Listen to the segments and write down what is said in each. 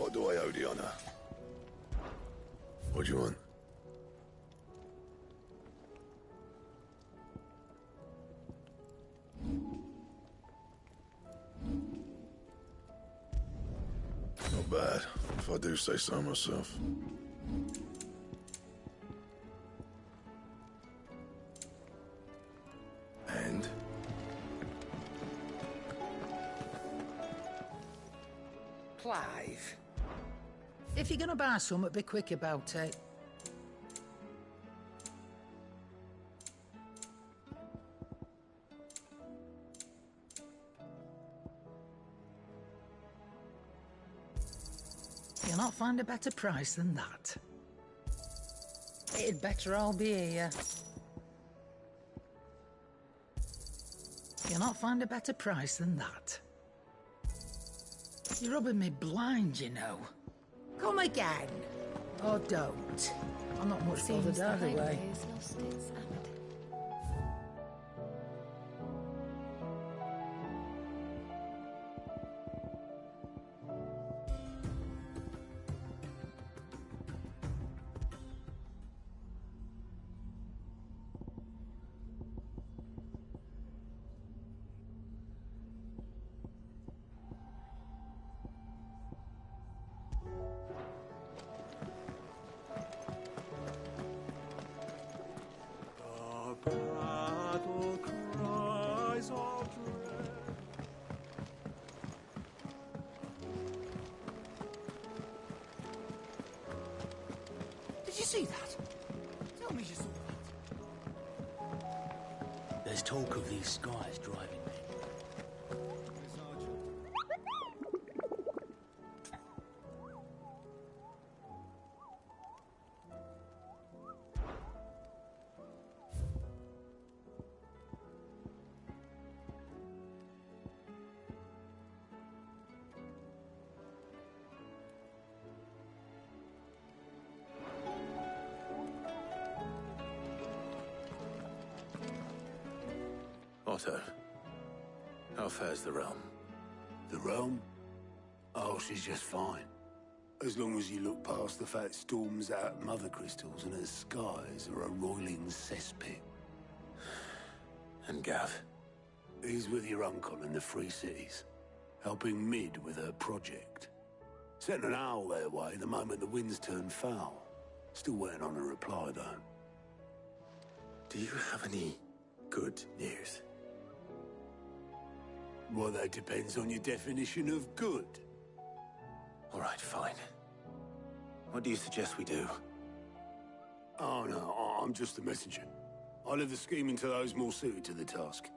What do I owe the honor? What do you want? Not bad, if I do say so myself. And? Clive. If you're gonna buy something, be quick about it. You'll not find a better price than that. It'd better all be here. You'll not find a better price than that. You're rubbing me blind, you know. Come again. Or don't. I'm not much bothered either way. Did you see that? Tell me you saw that. There's talk of these skies driving me. Otto, how fares the realm? The realm? Oh, she's just fine. As long as you look past the fat storms out mother crystals and her skies are a roiling cesspit. And Gav? He's with your uncle in the Free Cities, helping Mid with her project. Sent an owl their way the moment the winds turned foul. Still waiting on a reply, though. Do you have any good news? Well, that depends on your definition of good. All right, fine. What do you suggest we do? Oh, no, I'm just the messenger. I leave the scheming to those more suited to the task.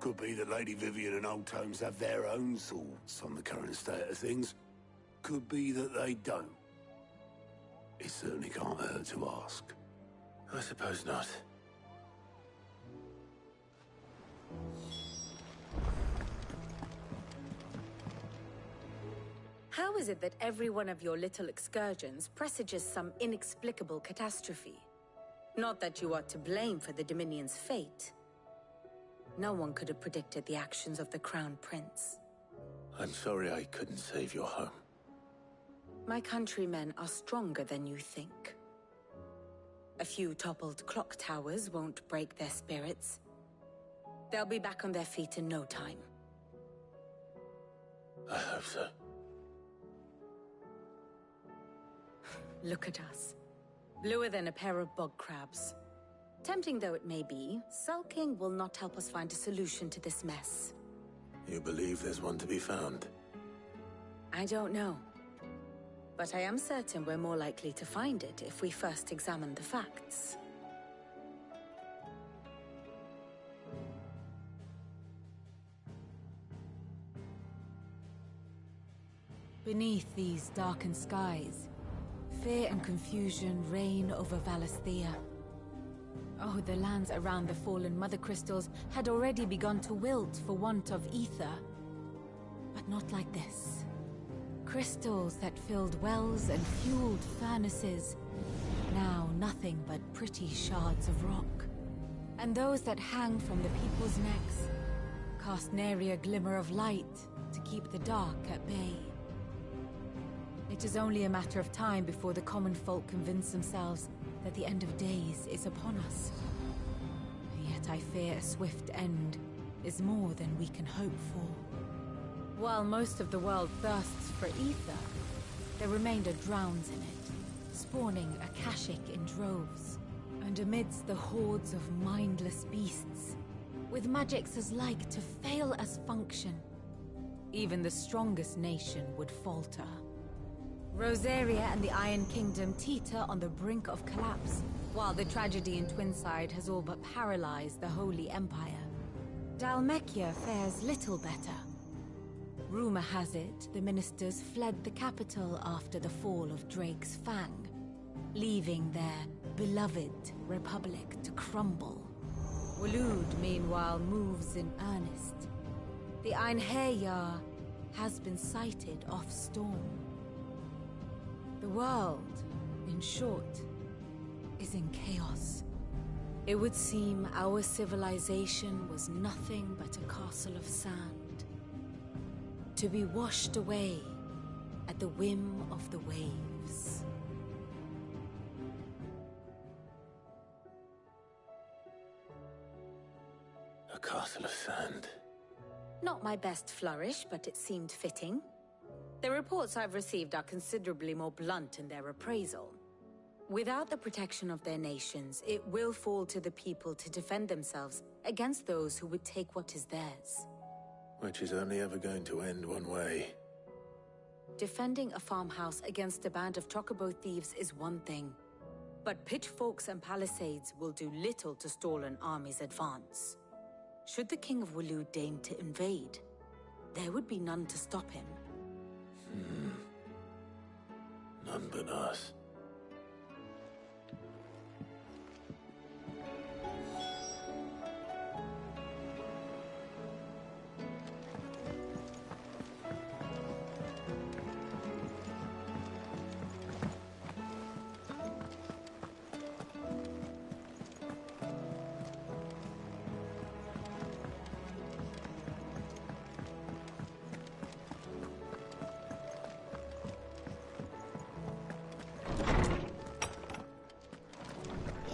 Could be that Lady Vivian and Old Tomes have their own thoughts on the current state of things. Could be that they don't. It certainly can't hurt to ask. I suppose not. How is it that every one of your little excursions presages some inexplicable catastrophe? Not that you are to blame for the Dominion's fate. No one could have predicted the actions of the Crown Prince. I'm sorry I couldn't save your home. My countrymen are stronger than you think. A few toppled clock towers won't break their spirits. They'll be back on their feet in no time. I hope so. Look at us. Bluer than a pair of bog crabs. Tempting though it may be, sulking will not help us find a solution to this mess. You believe there's one to be found? I don't know. But I am certain we're more likely to find it if we first examine the facts. Beneath these darkened skies, fear and confusion reign over Valisthea. Oh, the lands around the fallen Mother Crystals had already begun to wilt for want of ether. But not like this. Crystals that filled wells and fueled furnaces. Now nothing but pretty shards of rock. And those that hang from the people's necks cast nary a glimmer of light to keep the dark at bay. It is only a matter of time before the common folk convince themselves that the end of days is upon us. Yet I fear a swift end is more than we can hope for. While most of the world thirsts for ether, the remainder drowns in it, spawning Akashic in droves. And amidst the hordes of mindless beasts, with magics as like to fail as function, even the strongest nation would falter. Rosaria and the Iron Kingdom teeter on the brink of collapse, while the tragedy in Twinside has all but paralyzed the Holy Empire. Dhalmekia fares little better. Rumor has it the ministers fled the capital after the fall of Drake's Fang, leaving their beloved republic to crumble. Waloed, meanwhile, moves in earnest. The Einherjar has been sighted off Storm. The world, in short, is in chaos. It would seem our civilization was nothing but a castle of sand, to be washed away at the whim of the waves. A castle of sand. Not my best flourish, but it seemed fitting. The reports I've received are considerably more blunt in their appraisal. Without the protection of their nations, it will fall to the people to defend themselves against those who would take what is theirs. Which is only ever going to end one way. Defending a farmhouse against a band of chocobo thieves is one thing, but pitchforks and palisades will do little to stall an army's advance. Should the King of Waloed deign to invade, there would be none to stop him. None but us.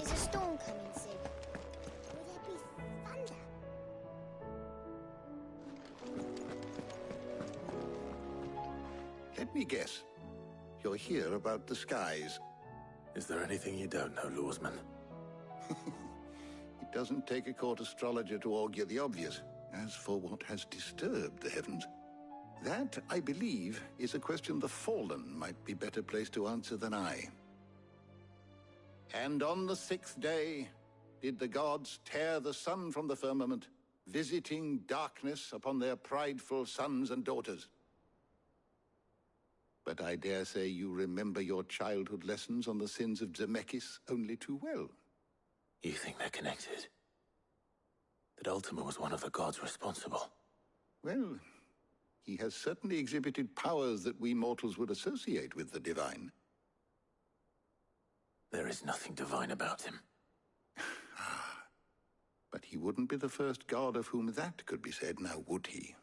Is a storm coming soon? Will there be thunder? Let me guess. You're here about the skies. Is there anything you don't know, Lawsman? It doesn't take a court astrologer to augur the obvious. As for what has disturbed the heavens, that, I believe, is a question the Fallen might be better placed to answer than I. And on the 6th day did the gods tear the sun from the firmament, visiting darkness upon their prideful sons and daughters. But I dare say you remember your childhood lessons on the sins of Zemeckis only too well. You think they're connected? That Ultima was one of the gods responsible? Well, he has certainly exhibited powers that we mortals would associate with the divine. There is nothing divine about him. But he wouldn't be the first god of whom that could be said, now would he?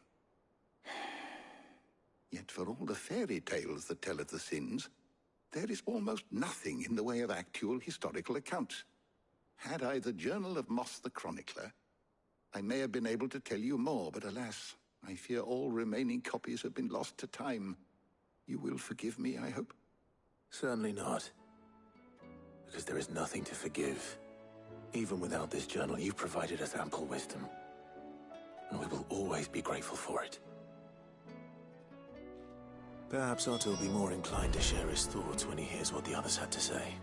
Yet for all the fairy tales that tell of the sins, there is almost nothing in the way of actual historical accounts. Had I the Journal of Moss the Chronicler, I may have been able to tell you more, but alas, I fear all remaining copies have been lost to time. You will forgive me, I hope? Certainly not. Because there is nothing to forgive. Even without this journal, you've provided us ample wisdom. And we will always be grateful for it. Perhaps Otto will be more inclined to share his thoughts when he hears what the others had to say.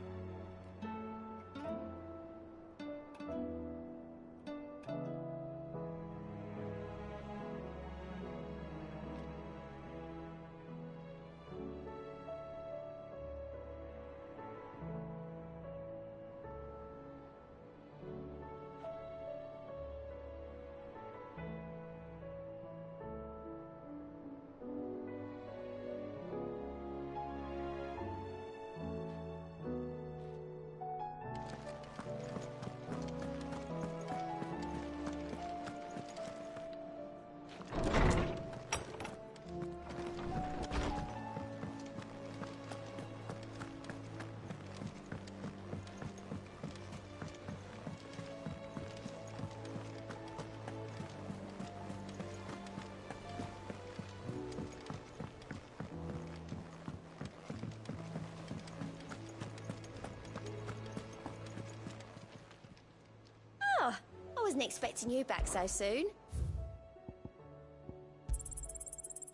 Wasn't expecting you back so soon.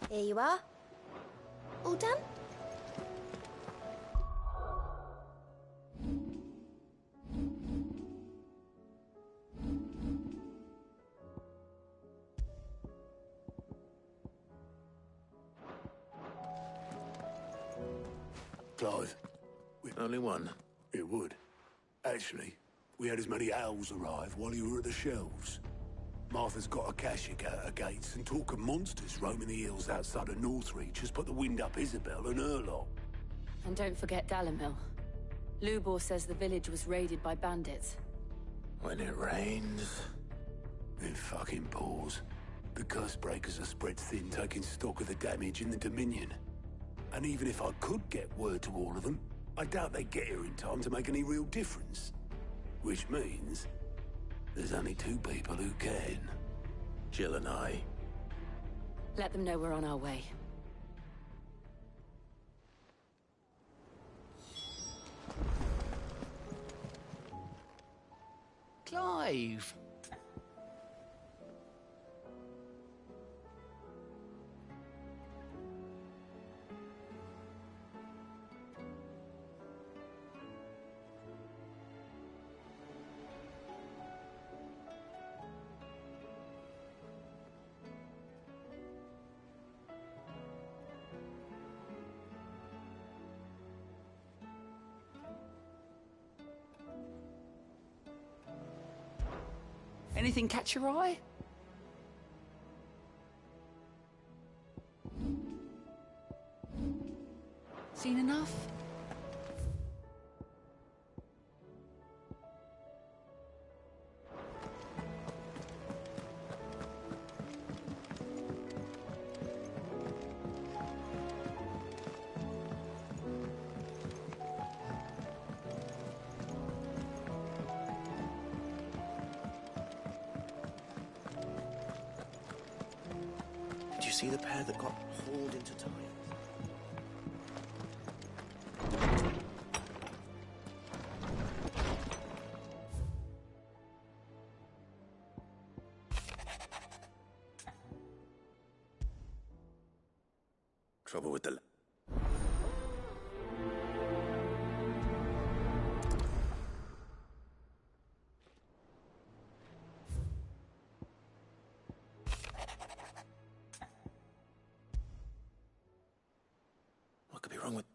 Here you are. All done? Clive, Only one. it would. Actually, we had as many owls arrive while you were at the shelves. Martha's got a Akashic out her gates, and talk of monsters roaming the hills outside of Northreach has put the wind up Isabel and her lot. And don't forget Dalimil. Lubor says the village was raided by bandits. When it rains... It fucking pours. The curse breakers are spread thin, taking stock of the damage in the Dominion. And even if I could get word to all of them, I doubt they'd get here in time to make any real difference. Which means there's only two people who can. Jill and I. Let them know we're on our way. Clive! Anything catch your eye? Seen enough? Did you see the pair that got hauled into time? Trouble with the... What could be wrong with...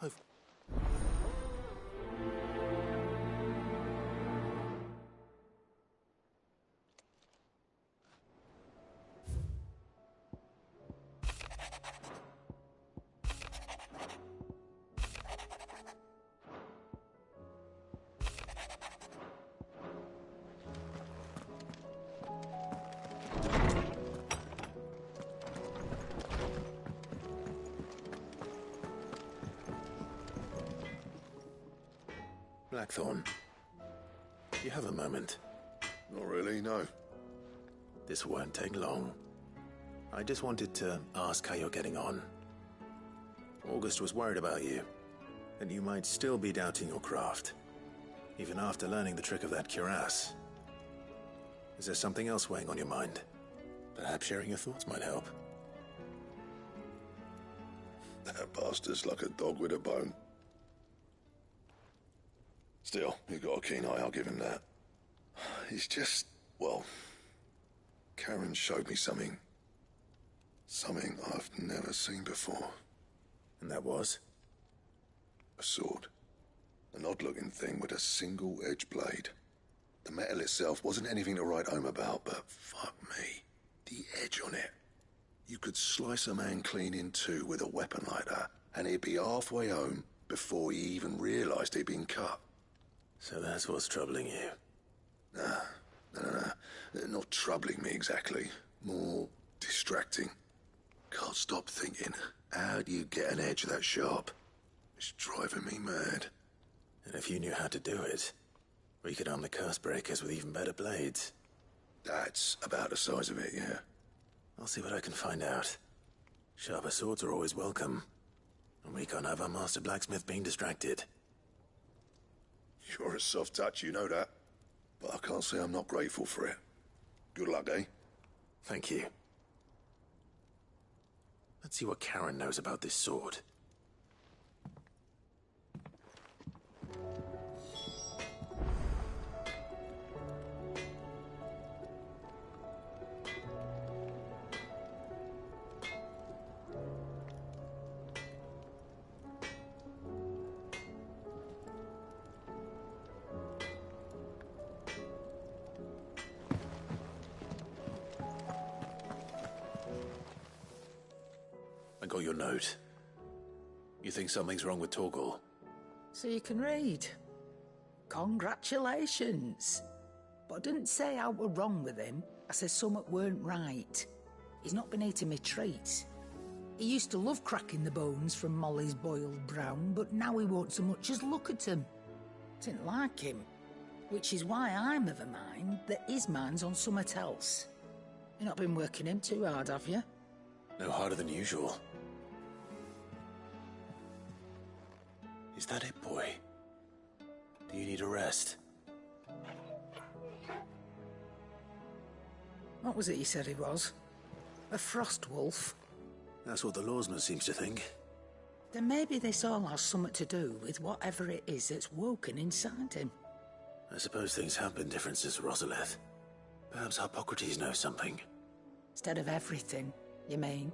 I've... Blackthorn, do you have a moment? Not really, no. This won't take long. I just wanted to ask how you're getting on. August was worried about you, that you might still be doubting your craft, even after learning the trick of that cuirass. Is there something else weighing on your mind? Perhaps sharing your thoughts might help. That bastard's like a dog with a bone. Still, you got a keen eye, I'll give him that. He's just, well, Karen showed me something. Something I've never seen before. And that was? A sword. An odd-looking thing with a single-edged blade. The metal itself wasn't anything to write home about, but fuck me, the edge on it. You could slice a man clean in two with a weapon like that, and he'd be halfway home before he even realised he'd been cut. So that's what's troubling you? Nah. Not troubling me exactly. More distracting. Can't stop thinking, how do you get an edge that sharp? It's driving me mad. And if you knew how to do it, We could arm the curse breakers with even better blades. That's about the size of it, yeah. I'll see what I can find out. Sharper swords are always welcome. And we can't have our master blacksmith being distracted. You're a soft touch, you know that. But I can't say I'm not grateful for it. Good luck, eh? Thank you. Let's see what Karen knows about this sword. I got your note. You think something's wrong with Torgal? So you can read. Congratulations. But I didn't say I were wrong with him. I said something weren't right. He's not been eating me treats. He used to love cracking the bones from Molly's boiled brown, but now he won't so much as look at them. Didn't like him. Which is why I'm of a mind that his mind's on something else. You've not been working him too hard, have you? No harder than usual. Is that it, boy? Do you need a rest? What was it you said he was? A frost wolf? That's what the lawsman seems to think. Then maybe this all has something to do with whatever it is that's woken inside him. I suppose things have been different since Rosalith. Perhaps Hippocrates knows something. Instead of everything, you mean?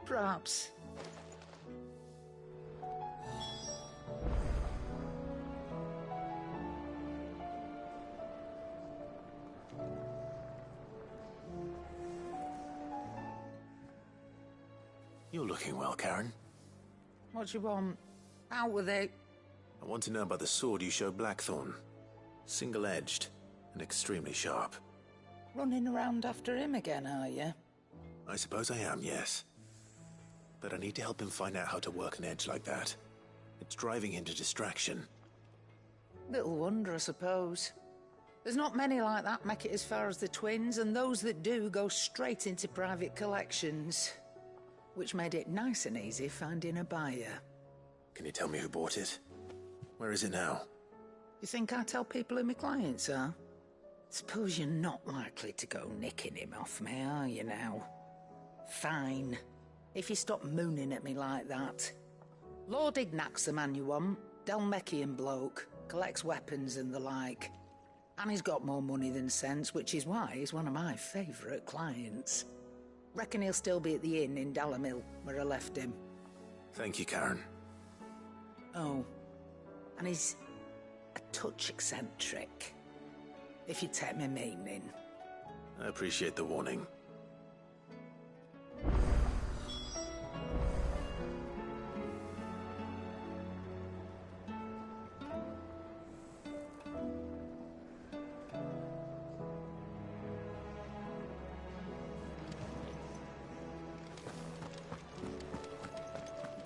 Perhaps. You're looking well, Karen. What do you want? Out with it. I want to know about the sword you showed Blackthorn. Single-edged and extremely sharp. Running around after him again, are you? I suppose I am, yes. But I need to help him find out how to work an edge like that. It's driving him to distraction. Little wonder, I suppose. There's not many like that make it as far as the twins, and those that do go straight into private collections. Which made it nice and easy finding a buyer. Can you tell me who bought it? Where is it now? You think I tell people who my clients are? Suppose you're not likely to go nicking him off me, are you now? Fine. If you stop mooning at me like that. Lord Ignac's the man you want. Delmechian bloke. Collects weapons and the like. And he's got more money than sense, which is why he's one of my favourite clients. Reckon he'll still be at the inn in Dalamil, where I left him. Thank you, Karen. Oh. And he's a touch eccentric. If you take my meaning. I appreciate the warning.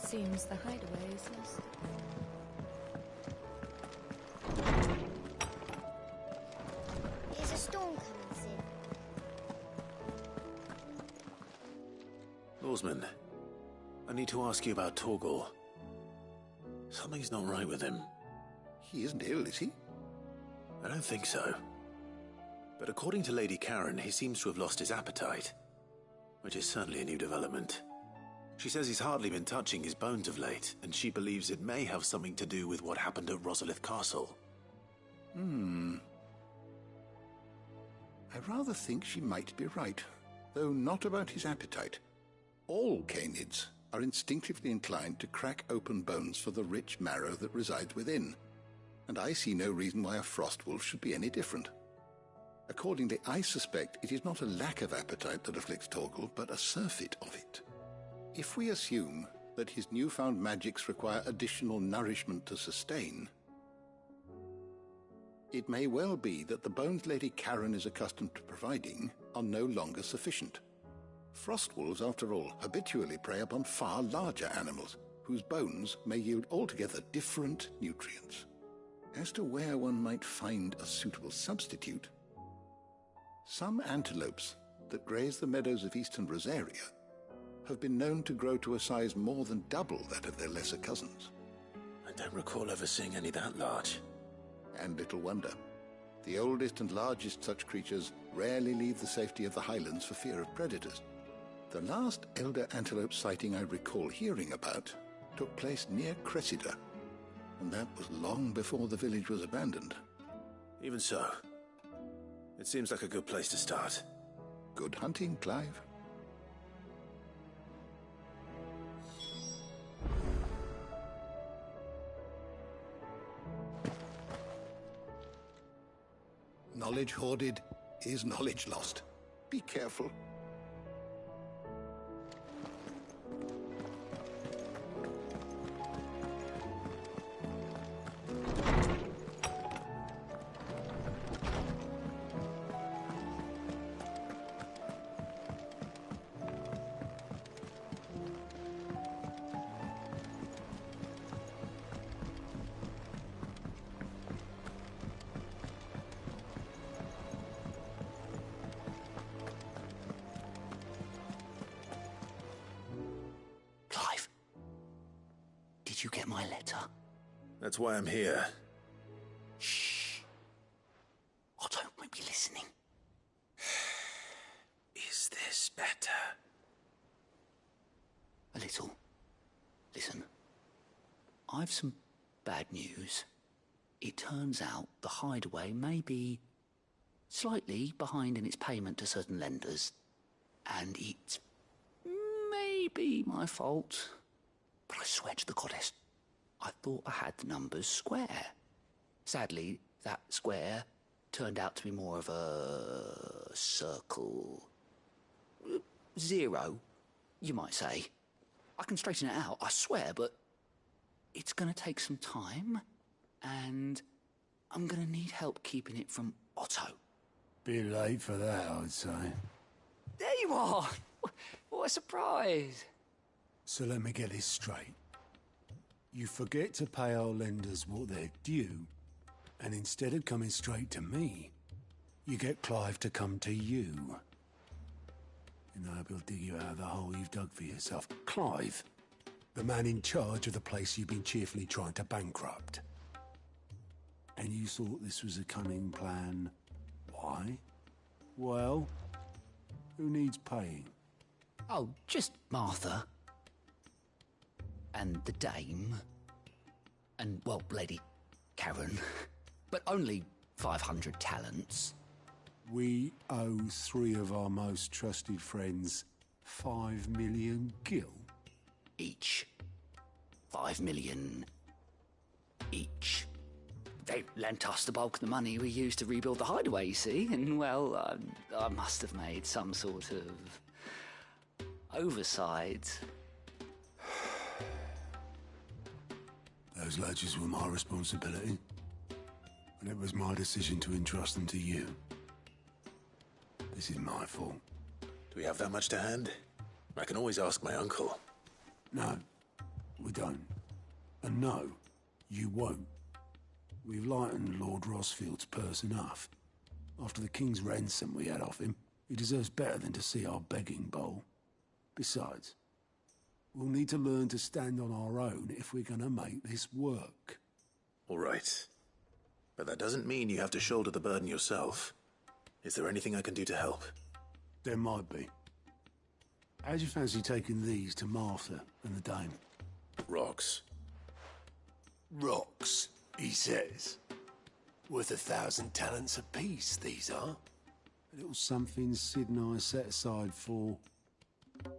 Seems the hideaway is lost. There's a storm coming soon. Lawsman, I need to ask you about Torgal. Something's not right with him. He isn't ill, is he? I don't think so. But according to Lady Karen, he seems to have lost his appetite, which is certainly a new development. She says he's hardly been touching his bones of late, and she believes it may have something to do with what happened at Rosalith Castle. I rather think she might be right, though not about his appetite. All canids are instinctively inclined to crack open bones for the rich marrow that resides within, and I see no reason why a frostwolf should be any different. Accordingly, I suspect it is not a lack of appetite that afflicts Torgal, but a surfeit of it. If we assume that his newfound magics require additional nourishment to sustain, it may well be that the bones Lady Karen is accustomed to providing are no longer sufficient. Frostwolves, after all, habitually prey upon far larger animals, whose bones may yield altogether different nutrients. As to where one might find a suitable substitute, some antelopes that graze the meadows of eastern Rosaria have been known to grow to a size more than double that of their lesser cousins. I don't recall ever seeing any that large. And little wonder. The oldest and largest such creatures rarely leave the safety of the highlands for fear of predators. The last elder antelope sighting I recall hearing about took place near Cressida, and that was long before the village was abandoned. Even so, it seems like a good place to start. Good hunting, Clive. Knowledge hoarded is knowledge lost. Be careful. Clive, did you get my letter? That's why I'm here. Shh. Otto won't be listening. Is this better? A little. Listen, I've some bad news. It turns out the Hideaway may be slightly behind in its payment to certain lenders, and it's maybe my fault. But I swear to the goddess, I thought I had the numbers square. Sadly, that square turned out to be more of a circle. Zero, you might say. I can straighten it out, I swear, but it's gonna take some time, and I'm gonna need help keeping it from Otto. Bit late for that, I'd say. There you are! What a surprise! So let me get this straight. You forget to pay our lenders what they're due, and instead of coming straight to me, you get Clive to come to you. And I hope he'll dig you out of the hole you've dug for yourself. Clive, the man in charge of the place you've been cheerfully trying to bankrupt. And you thought this was a cunning plan. Why? Well, who needs paying? Oh, just Martha. And the dame. And, well, Lady Karen. But only 500 talents. We owe 3 of our most trusted friends 5 million gil. Each. 5 million each. They lent us the bulk of the money we used to rebuild the Hideaway, you see, and, well, I must have made some sort of oversight. Those ledgers were my responsibility, and it was my decision to entrust them to you. This is my fault. Do we have that much to hand? I can always ask my uncle. No, we don't. And no, you won't. We've lightened Lord Rosfield's purse enough. After the king's ransom we had off him, he deserves better than to see our begging bowl. Besides, we'll need to learn to stand on our own if we're gonna make this work. All right. But that doesn't mean you have to shoulder the burden yourself. Is there anything I can do to help? There might be. How'd you fancy taking these to Martha and the dame? Rocks. Rocks, he says. Worth 1,000 talents apiece, these are. A little something Sid and I set aside for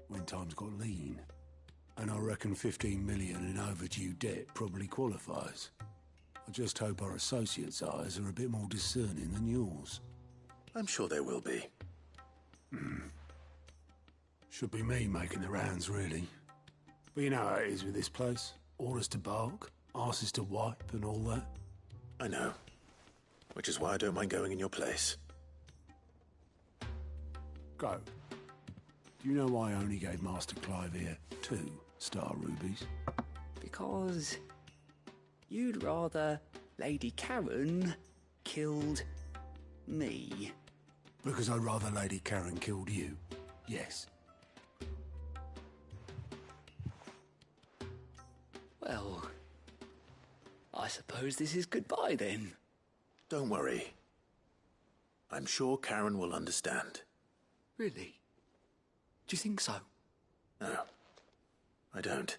when times got lean. And I reckon 15 million in overdue debt probably qualifies. I just hope our associates' eyes are a bit more discerning than yours. I'm sure there will be. Should be me making the rounds, really. But you know how it is with this place. Orders to bark, arses to wipe, and all that. I know. Which is why I don't mind going in your place. Go. Do you know why I only gave Master Clive here 2 star rubies? Because you'd rather Lady Karen killed me. Because I'd rather Lady Karen killed you. Yes. Well, I suppose this is goodbye then. Don't worry. I'm sure Karen will understand. Really? Do you think so? No, I don't.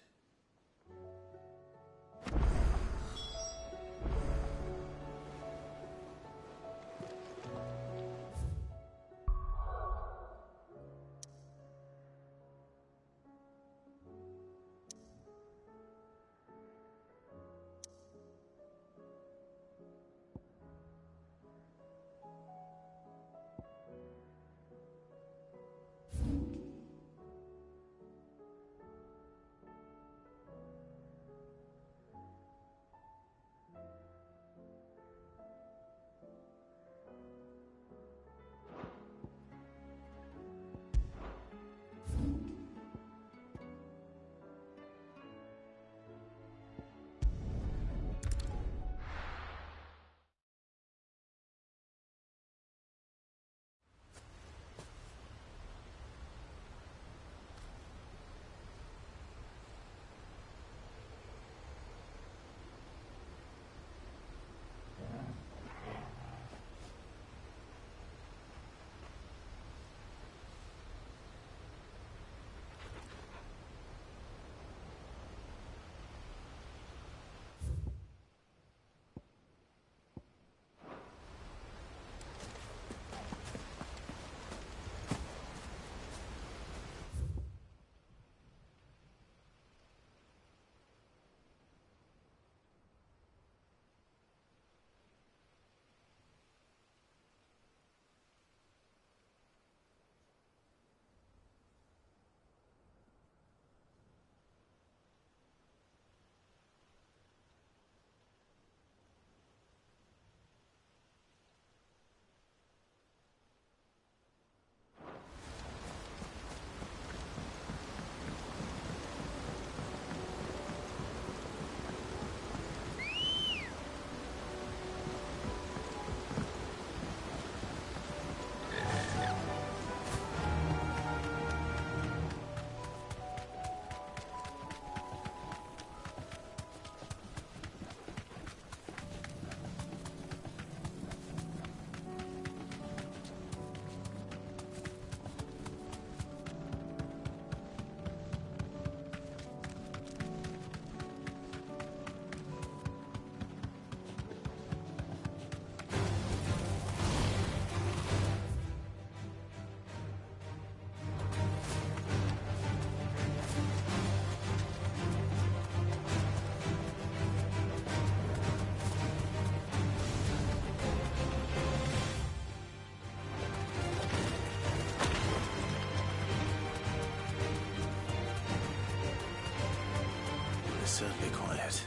Certainly quiet.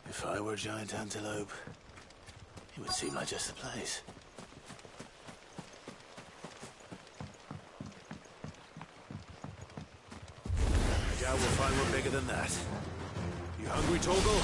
If I were a giant antelope, it would seem like just the place. I doubt we'll find one bigger than that. You hungry, Torgal?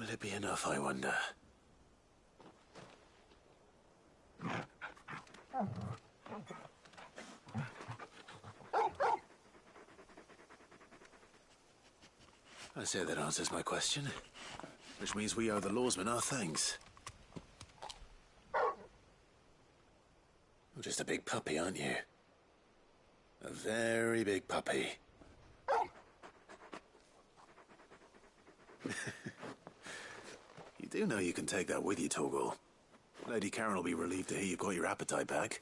Will it be enough, I wonder? I say that answers my question. Which means we owe the lawsmen our thanks. You're just a big puppy, aren't you? A very big puppy. You do know you can take that with you, Torgal. Lady Karen will be relieved to hear you've got your appetite back.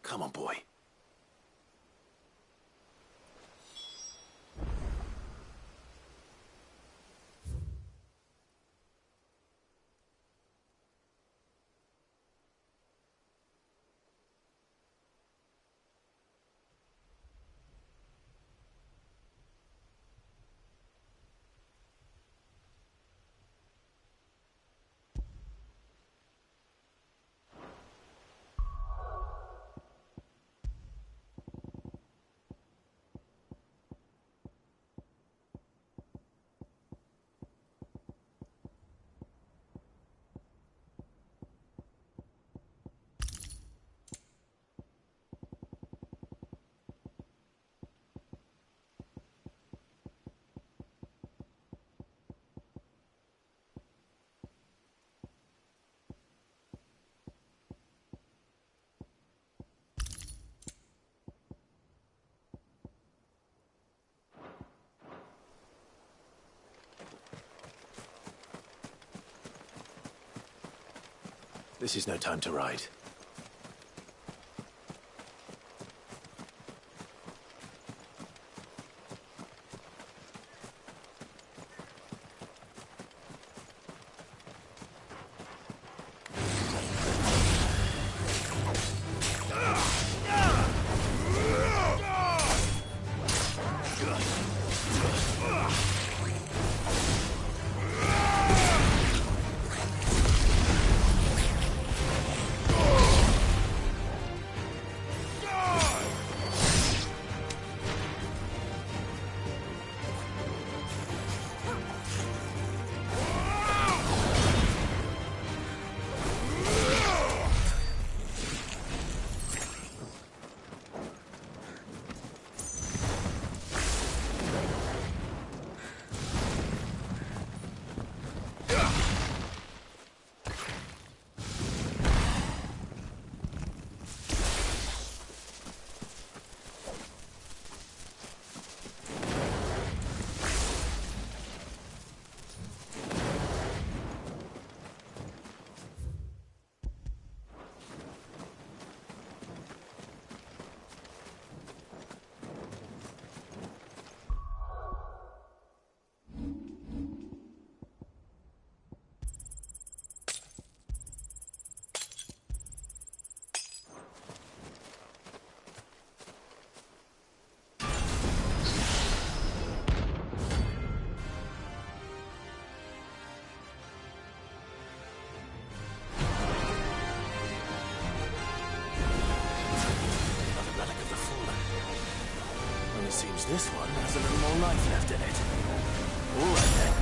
Come on, boy. This is no time to ride. Seems this one has a little more life left in it. All right then.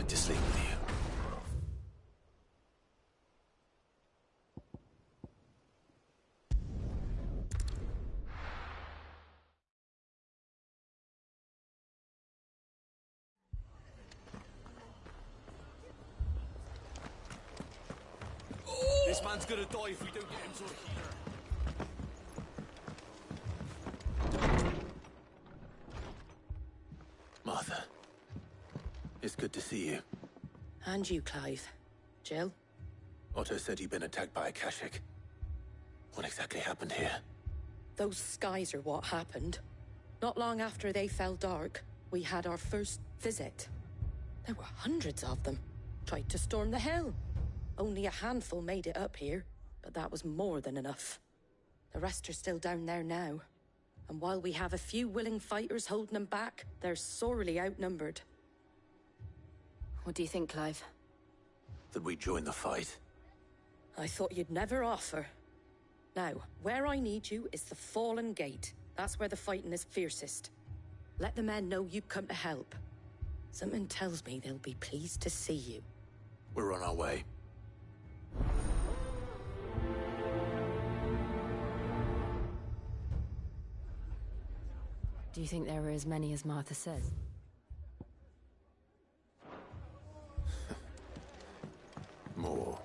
like to sleep with you. This man's gonna die if we don't get him to a healer. Martha, it's good to see you. And you, Clive. Jill? Otto said you'd been attacked by Akashic. What exactly happened here? Those skies are what happened. Not long after they fell dark, we had our first visit. There were hundreds of them. Tried to storm the hill. Only a handful made it up here, but that was more than enough. The rest are still down there now. And while we have a few willing fighters holding them back, they're sorely outnumbered. What do you think, Clive? That we join the fight? I thought you'd never offer. Now, where I need you is the Fallen Gate. That's where the fighting is fiercest. Let the men know you've come to help. Something tells me they'll be pleased to see you. We're on our way. Do you think there were as many as Martha says? More.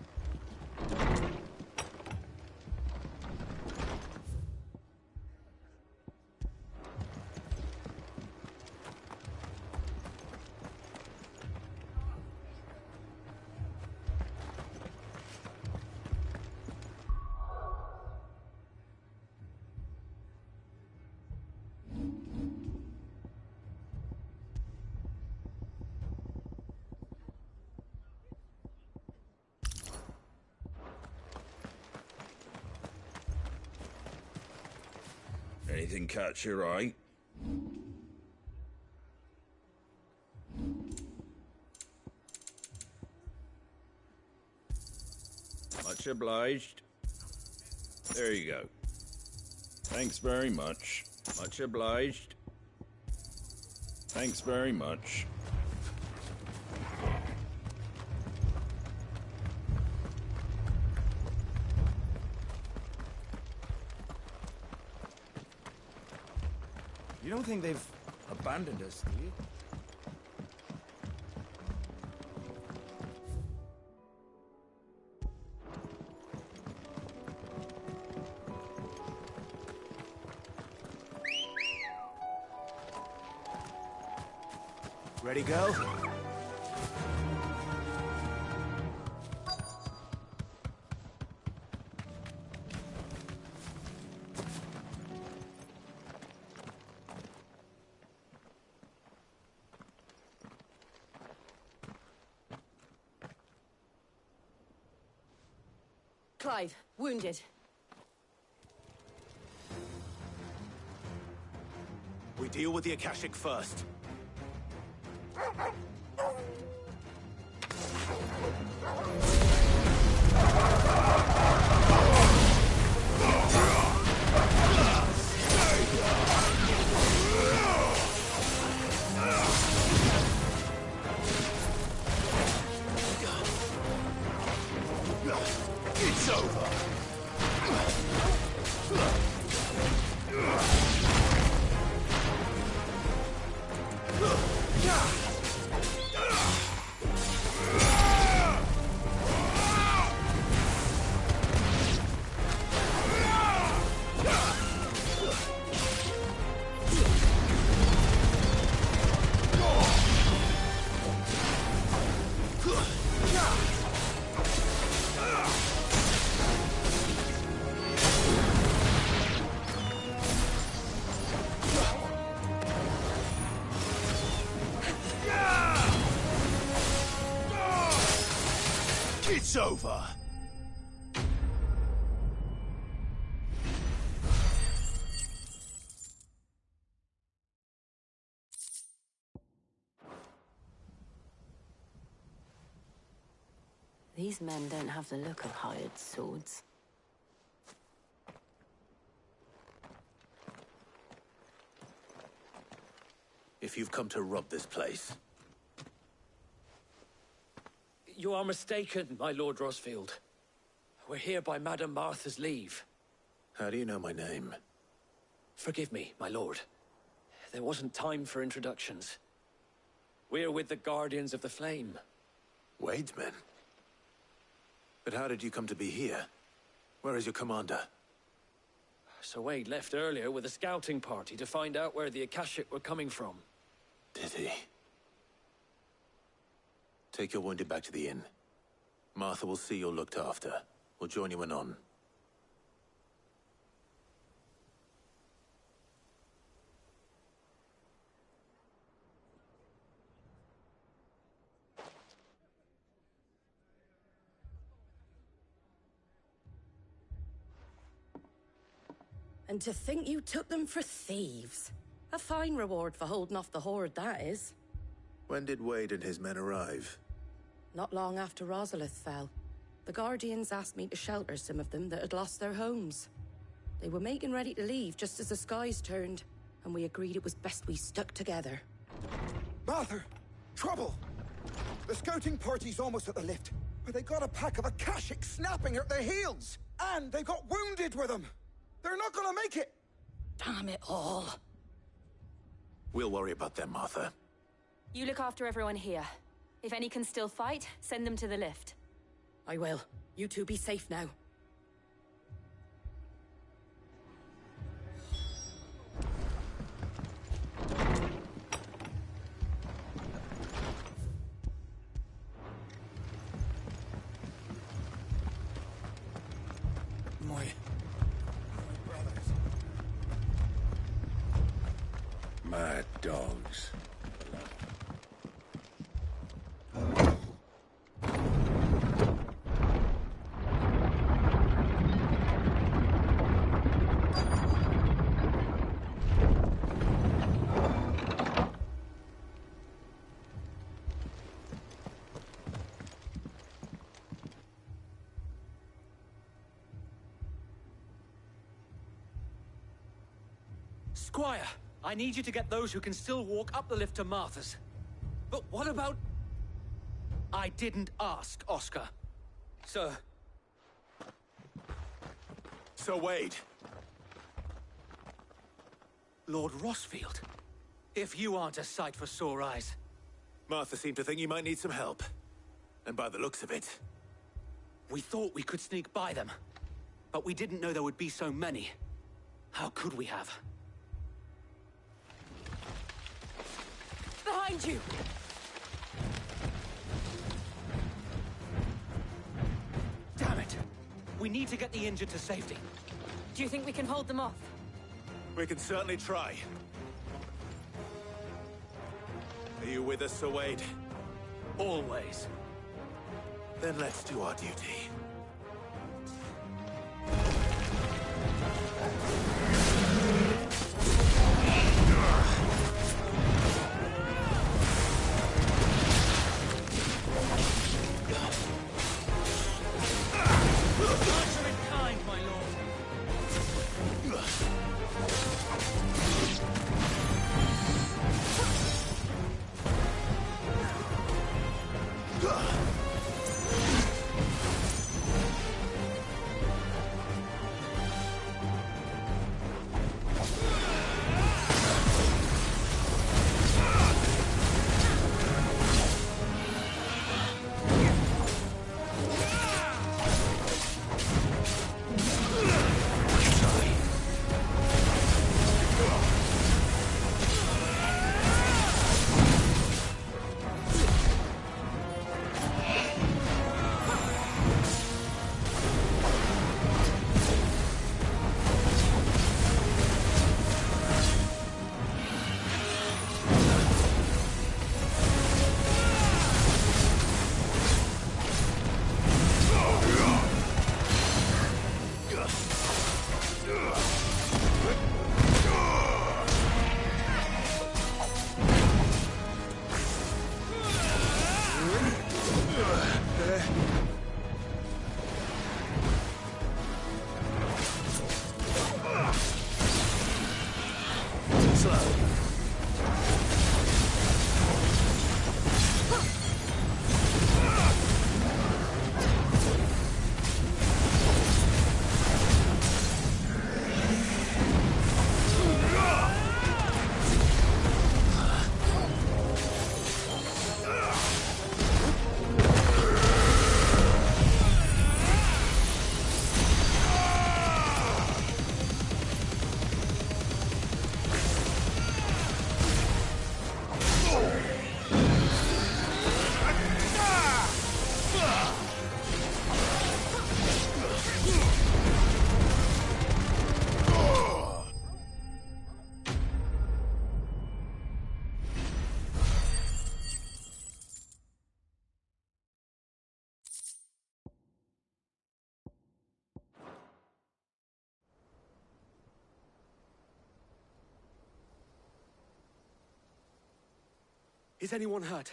Anything catch your eye? Much obliged. There you go. Thanks very much. Much obliged. Thanks very much. You don't think they've abandoned us, do you? Ready, go? Clive, wounded. We deal with the Akashic first. It's over. It's over. These men don't have the look of hired swords. If you've come to rob this place, You are mistaken, my Lord Rosfield. We're here by Madame Martha's leave. How do you know my name? Forgive me, my lord. There wasn't time for introductions. We're with the Guardians of the Flame. Wade's men? But how did you come to be here? Where is your commander? Sir Wade left earlier with a scouting party to find out where the Akashic were coming from. Did he? Take your wounded back to the inn. Martha will see you're looked after. We'll join you anon. And to think you took them for thieves. A fine reward for holding off the horde, that is. When did Wade and his men arrive? Not long after Rosalith fell. The Guardians asked me to shelter some of them that had lost their homes. They were making ready to leave just as the skies turned, and we agreed it was best we stuck together. Martha! Trouble! The scouting party's almost at the lift, but they got a pack of Akashic snapping at their heels! And they got wounded with them! They're not gonna make it! Damn it all. We'll worry about them, Martha. You look after everyone here. If any can still fight, send them to the lift. I will. You two be safe now. My brothers. Mad dogs. Squire, I need you to get those who can still walk up the lift to Martha's. But what about... I didn't ask, Oscar. Sir. Sir Wade. Lord Rosfield. If you aren't a sight for sore eyes. Martha seemed to think you might need some help. And by the looks of it... We thought we could sneak by them. But we didn't know there would be so many. How could we have? Behind you! Damn it! We need to get the injured to safety. Do you think we can hold them off? We can certainly try. Are you with us, Sir Wade? Always. Then let's do our duty. Answer in kind, my lord. Is anyone hurt?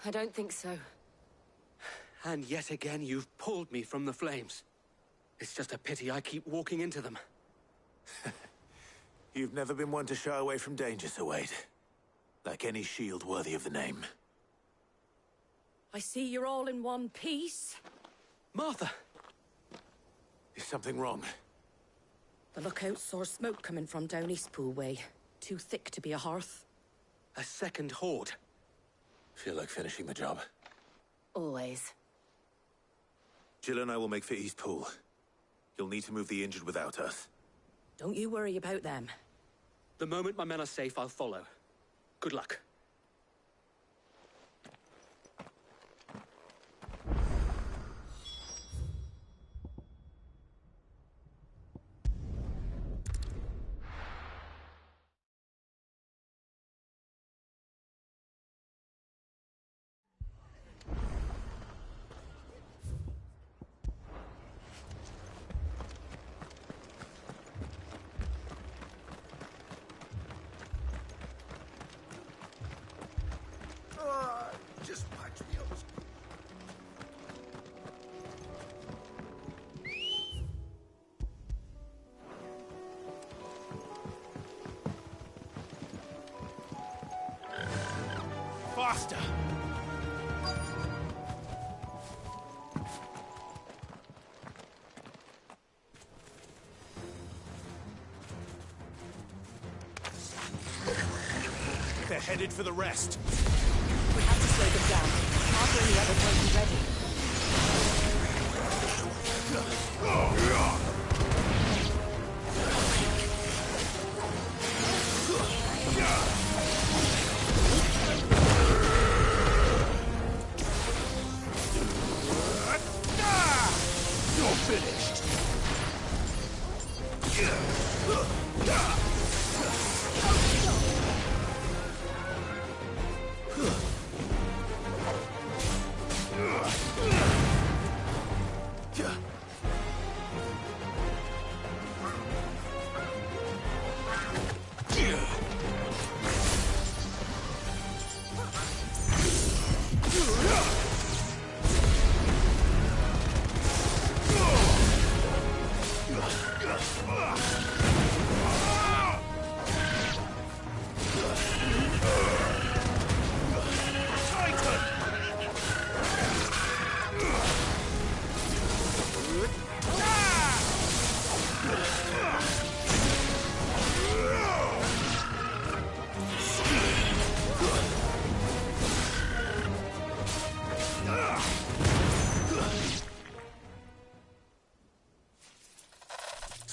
I don't think so. And yet again, you've pulled me from the flames. It's just a pity I keep walking into them. You've never been one to shy away from danger, Sir Wade. Like any shield worthy of the name. I see you're all in one piece. Martha! Is something wrong? The lookout saw smoke coming from down Eastpool way. Too thick to be a hearth. A second horde. Feel like finishing the job. Always. Jill and I will make for Eastpool. You'll need to move the injured without us. Don't you worry about them. The moment my men are safe, I'll follow. Good luck. Just patch me up. Faster! They're headed for the rest. We have to slow them down. Arthur and the others won't be ready. You're finished.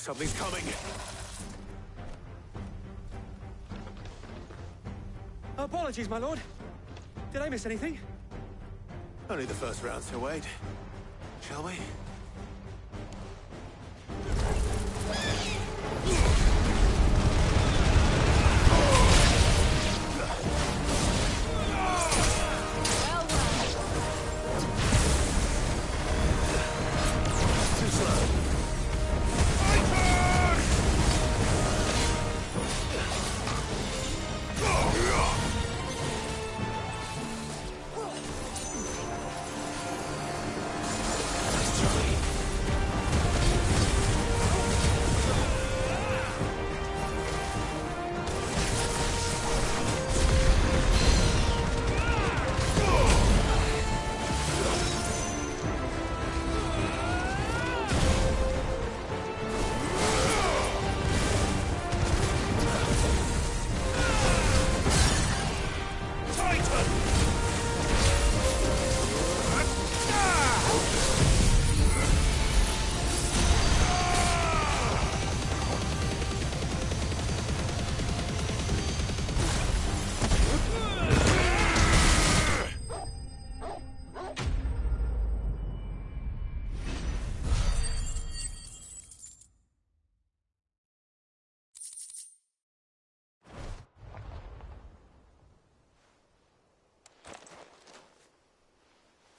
Something's coming. Apologies, my lord. Did I miss anything? Only the first round, Sir Wade. Shall we? Too slow.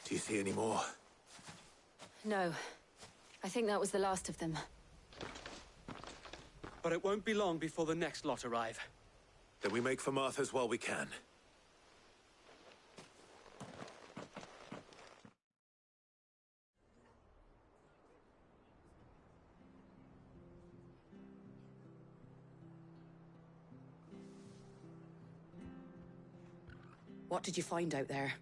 Do you see any more? No. I think that was the last of them. But it won't be long before the next lot arrive. Then we make for Martha's while we can. What did you find out there?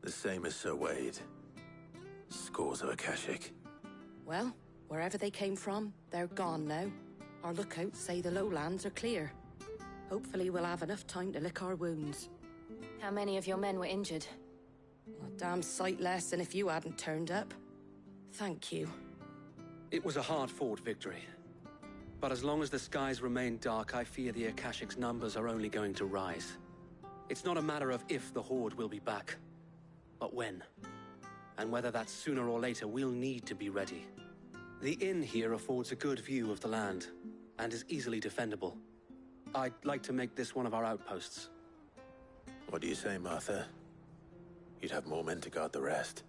The same as Sir Wade. Scores of Akashic. Well, wherever they came from, they're gone now. Our lookouts say the lowlands are clear. Hopefully we'll have enough time to lick our wounds. How many of your men were injured? A damn sight less than if you hadn't turned up. Thank you. It was a hard-fought victory. But as long as the skies remain dark, I fear the Akashic's numbers are only going to rise. It's not a matter of if the Horde will be back, but when. And whether that's sooner or later, we'll need to be ready. The inn here affords a good view of the land, and is easily defendable. I'd like to make this one of our outposts. What do you say, Martha? You'd have more men to guard the rest.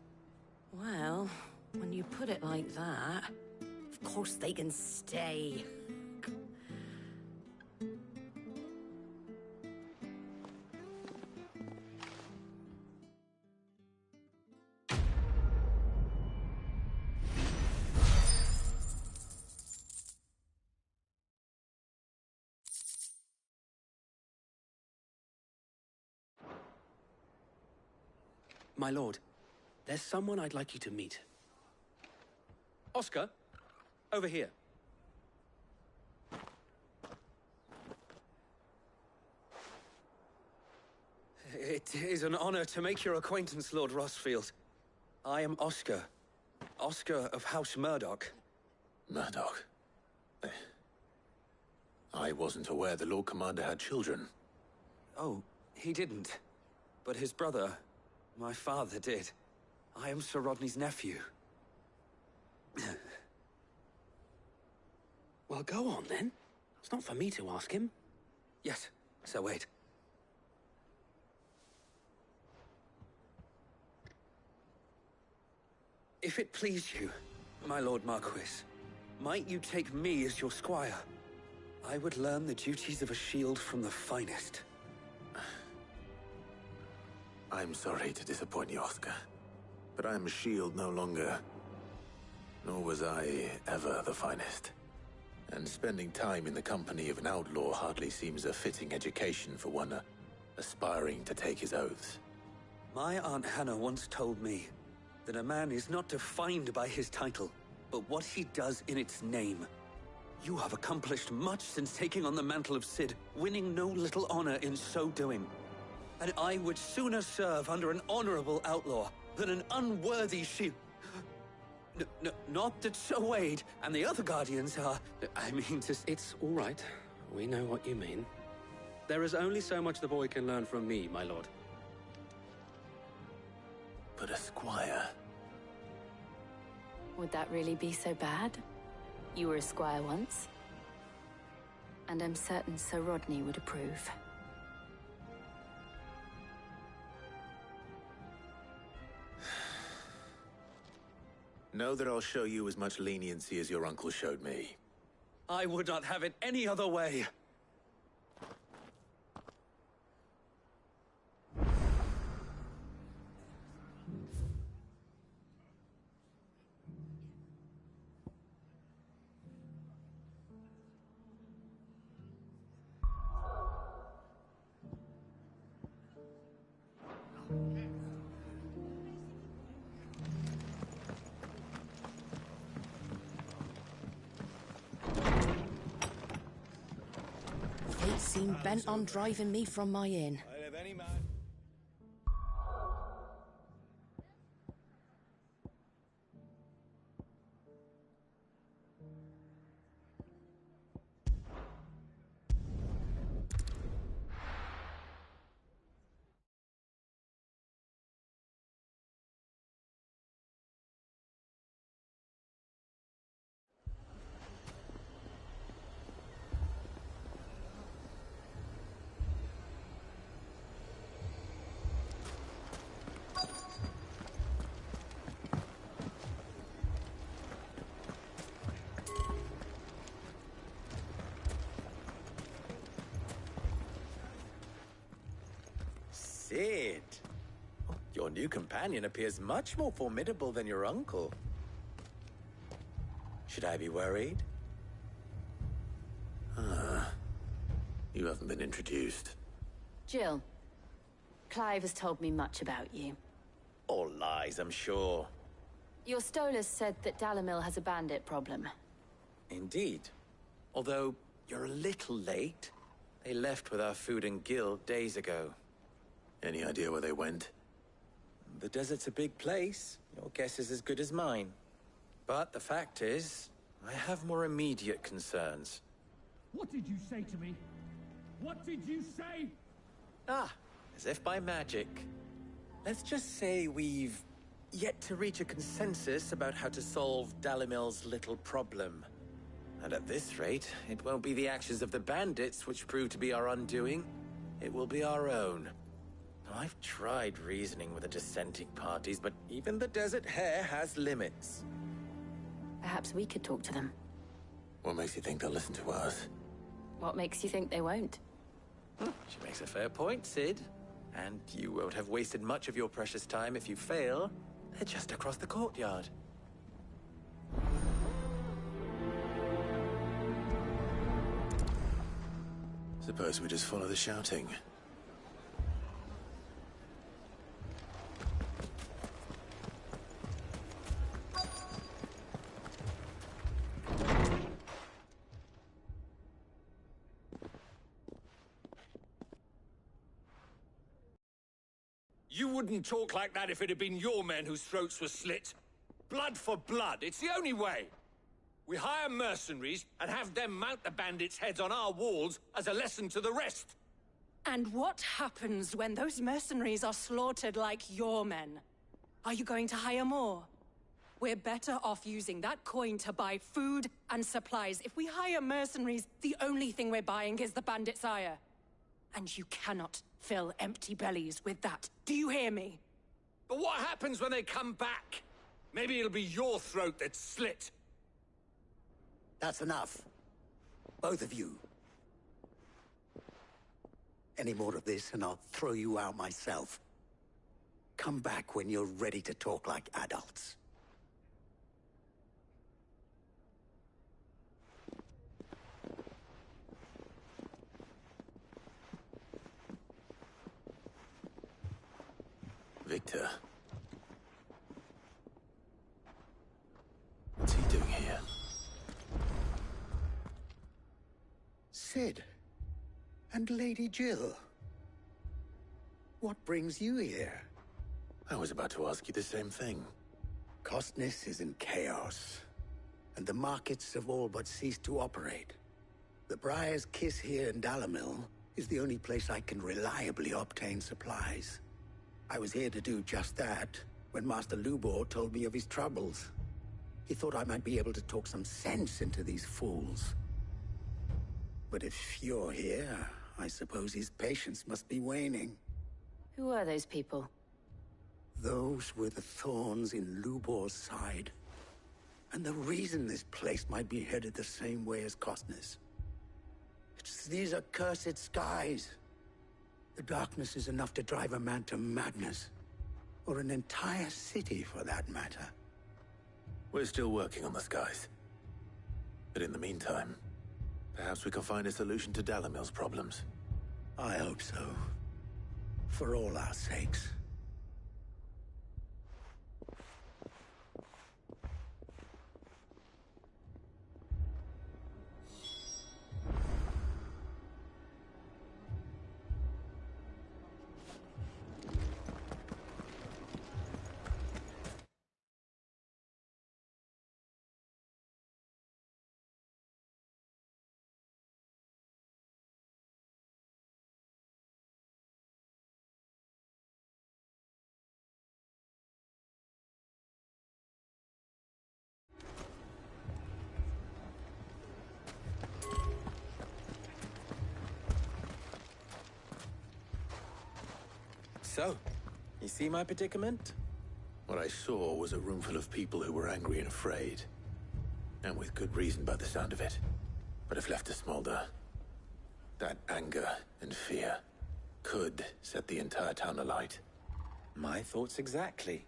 Well, when you put it like that, of course they can stay. My lord, there's someone I'd like you to meet. Oscar, over here. It is an honor to make your acquaintance, Lord Rossfield. I am Oscar. Oscar of House Murdoch. Murdoch? I wasn't aware the Lord Commander had children. Oh, he didn't. But his brother, my father, did. I am Sir Rodney's nephew. Well, go on, then. It's not for me to ask him. Yes, Sir Wade. If it please you, my Lord Marquis, might you take me as your squire? I would learn the duties of a shield from the finest. I'm sorry to disappoint you, Oscar, but I'm a shield no longer. Nor was I ever the finest. And spending time in the company of an outlaw hardly seems a fitting education for one aspiring to take his oaths. My Aunt Hannah once told me that a man is not defined by his title, but what he does in its name. You have accomplished much since taking on the mantle of Cid, winning no little honor in so doing. And I would sooner serve under an honorable outlaw than an unworthy shield. Not that Sir Wade and the other Guardians are... It's all right. We know what you mean. There is only so much the boy can learn from me, my lord. But a squire... Would that really be so bad? You were a squire once. And I'm certain Sir Rodney would approve. Know that I'll show you as much leniency as your uncle showed me. I would not have it any other way. Fate seemed bent on driving me from my inn. Cid. Your new companion appears much more formidable than your uncle. Should I be worried? You haven't been introduced. Jill, Clive has told me much about you. All lies, I'm sure. Your Stolas said that Dalimil has a bandit problem. Indeed. Although, you're a little late. They left with our food and guild days ago. Any idea where they went? The desert's a big place. Your guess is as good as mine. But the fact is, I have more immediate concerns. What did you say to me? What did you say? Ah, as if by magic. Let's just say we've yet to reach a consensus about how to solve Dalimil's little problem. And at this rate, it won't be the actions of the bandits which prove to be our undoing. It will be our own. I've tried reasoning with the dissenting parties, but even the Desert Hare has limits. Perhaps we could talk to them. What makes you think they'll listen to us? What makes you think they won't? She makes a fair point, Cid. And you won't have wasted much of your precious time if you fail. They're just across the courtyard. Suppose we just follow the shouting. You wouldn't talk like that if it had been your men whose throats were slit. Blood for blood, it's the only way. We hire mercenaries and have them mount the bandits' heads on our walls as a lesson to the rest. And what happens when those mercenaries are slaughtered like your men? Are you going to hire more? We're better off using that coin to buy food and supplies. If we hire mercenaries, the only thing we're buying is the bandits' ire. And you cannot fill empty bellies with that. Do you hear me? But what happens when they come back? Maybe it'll be your throat that's slit. That's enough. Both of you. Any more of this and I'll throw you out myself. Come back when you're ready to talk like adults. Victor. What's he doing here? Cid. And Lady Jill. What brings you here? I was about to ask you the same thing. Costness is in chaos, and the markets have all but ceased to operate. The Briar's Kiss here in Dalimil is the only place I can reliably obtain supplies. I was here to do just that when Master Lubor told me of his troubles. He thought I might be able to talk some sense into these fools. But if you're here, I suppose his patience must be waning. Who are those people? Those were the thorns in Lubor's side. And the reason this place might be headed the same way as Costness. It's these accursed skies. The darkness is enough to drive a man to madness. Or an entire city, for that matter. We're still working on the skies. But in the meantime, perhaps we can find a solution to Dalimil's problems. I hope so. For all our sakes. So, you see my predicament? What I saw was a room full of people who were angry and afraid. And with good reason by the sound of it. But if left to smolder, that anger and fear could set the entire town alight. My thoughts exactly.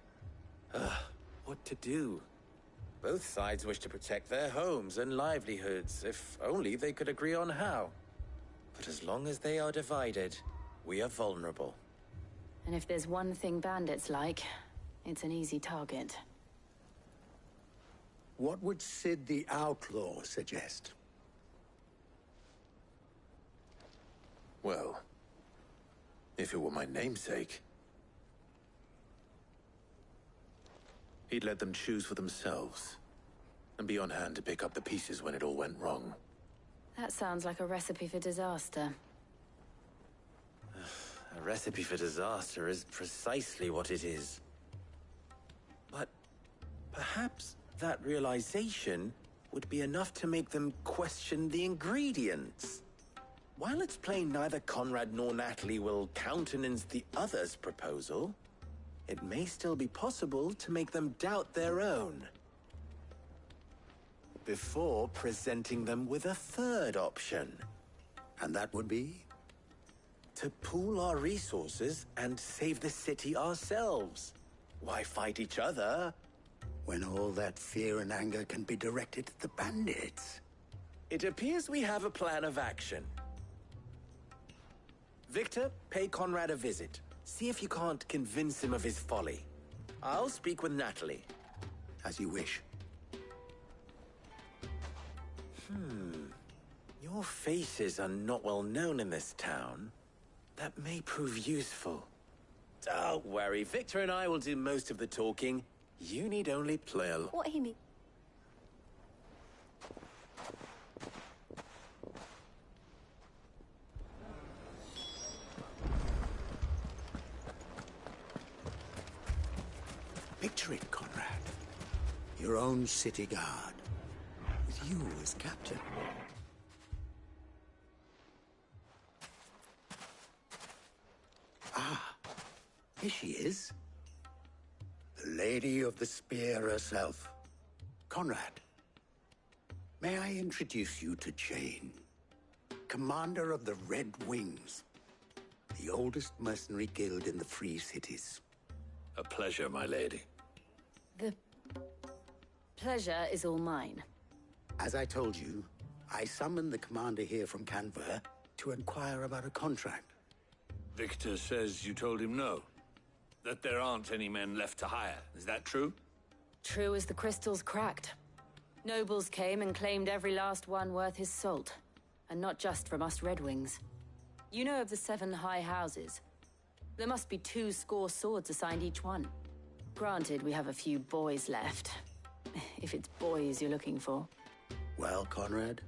What to do? Both sides wish to protect their homes and livelihoods, if only they could agree on how. But as long as they are divided, we are vulnerable. And if there's one thing bandits like, it's an easy target. What would Sid the Outlaw suggest? Well, if it were my namesake, he'd let them choose for themselves, and be on hand to pick up the pieces when it all went wrong. That sounds like a recipe for disaster. A recipe for disaster is precisely what it is. But perhaps that realization would be enough to make them question the ingredients. While it's plain neither Conrad nor Natalie will countenance the other's proposal, it may still be possible to make them doubt their own before presenting them with a third option. And that would be? To pool our resources and save the city ourselves. Why fight each other? When all that fear and anger can be directed at the bandits. It appears we have a plan of action. Victor, pay Conrad a visit. See if you can't convince him of his folly. I'll speak with Natalie. As you wish. Your faces are not well known in this town. That may prove useful. Don't worry, Victor and I will do most of the talking. You need only play along. What he mean? Picture it, Conrad. Your own city guard. With you as captain. Ah, here she is. The Lady of the Spear herself. Conrad, may I introduce you to Jane, commander of the Red Wings, the oldest mercenary guild in the Free Cities. A pleasure, my lady. The pleasure is all mine. As I told you, I summoned the commander here from Canver to inquire about a contract. Victor says you told him no. That there aren't any men left to hire. Is that true? True as the crystals cracked. Nobles came and claimed every last one worth his salt. And not just from us Red Wings. You know of the 7 high houses. There must be 2 swords assigned each one. Granted, we have a few boys left. If it's boys you're looking for. Well, Conrad,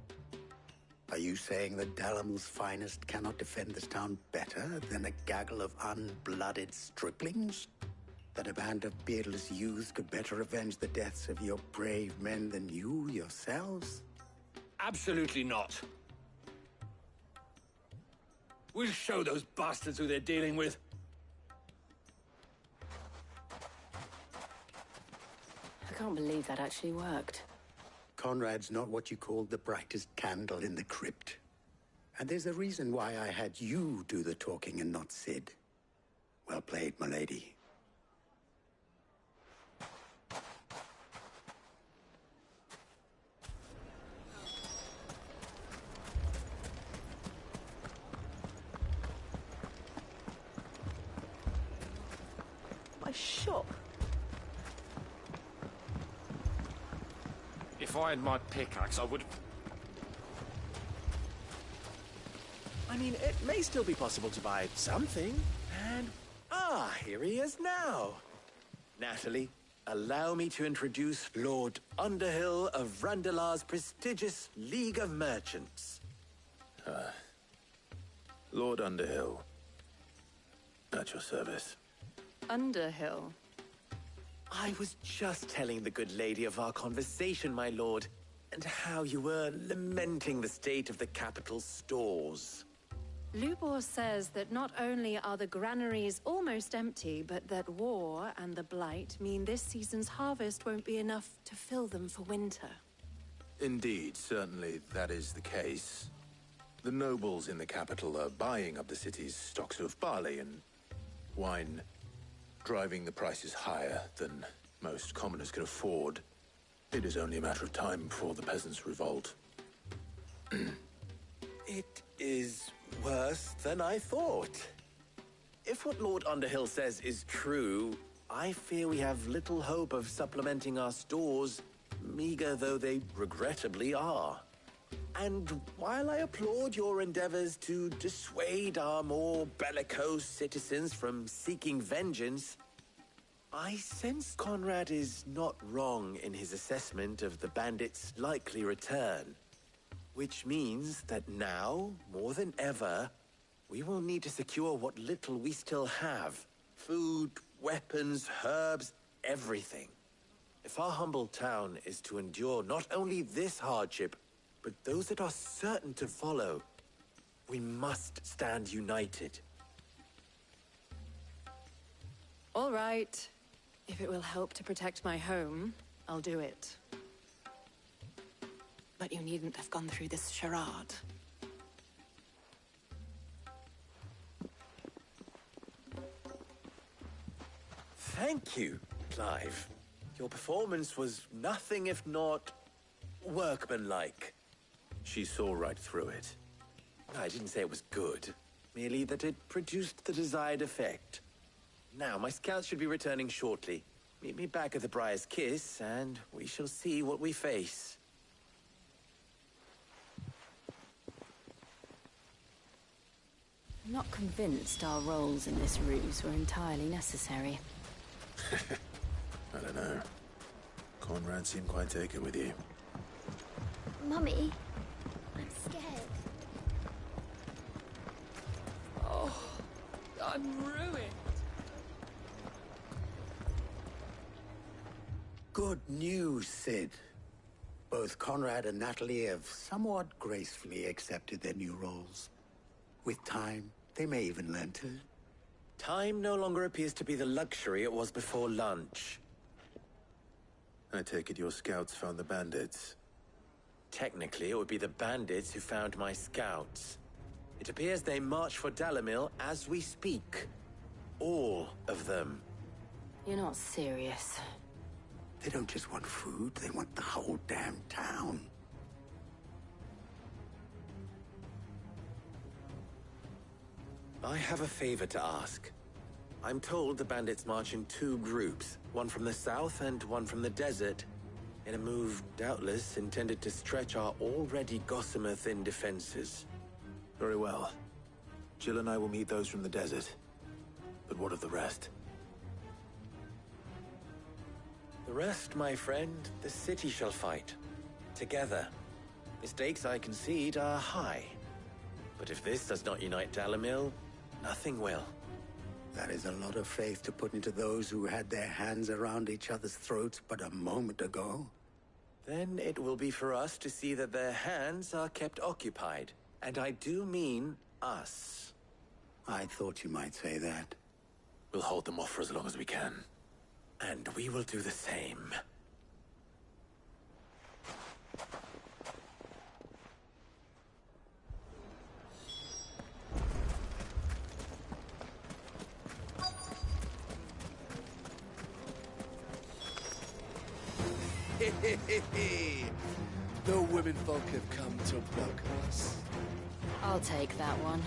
are you saying that Dalamil's finest cannot defend this town better than a gaggle of unblooded striplings? That a band of beardless youths could better avenge the deaths of your brave men than you yourselves? Absolutely not. We'll show those bastards who they're dealing with. I can't believe that actually worked. Conrad's not what you called the brightest candle in the crypt. And there's a reason why I had you do the talking and not Sid. Well played, my lady. My shop. If I had my pickaxe, I would... I mean, it may still be possible to buy something, and... here he is now. Natalie, allow me to introduce Lord Underhill of Randalar's prestigious League of Merchants. Lord Underhill. At your service. Underhill? I was just telling the good lady of our conversation, my lord, and how you were lamenting the state of the capital's stores. Lubor says that not only are the granaries almost empty, but that war and the Blight mean this season's harvest won't be enough to fill them for winter. Indeed, certainly that is the case. The nobles in the capital are buying up the city's stocks of barley and wine, driving the prices higher than most commoners can afford. It is only a matter of time before the peasants revolt. It is worse than I thought. If what Lord Underhill says is true, I fear we have little hope of supplementing our stores, meager though they regrettably are. And while I applaud your endeavors to dissuade our more bellicose citizens from seeking vengeance, I sense Conrad is not wrong in his assessment of the bandits' likely return. Which means that now, more than ever, we will need to secure what little we still have. Food, weapons, herbs, everything. If our humble town is to endure not only this hardship, but those that are certain to follow, we must stand united. All right. If it will help to protect my home, I'll do it. But you needn't have gone through this charade. Thank you, Clive. Your performance was nothing if not workmanlike. She saw right through it. I didn't say it was good, merely that it produced the desired effect. Now, my scouts should be returning shortly. Meet me back at the Briar's Kiss, and we shall see what we face. I'm not convinced our roles in this ruse were entirely necessary. I don't know. Conrad seemed quite taken with you. Mummy, I'm scared. Oh, I'm ruined. Good news, Sid. Both Conrad and Natalie have somewhat gracefully accepted their new roles. With time, they may even learn to... Time no longer appears to be the luxury it was before lunch. I take it your scouts found the bandits. Technically, it would be the bandits who found my scouts. It appears they march for Dalimil as we speak. All of them. You're not serious. They don't just want food, they want the whole damn town. I have a favor to ask. I'm told the bandits march in two groups, one from the south and one from the desert, in a move doubtless intended to stretch our already gossamer-thin defenses. Very well. Jill and I will meet those from the desert. But what of the rest? The rest, my friend, the city shall fight. Together. The stakes, I concede, are high. But if this does not unite Dalimil, nothing will. That is a lot of faith to put into those who had their hands around each other's throats but a moment ago. Then it will be for us to see that their hands are kept occupied. And I do mean us. I thought you might say that. We'll hold them off for as long as we can. And we will do the same. The women folk have come to welcome us. I'll take that one.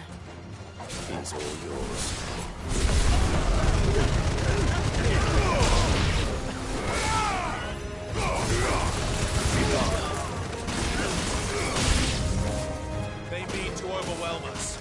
It's all yours. They mean to overwhelm us.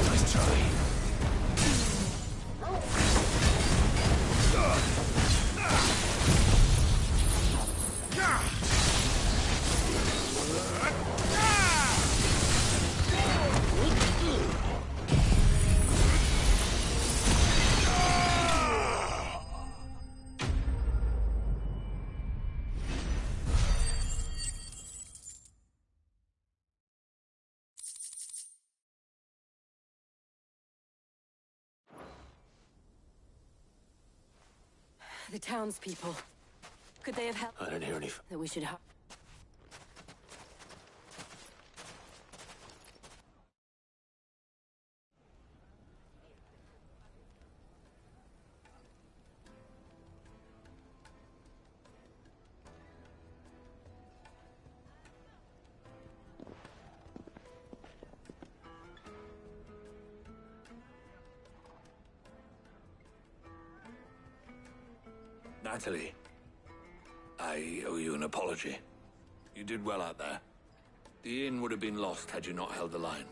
Nice try. The townspeople. Could they have helped? I don't hear any. That we should help. Natalie, I owe you an apology. You did well out there. The inn would have been lost had you not held the line.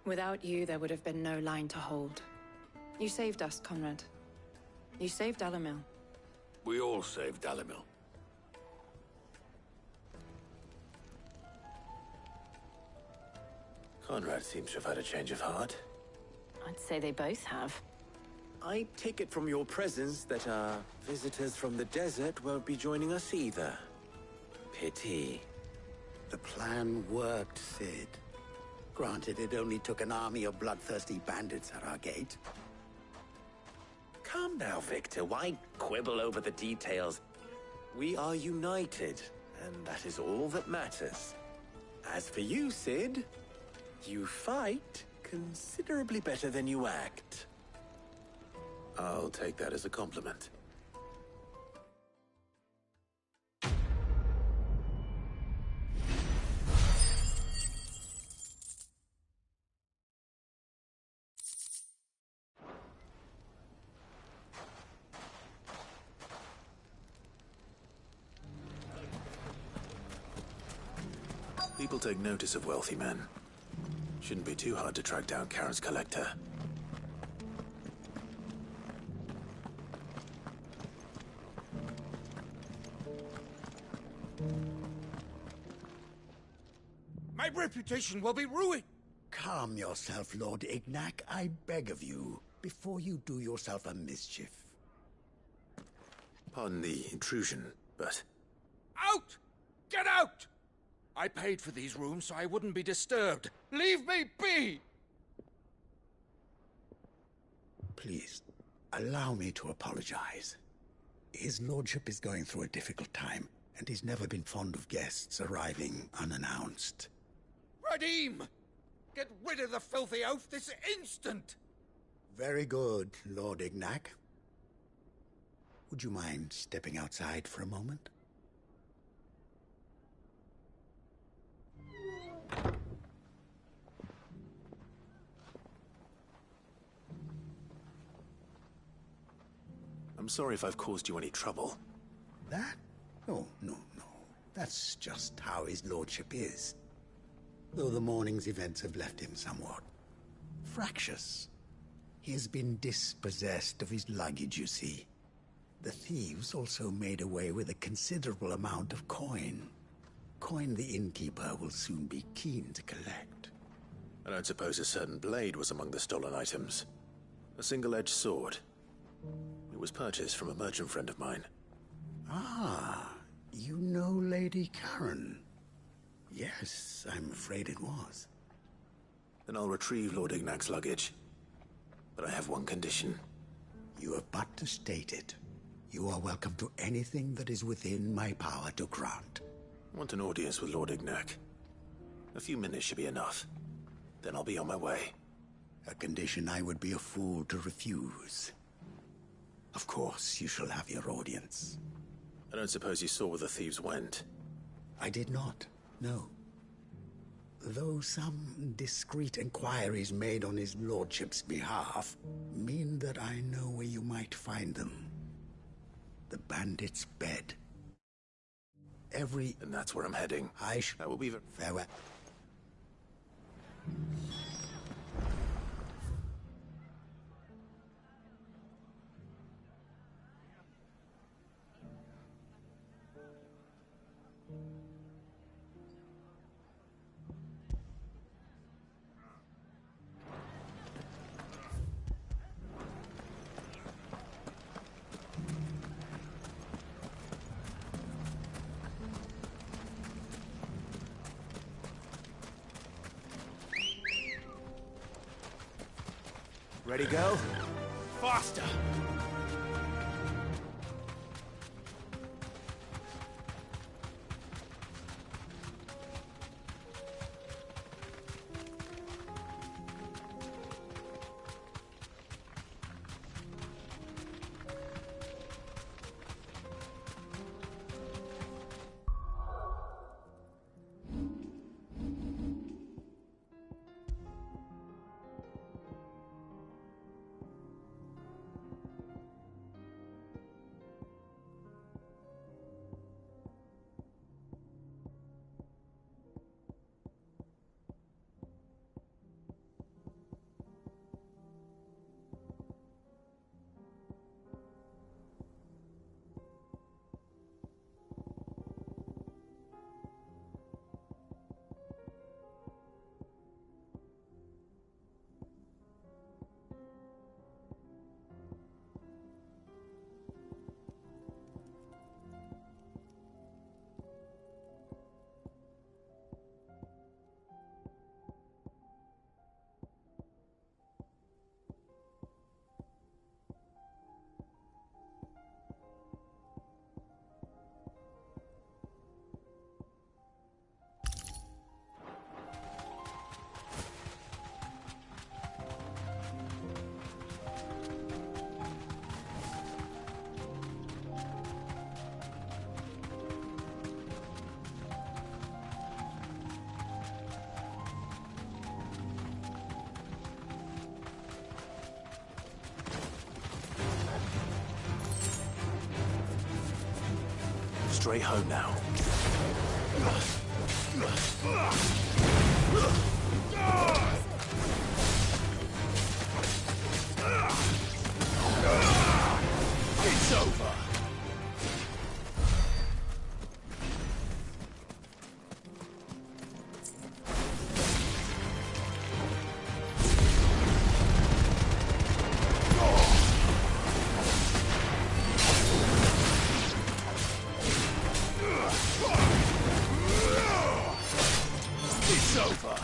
Without you, there would have been no line to hold. You saved us, Conrad. You saved Dalimil. We all saved Dalimil. Conrad seems to have had a change of heart. I'd say they both have. I take it from your presence that our visitors from the desert won't be joining us either. Pity. The plan worked, Sid. Granted, it only took an army of bloodthirsty bandits at our gate. Calm now, Victor. Why quibble over the details? We are united, and that is all that matters. As for you, Sid, you fight considerably better than you act. I'll take that as a compliment. People take notice of wealthy men. Shouldn't be too hard to track down Karen's collector. My reputation will be ruined! Calm yourself, Lord Ignac, I beg of you, before you do yourself a mischief. Pardon the intrusion, but... Out! Get out! I paid for these rooms so I wouldn't be disturbed. Leave me be! Please, allow me to apologize. His lordship is going through a difficult time, and he's never been fond of guests arriving unannounced. Radim! Get rid of the filthy oaf this instant! Very good, Lord Ignac. Would you mind stepping outside for a moment? I'm sorry if I've caused you any trouble. That? Oh, no. That's just how his lordship is. Though the morning's events have left him somewhat fractious. He has been dispossessed of his luggage, you see. The thieves also made away with a considerable amount of coin. Coin the innkeeper will soon be keen to collect. I don't suppose a certain blade was among the stolen items. A single-edged sword. It was purchased from a merchant friend of mine. Ah, you know Lady Karen. Yes, I'm afraid it was. Then I'll retrieve Lord Ignac's luggage. But I have one condition. You have but to state it. You are welcome to anything that is within my power to grant. I want an audience with Lord Ignac. A few minutes should be enough. Then I'll be on my way. A condition I would be a fool to refuse. Of course, you shall have your audience. I don't suppose you saw where the thieves went? I did not, no. though some discreet inquiries made on his lordship's behalf mean that I know where you might find them. The bandit's bed. And that's where I'm heading. That will be farewell. Ready, go? Faster! Straight home now. It's over. It's over.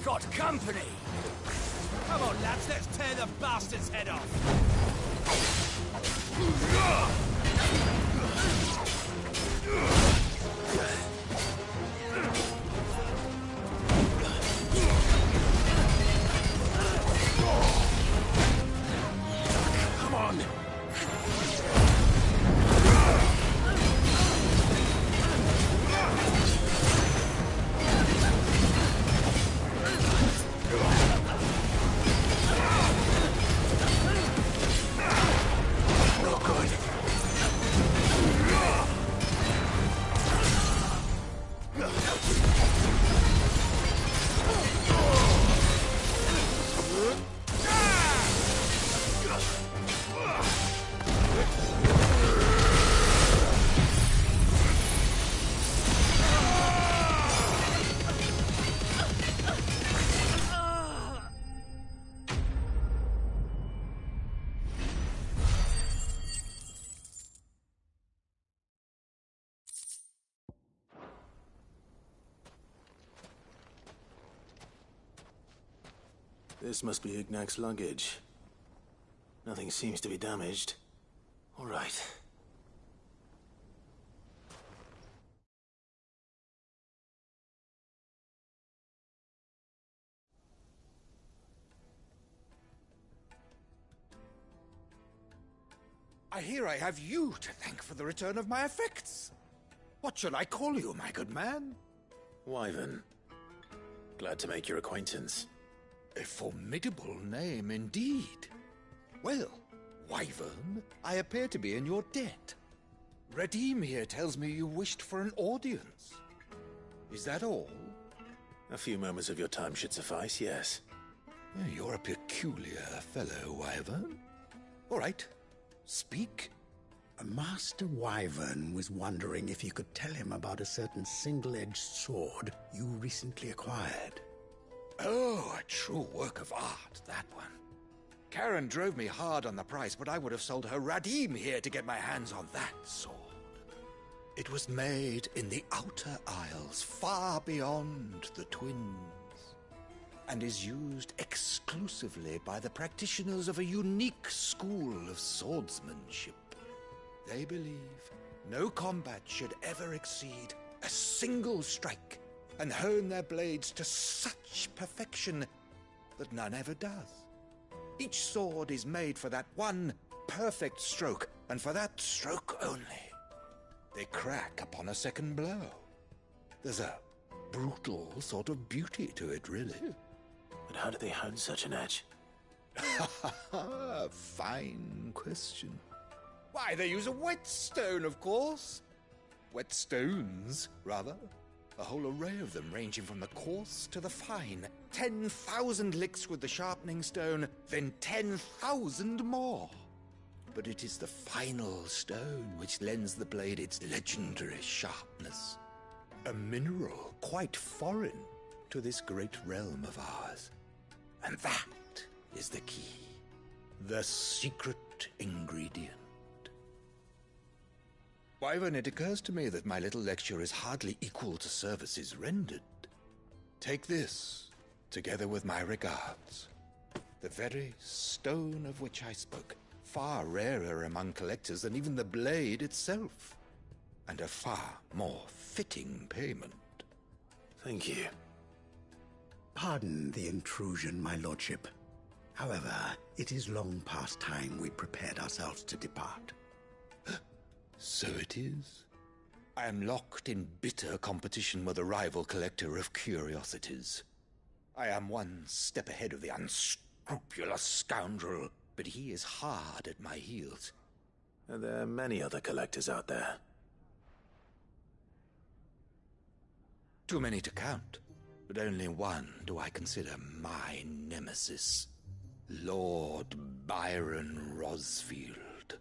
We've got company! Come on, lads, let's tear the bastard's head off! Come on! This must be Ignac's luggage. Nothing seems to be damaged. All right. I hear I have you to thank for the return of my effects. What shall I call you, my good man? Wyvern. Glad to make your acquaintance. A formidable name indeed. Well, Wyvern, I appear to be in your debt. Redeem here tells me you wished for an audience. Is that all? A few moments of your time should suffice, yes. You're a peculiar fellow, Wyvern. All right, speak. Master Wyvern was wondering if you could tell him about a certain single-edged sword you recently acquired. Oh, a true work of art, that one. Karen drove me hard on the price, but I would have sold her Radim here to get my hands on that sword. It was made in the Outer Isles, far beyond the Twins, and is used exclusively by the practitioners of a unique school of swordsmanship. They believe no combat should ever exceed a single strike, and hone their blades to such perfection that none ever does. Each sword is made for that one perfect stroke, and for that stroke only. They crack upon a second blow. There's a brutal sort of beauty to it, really. But how do they hone such an edge? Fine question. Why, they use a whetstone, of course. Whetstones, rather. A whole array of them, ranging from the coarse to the fine. 10,000 licks with the sharpening stone, then 10,000 more. But it is the final stone which lends the blade its legendary sharpness. A mineral quite foreign to this great realm of ours. And that is the key. The secret ingredient. Wyvern, it occurs to me that my little lecture is hardly equal to services rendered. Take this, together with my regards. The very stone of which I spoke, far rarer among collectors than even the blade itself, and a far more fitting payment. Thank you. Pardon the intrusion, my lordship. However, it is long past time we prepared ourselves to depart. So it is. I am locked in bitter competition with a rival collector of curiosities. I am one step ahead of the unscrupulous scoundrel, but he is hard at my heels. And there are many other collectors out there. Too many to count, but only one do I consider my nemesis. Lord Byron Rosfield.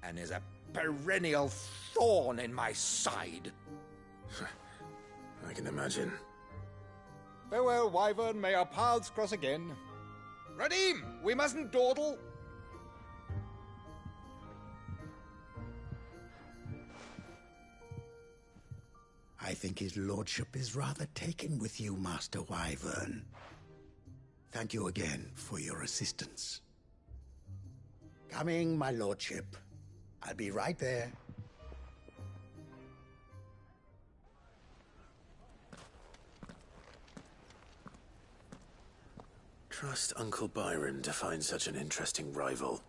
And is a perennial thorn in my side. I can imagine. Farewell, Wyvern. May our paths cross again. Radim, we mustn't dawdle. I think his lordship is rather taken with you, Master Wyvern. Thank you again for your assistance. Coming, my lordship. I'll be right there. Trust Uncle Byron to find such an interesting rival.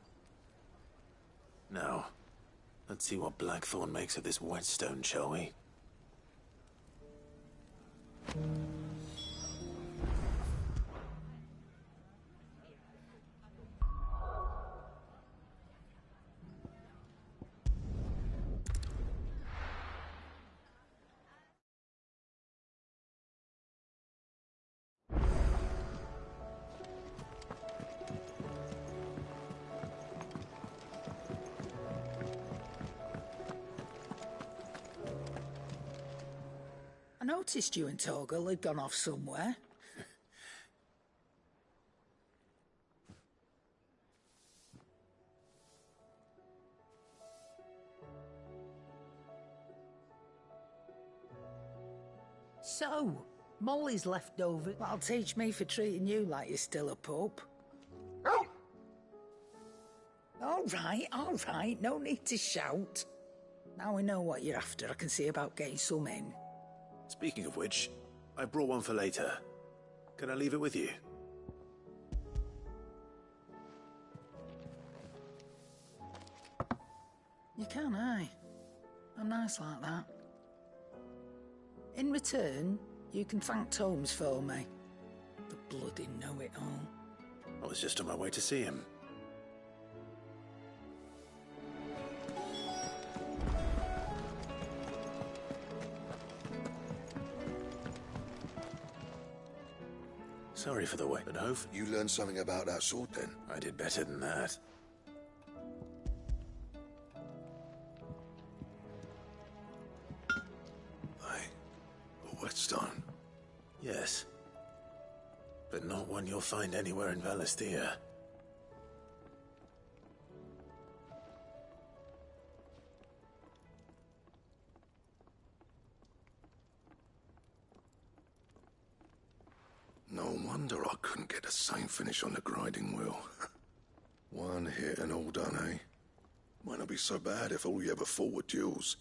Now, let's see what Blackthorn makes of this whetstone, shall we? I noticed you and Torgal had gone off somewhere. So, Molly's left over. That'll teach me for treating you like you're still a pup. All right, no need to shout. Now we know what you're after, I can see about getting some in. Speaking of which, I brought one for later. Can I leave it with you? You can, aye. I'm nice like that. In return, you can thank Tomes for me. The bloody know-it-all. I was just on my way to see him. Sorry for the wait, but Hove. You learned something about that sword then? I did better than that. A whetstone? Yes. But not one you'll find anywhere in Valisthea. No wonder I couldn't get the same finish on the grinding wheel. One hit and all done, eh? Might not be so bad if all you ever fought were duels.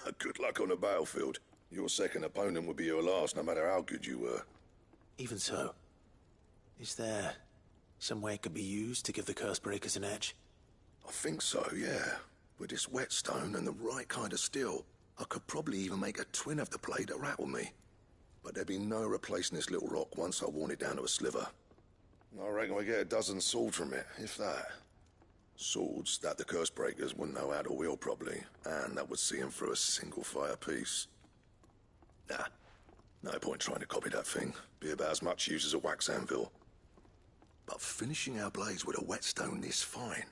But good luck on the battlefield. Your second opponent would be your last, no matter how good you were. Even so, is there some way it could be used to give the Cursebreakers an edge? I think so, yeah. With this whetstone and the right kind of steel, I could probably even make a twin of the blade that rattled me. But there'd be no replacing this little rock once I worn it down to a sliver. I reckon we get a dozen swords from it, if that. Swords that the Cursebreakers wouldn't know how to wield properly, and that would see them through a single fire piece. Nah, no point trying to copy that thing. Be about as much use as a wax anvil. But finishing our blades with a whetstone this fine,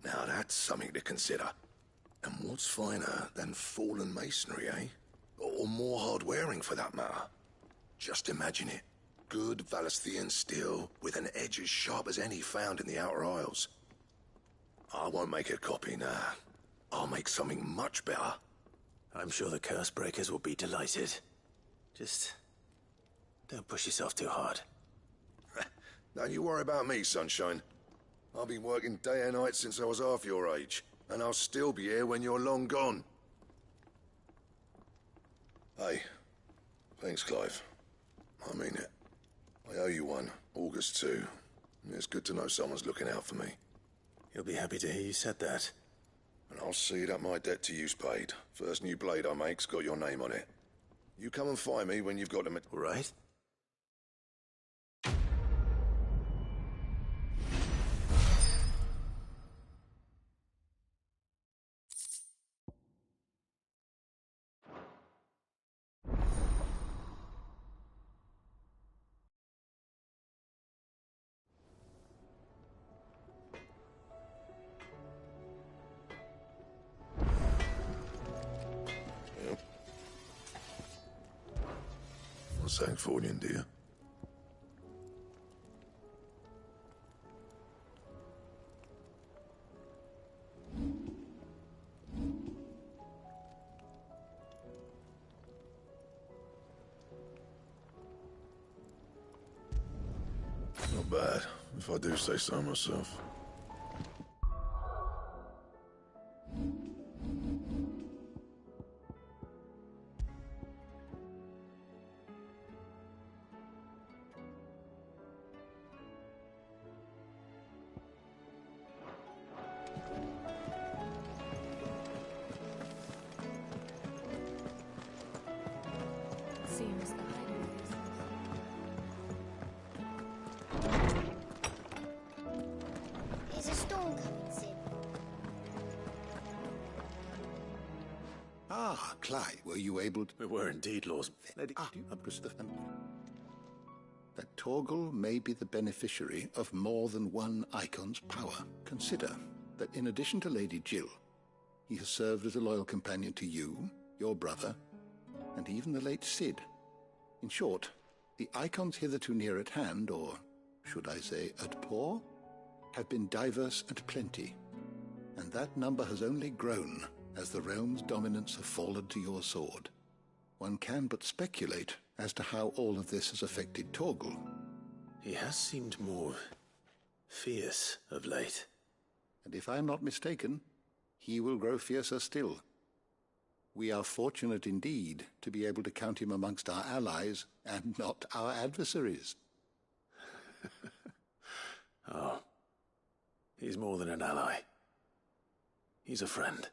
now that's something to consider. And what's finer than fallen masonry, eh? Or more hard-wearing, for that matter. Just imagine it. Good Valisthean steel with an edge as sharp as any found in the Outer Isles. I won't make a copy, nah. I'll make something much better. I'm sure the Cursebreakers will be delighted. Just don't push yourself too hard. Don't you worry about me, Sunshine. I've been working day and night since I was half your age, and I'll still be here when you're long gone. Hey, thanks, Clive. I mean it. I owe you one. August too. It's good to know someone's looking out for me. He'll be happy to hear you said that. And I'll see that my debt to you's paid. First new blade I make's got your name on it. You come and find me when you've got them. All right? Sancfordian, dear. Not bad, if I do say so myself. Seems Is a storm coming, Sid? Ah, Clive, were you able to... We were indeed, Lord. That Torgal may be the beneficiary of more than one Icon's power. Consider that in addition to Lady Jill, he has served as a loyal companion to you, your brother, and even the late Cid. In short, the Icons hitherto near at hand, or should I say at paw, have been diverse and plenty, and that number has only grown as the realm's dominance have fallen to your sword. One can but speculate as to how all of this has affected Torgal. He has seemed more fierce of late. And if I am not mistaken, he will grow fiercer still. We are fortunate indeed to be able to count him amongst our allies and not our adversaries. Oh, he's more than an ally. He's a friend.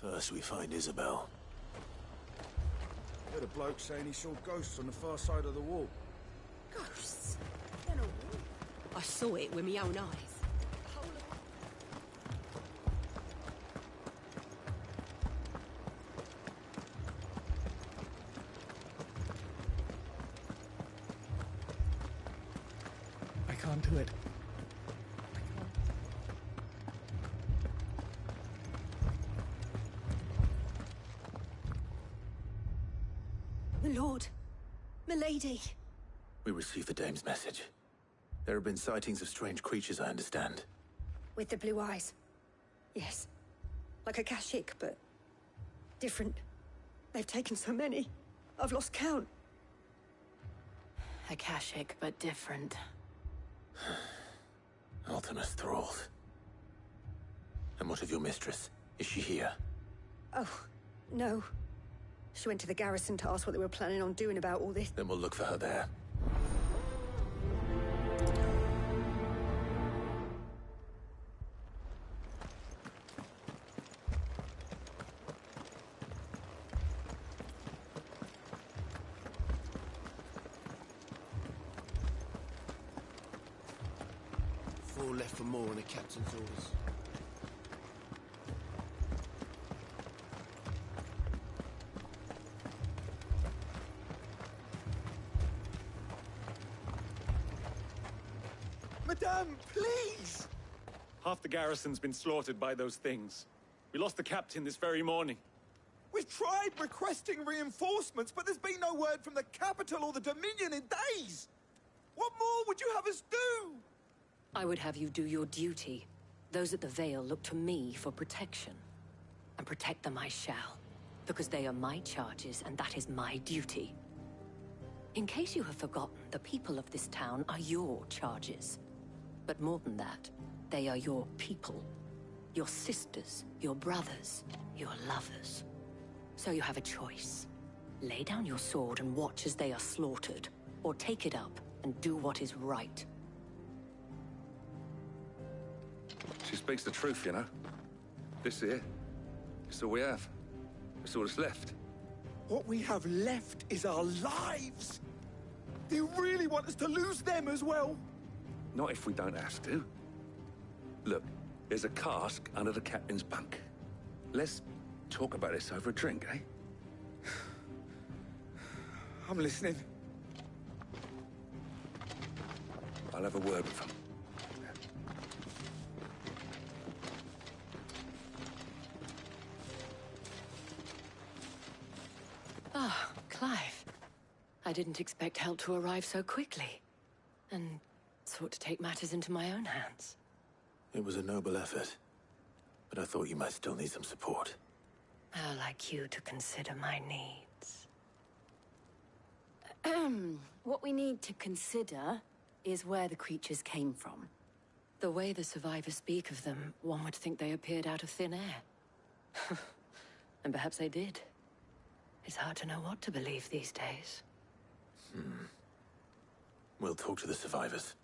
First we find Isabel. Heard a bloke saying he saw ghosts on the far side of the wall. Ghosts? I saw it with my own eyes. I can't do it. My lord. Milady. We received the dame's message. There have been sightings of strange creatures, I understand. With the blue eyes. Yes. Like a Kashyyyk, but different. They've taken so many. I've lost count. A Kashyyyk, but different. Ultimus thralled. And what of your mistress? Is she here? Oh, no. She went to the garrison to ask what they were planning on doing about all this. Then we'll look for her there. Four left for more on the captain's orders. Madame, please! Half the garrison's been slaughtered by those things. We lost the captain this very morning. We've tried requesting reinforcements, but there's been no word from the capital or the Dominion in days! What more would you have us do? I would have you do your duty. Those at the Vale look to me for protection. And protect them I shall. Because they are my charges, and that is my duty. In case you have forgotten, the people of this town are your charges. But more than that, they are your people. Your sisters, your brothers, your lovers. So you have a choice. Lay down your sword and watch as they are slaughtered, or take it up and do what is right. She speaks the truth, you know. This here, it's all we have. It's all that's left. What we have left is our lives! Do you really want us to lose them as well? Not if we don't have to. Look, there's a cask under the captain's bunk. Let's talk about this over a drink, eh? I'm listening. I'll have a word with him. Ah, Clive. I didn't expect help to arrive so quickly. And sought to take matters into my own hands. It was a noble effort, but I thought you might still need some support. How like you to consider my needs. What we need to consider is where the creatures came from. The way the survivors speak of them, one would think they appeared out of thin air. And perhaps they did. It's hard to know what to believe these days. We'll talk to the survivors.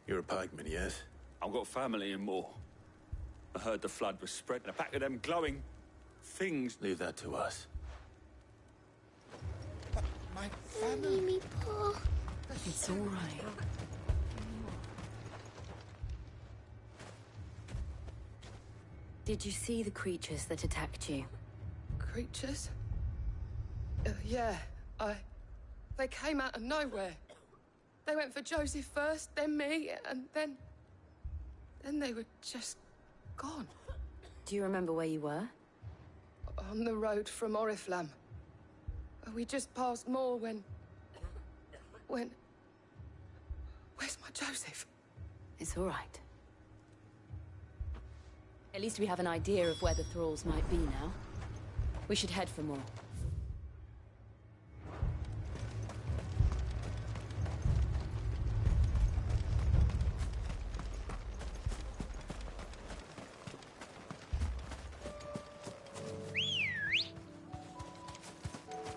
You're a pikeman, yes? I've got family in Moor. I heard the flood was spreading. A pack of them glowing things. Leave that to us. My family. It's all right. Did you see the creatures that attacked you? Creatures? Yeah, They came out of nowhere. They went for Joseph first, then me, and then they were just gone. Do you remember where you were? On the road from Oriflamme. We just passed Moor when... Where's my Joseph? It's all right. At least we have an idea of where the thralls might be now. We should head for Moor.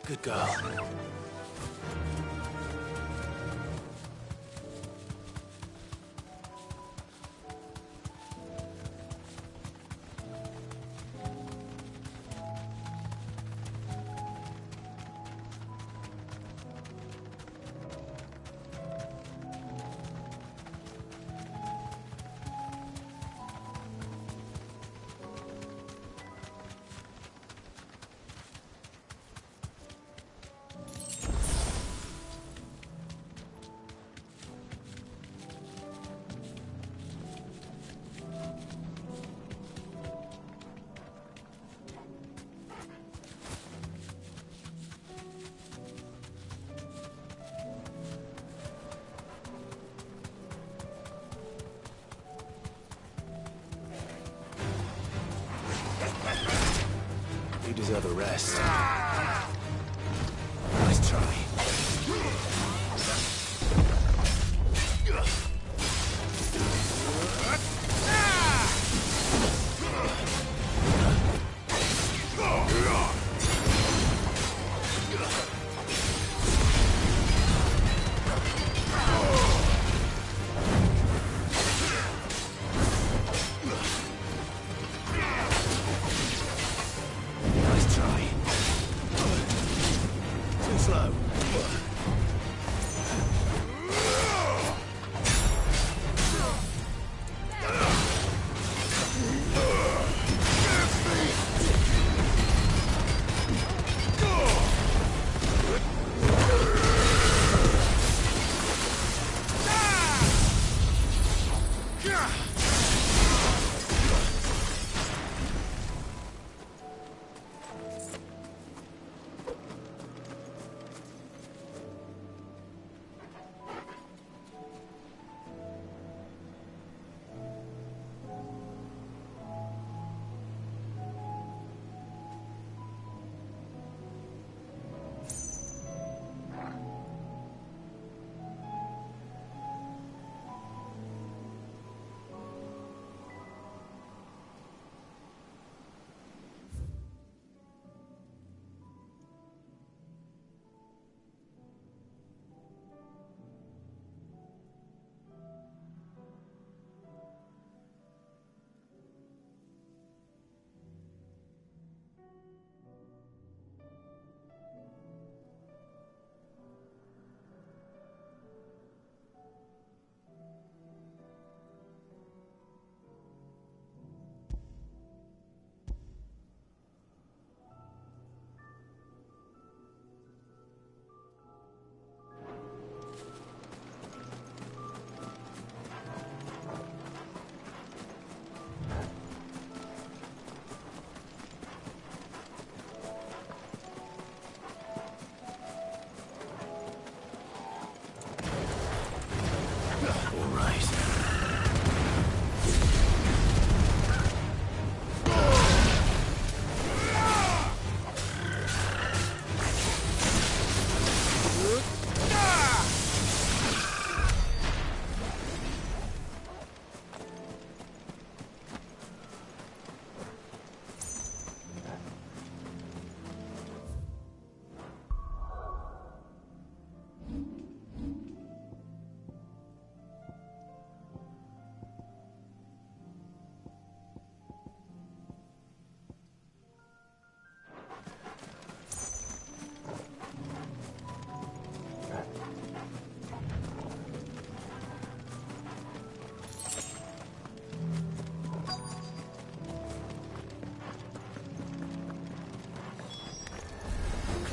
Good girl. You deserve a rest. Nice try.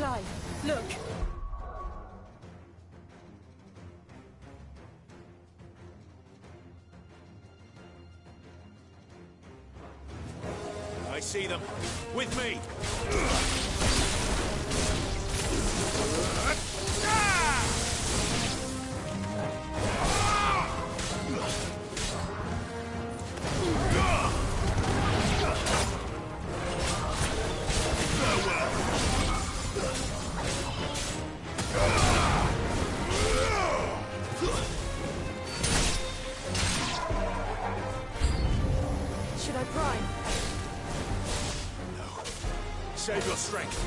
Clive, look! I see them. With me! Should I prime? Save your strength.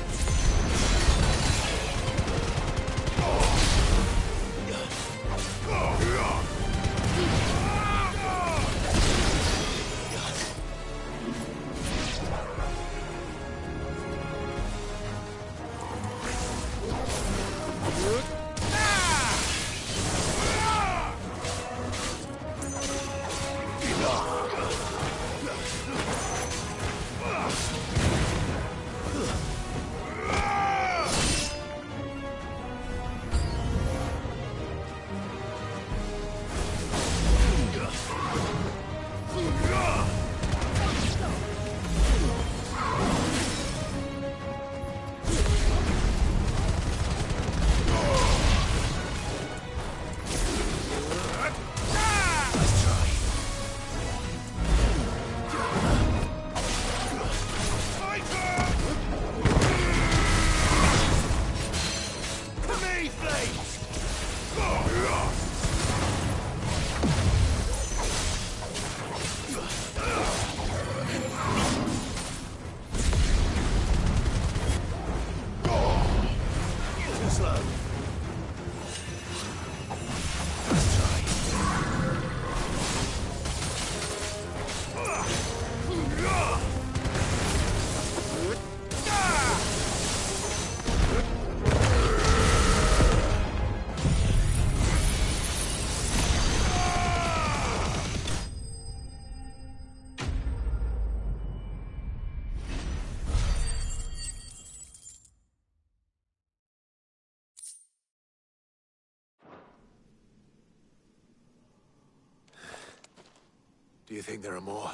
Do you think there are more?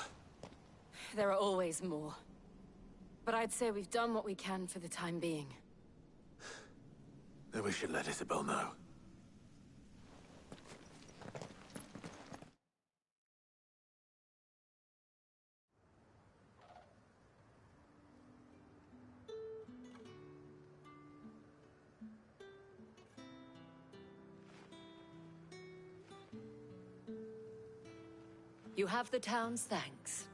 There are always more. But I'd say we've done what we can for the time being. Then we should let Isabel know. You have the town's thanks.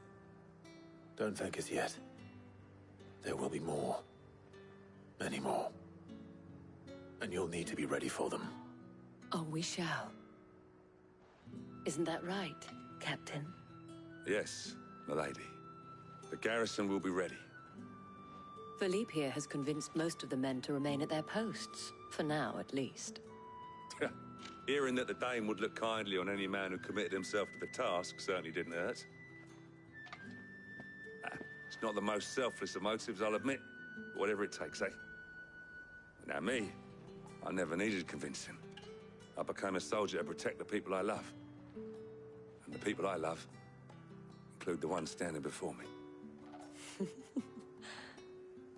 Don't thank us yet. There will be more. Many more. And you'll need to be ready for them. Oh, we shall. Isn't that right, Captain? Yes, milady. The garrison will be ready. Philippe here has convinced most of the men to remain at their posts. For now, at least. Hearing that the Dane would look kindly on any man who committed himself to the task certainly didn't hurt. It's not the most selfless of motives, I'll admit. But whatever it takes, eh? Now me, I never needed convincing. I became a soldier to protect the people I love. And the people I love include the ones standing before me.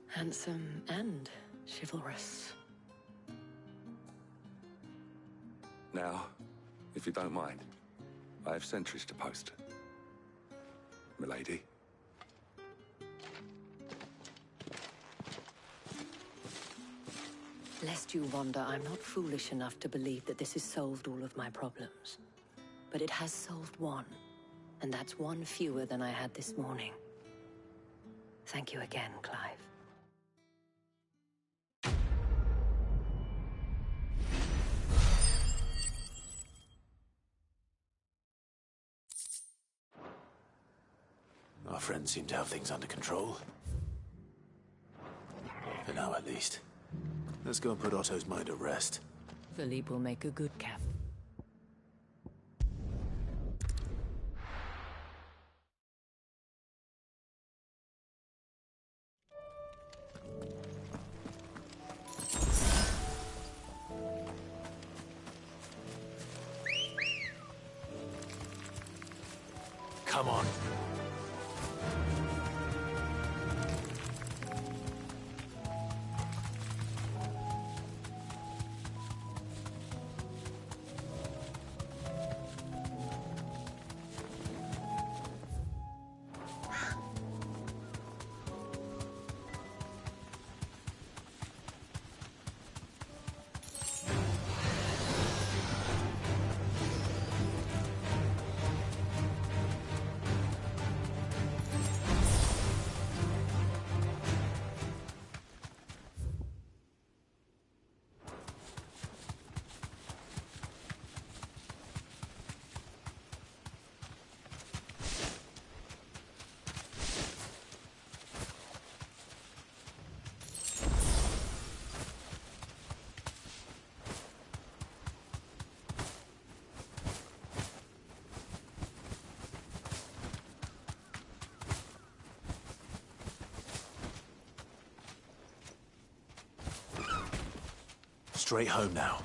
Handsome and chivalrous. Now, if you don't mind, I have sentries to post. Milady. Lest you wonder, I'm not foolish enough to believe that this has solved all of my problems. But it has solved one, and that's one fewer than I had this morning. Thank you again, Clive. Our friends seem to have things under control. For now, at least. Let's go and put Otto's mind at rest. Philippe will make a good cap. Come on. Straight home now.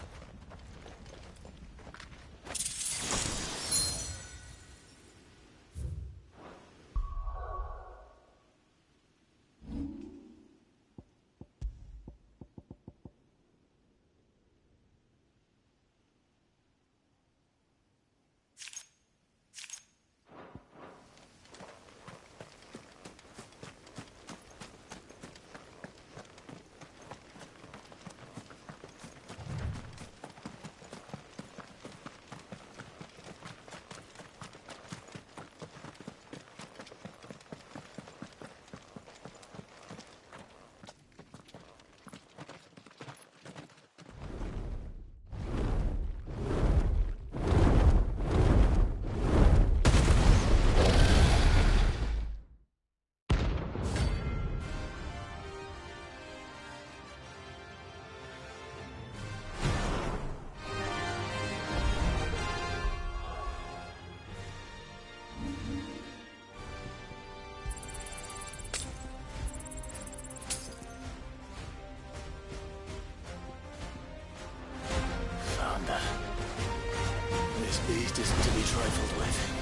This beast isn't to be trifled with.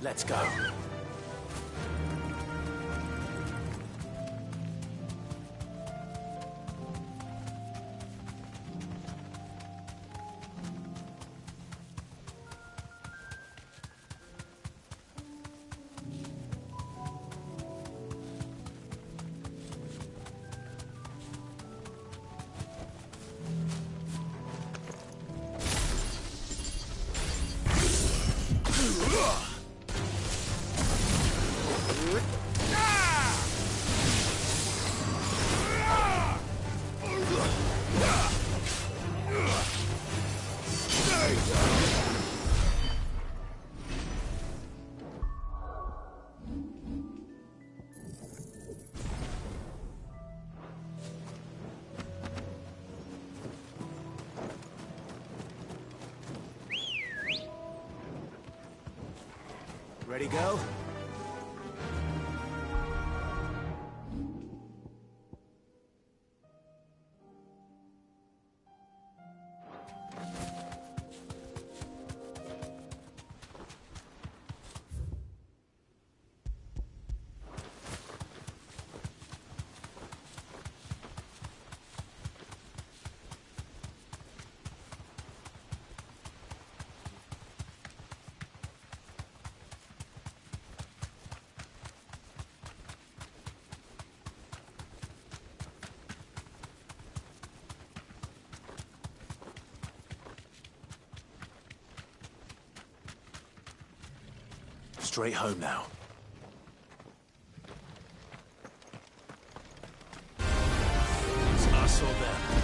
Let's go. Ready, go? Straight home now. It's us or them.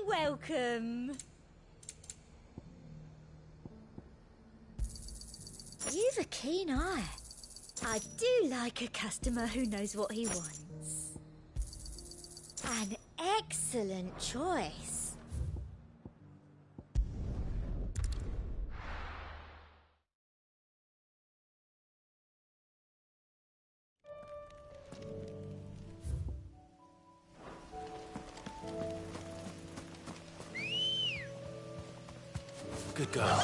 welcome. You've a keen eye. I do like a customer who knows what he wants. An excellent choice. Good girl.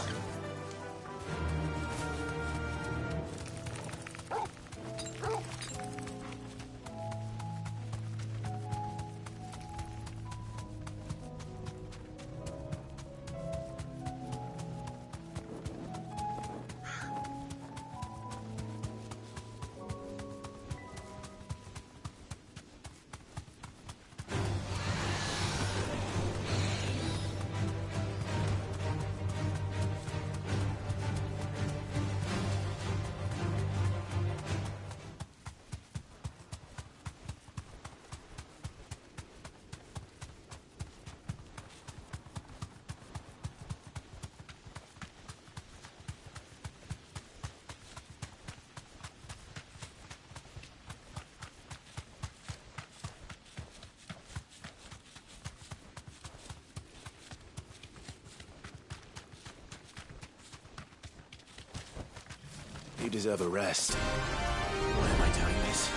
You deserve a rest. Why am I doing this?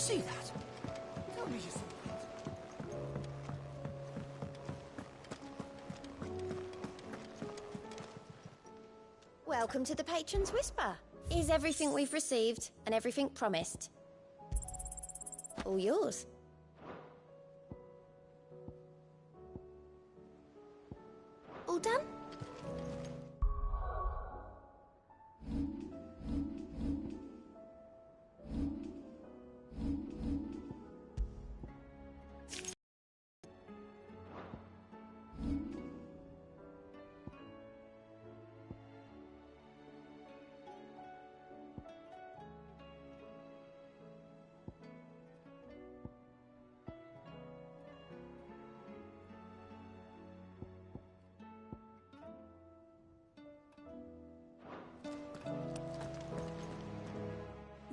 see that? Tell me you saw that. Welcome to the Patron's Whisper. Is everything we've received and everything promised? All yours. All done?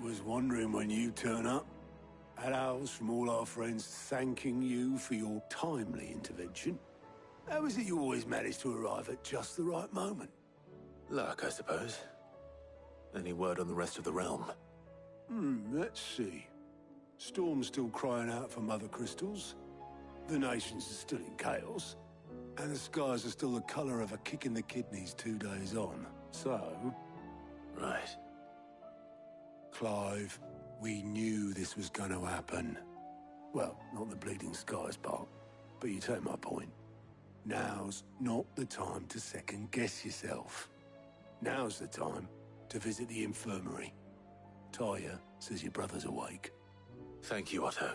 Was wondering when you turn up. Had owls from all our friends thanking you for your timely intervention. How is it you always manage to arrive at just the right moment? Luck, I suppose. Any word on the rest of the realm? Let's see. Storm's still crying out for Mother Crystals. The nations are still in chaos. And the skies are still the color of a kick in the kidneys 2 days on. So... Right. Clive, we knew this was going to happen. Well, not the bleeding skies part, but you take my point. Now's not the time to second-guess yourself. Now's the time to visit the infirmary. Talia says your brother's awake. Thank you, Otto.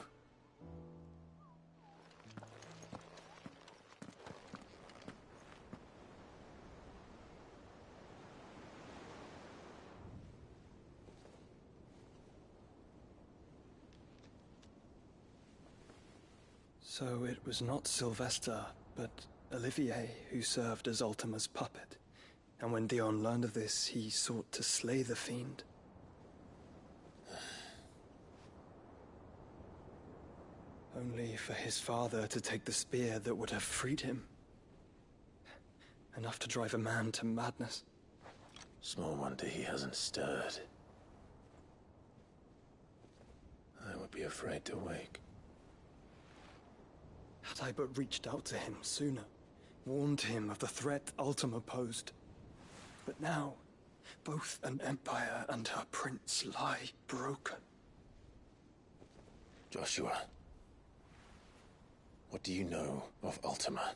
So it was not Sylvester, but Olivier who served as Ultima's puppet. And when Dion learned of this, he sought to slay the fiend. Only for his father to take the spear that would have freed him. Enough to drive a man to madness. Small wonder he hasn't stirred. I would be afraid to wake. Had I but reached out to him sooner, warned him of the threat Ultima posed. But now, both an empire and her prince lie broken. Joshua, what do you know of Ultima?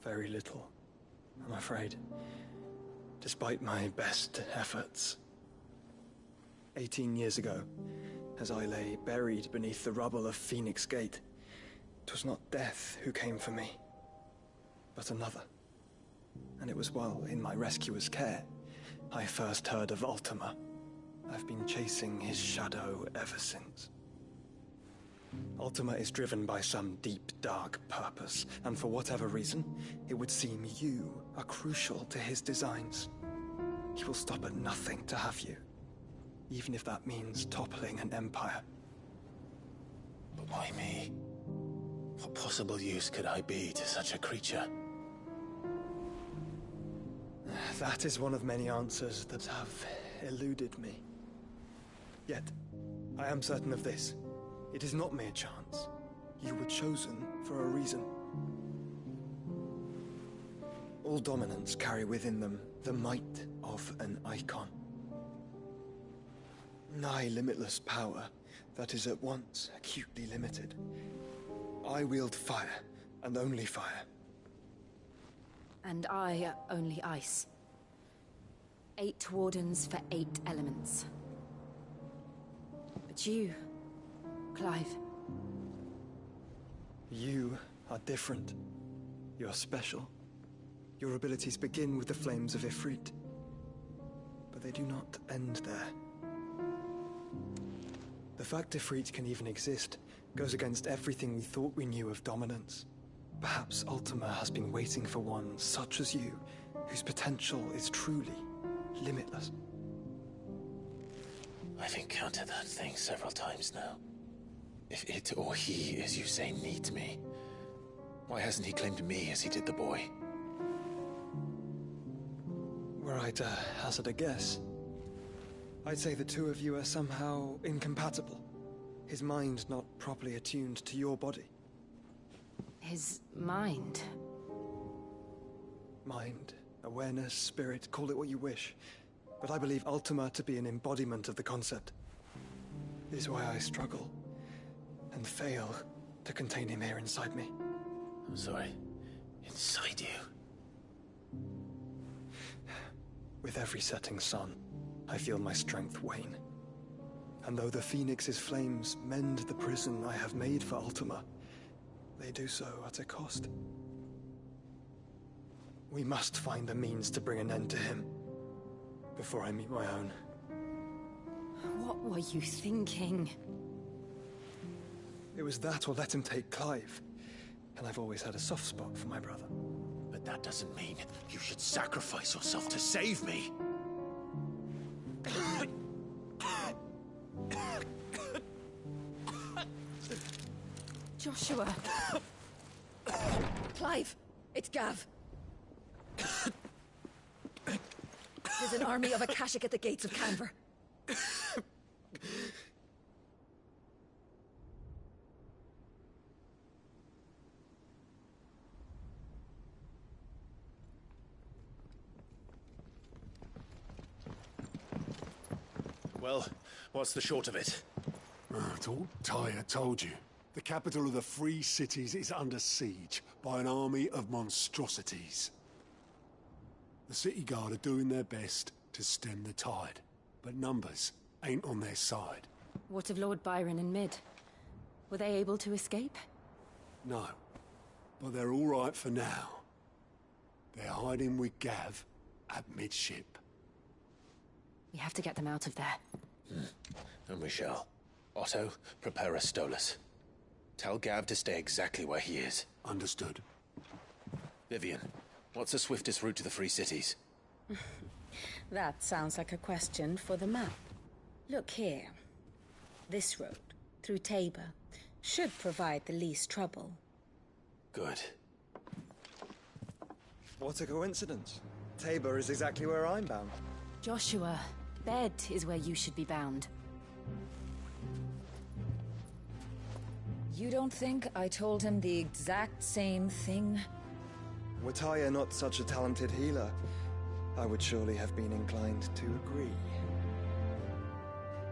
Very little, I'm afraid. Despite my best efforts. 18 years ago, as I lay buried beneath the rubble of Phoenix Gate, it was not death who came for me, but another. And it was while in my rescuer's care, I first heard of Ultima. I've been chasing his shadow ever since. Ultima is driven by some deep, dark purpose, and for whatever reason, it would seem you are crucial to his designs. He will stop at nothing to have you. Even if that means toppling an empire. But why me? What possible use could I be to such a creature? That is one of many answers that have eluded me. Yet, I am certain of this. It is not mere chance. You were chosen for a reason. All dominants carry within them the might of an icon. Nigh limitless power that is at once acutely limited. I wield fire, and only fire. And I only ice. 8 wardens for 8 elements. But you, Clive. You are different. You're special. Your abilities begin with the flames of Ifrit. But they do not end there. The fact Ifrit can even exist goes against everything we thought we knew of dominance. Perhaps Ultima has been waiting for one such as you, whose potential is truly limitless. I've encountered that thing several times now. If it or he, as you say, needs me, why hasn't he claimed me as he did the boy? Were I to hazard a guess, I'd say the two of you are somehow incompatible. His mind not properly attuned to your body. His mind? Mind, awareness, spirit, call it what you wish. But I believe Ultima to be an embodiment of the concept. This is why I struggle and fail to contain him here inside me. I'm sorry. Inside you? With every setting sun, I feel my strength wane. And though the Phoenix's flames mend the prison I have made for Ultima, they do so at a cost. We must find the means to bring an end to him before I meet my own. What were you thinking? It was that or let him take Clive. And I've always had a soft spot for my brother. But that doesn't mean you should sacrifice yourself to save me. Joshua! Clive! It's Gav! There's an army of Akashic at the gates of Canver. Well, what's the short of it? It's all Tyre told you. The capital of the Free Cities is under siege by an army of monstrosities. The City Guard are doing their best to stem the tide, but numbers ain't on their side. What of Lord Byron and Mid? Were they able to escape? No, but they're all right for now. They're hiding with Gav at midship. We have to get them out of there. And we shall. Otto, prepare a Stolas. Tell Gav to stay exactly where he is. Understood. Vivian, what's the swiftest route to the Free Cities? That sounds like a question for the map. Look here. This road, through Tabor, should provide the least trouble. Good. What a coincidence. Tabor is exactly where I'm bound. Joshua, Bed is where you should be bound. You don't think I told him the exact same thing? Were Tyre not such a talented healer, I would surely have been inclined to agree.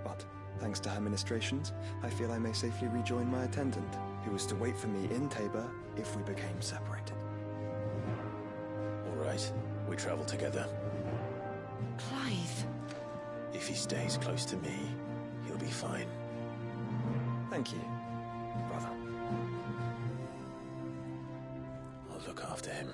But, thanks to her ministrations, I feel I may safely rejoin my attendant, who was to wait for me in Tabor if we became separated. All right, we travel together. Clive! If he stays close to me, he'll be fine. Thank you, brother. I'll look after him.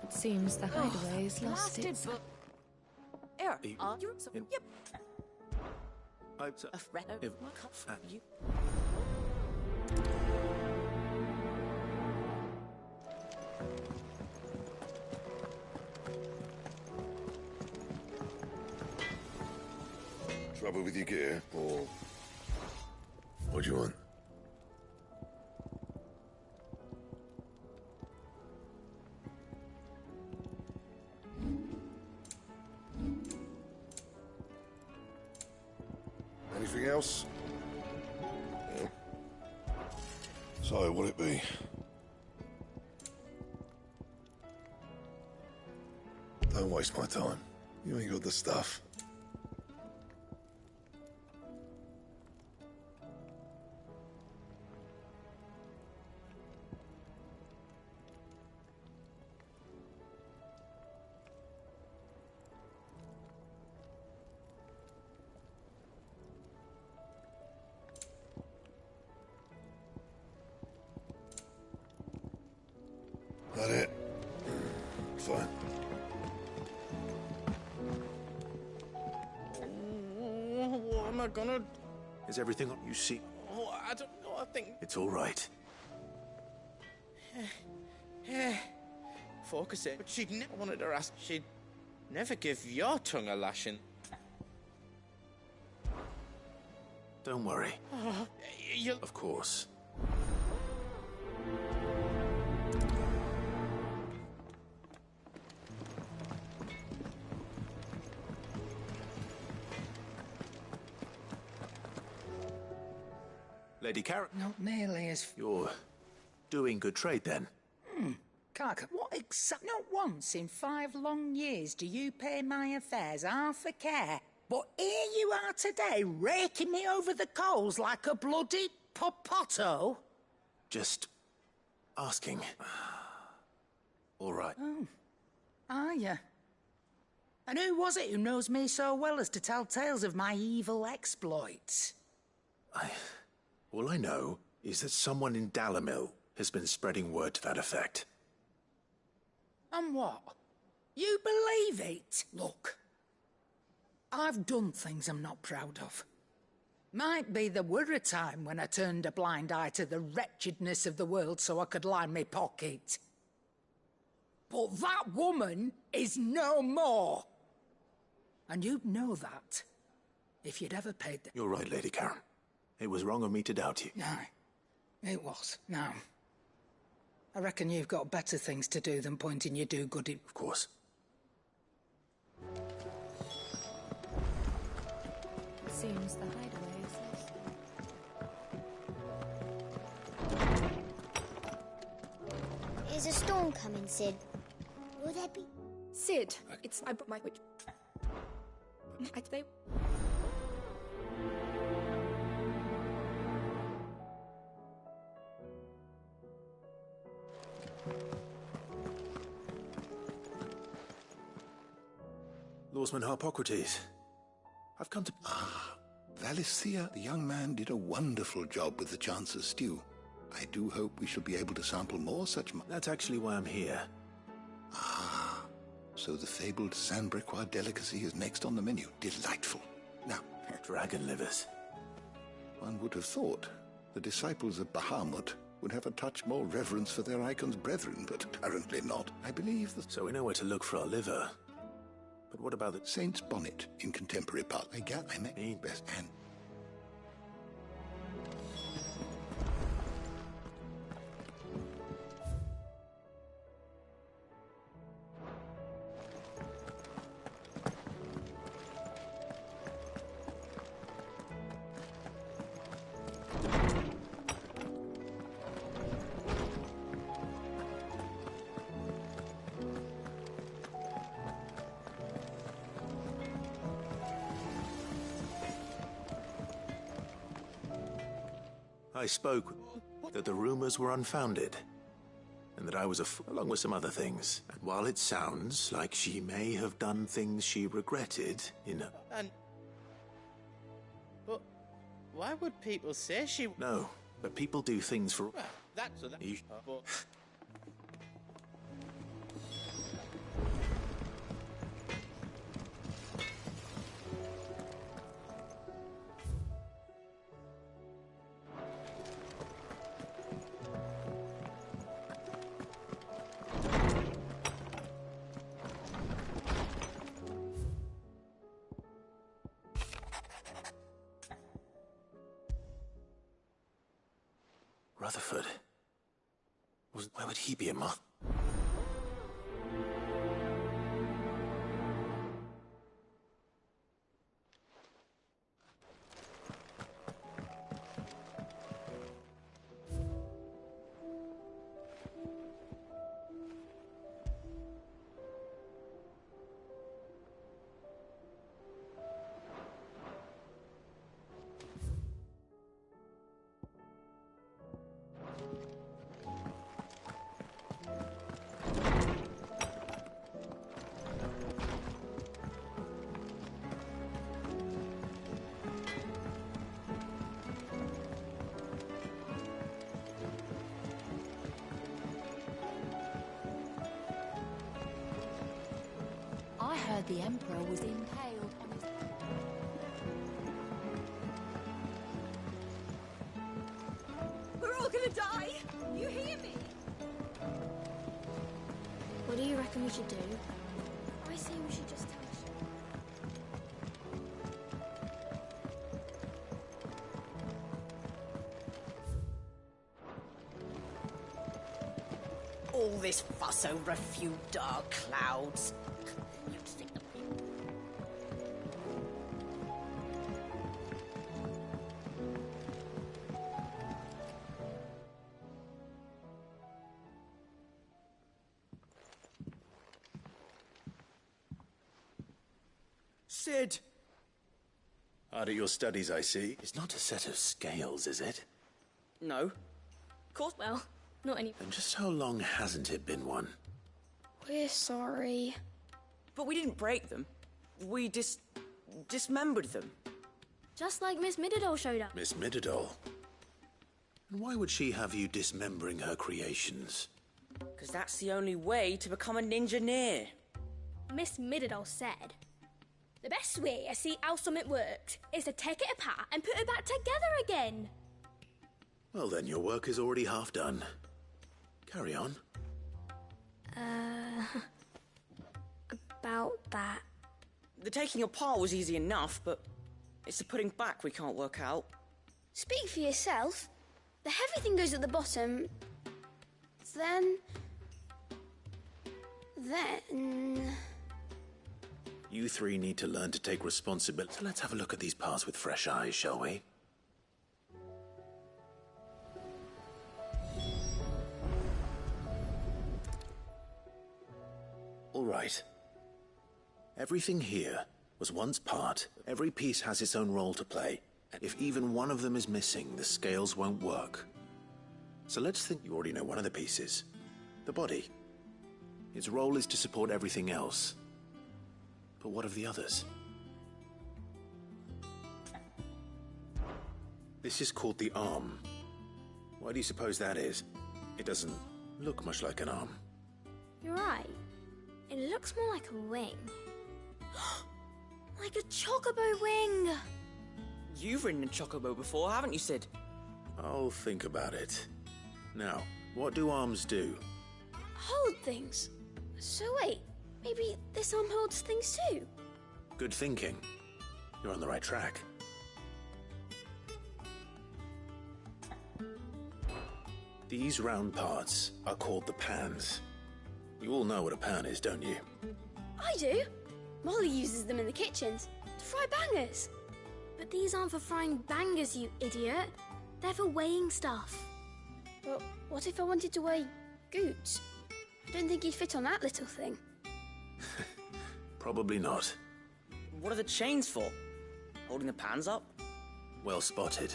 Seems the hideaway has lost its... Yep. Trouble with your gear, or What do you want? Anything else? No. So, what'll it be? Don't waste my time. You ain't got the stuff. That it? Fine. What am I gonna... Is everything you see? Oh, I don't know, I think... It's all right. Focus it. But she'd never wanted her ass. She'd never give your tongue a lashing. Don't worry. Oh, you'll... Of course. Lady Karen. Not nearly as... You're doing good trade, then? Carker, what exact... Not once in 5 long years do you pay my affairs half a care. But here you are today, raking me over the coals like a bloody popoto. Just asking. All right. Oh, are you? And who was it who knows me so well as to tell tales of my evil exploits? All I know is that someone in Dalamil has been spreading word to that effect. And what? You believe it? Look, I've done things I'm not proud of. Might be there were a time when I turned a blind eye to the wretchedness of the world so I could line my pocket. But that woman is no more. And you'd know that if you'd ever paid the... You're right, Lady Karen. It was wrong of me to doubt you. Aye, it was. Now, I reckon you've got better things to do than pointing your do-goody... Of course. Seems the hideaway is... Is a storm coming, Sid? Will there be... Sid, it's... I brought my... Which... They... Lawsman Harpocrates. I've come to... Valicia, the young man did a wonderful job with the Chance's stew. I do hope we shall be able to sample more such... That's actually why I'm here. So the fabled Sanbrequois delicacy is next on the menu. Delightful. Now... Dragon livers. One would have thought the disciples of Bahamut would have a touch more reverence for their icon's brethren, but apparently not. I believe that... So we know where to look for our liver. But what about the... Saint's Bonnet in contemporary part. I may best and... I spoke that the rumors were unfounded, and that I was along with some other things. And while it sounds like she may have done things she regretted But why would people say she... No, but people do things for... Well, that's... But... Rutherford. Where would he be a month? I heard the Emperor was impaled on his... We're all gonna die! You hear me? What do you reckon we should do? I say we should just tell All this fuss over a few dark clouds. You'd think the Sid! Hard at your studies, I see. It's not a set of scales, is it? No. Of course, well, not any... And just how long hasn't it been one? We're sorry. But we didn't break them. We dismembered them. Just like Miss Mididol showed up. Miss Mididol? And why would she have you dismembering her creations? Because that's the only way to become a ninja-neer. Miss Mididol said, the best way to see how something works is to take it apart and put it back together again. Well then, your work is already half done. Carry on. About that. The taking apart was easy enough, but it's the putting back we can't work out. Speak for yourself. The heavy thing goes at the bottom. Then... You three need to learn to take responsibility. So let's have a look at these parts with fresh eyes, shall we? All right. Everything here was once part. Every piece has its own role to play. And if even one of them is missing, the scales won't work. So let's think you already know one of the pieces. The body. Its role is to support everything else. But what of the others? This is called the arm. Why do you suppose that is? It doesn't look much like an arm. You're right. It looks more like a wing. Like a chocobo wing! You've ridden a chocobo before, haven't you, Sid? I'll think about it. Now, what do arms do? Hold things. So wait, maybe this arm holds things too? Good thinking. You're on the right track. These round parts are called the pans. You all know what a pan is, don't you? I do. Molly uses them in the kitchens to fry bangers. But these aren't for frying bangers, you idiot. They're for weighing stuff. But what if I wanted to weigh Goots? I don't think he'd fit on that little thing. Probably not. What are the chains for? Holding the pans up? Well spotted.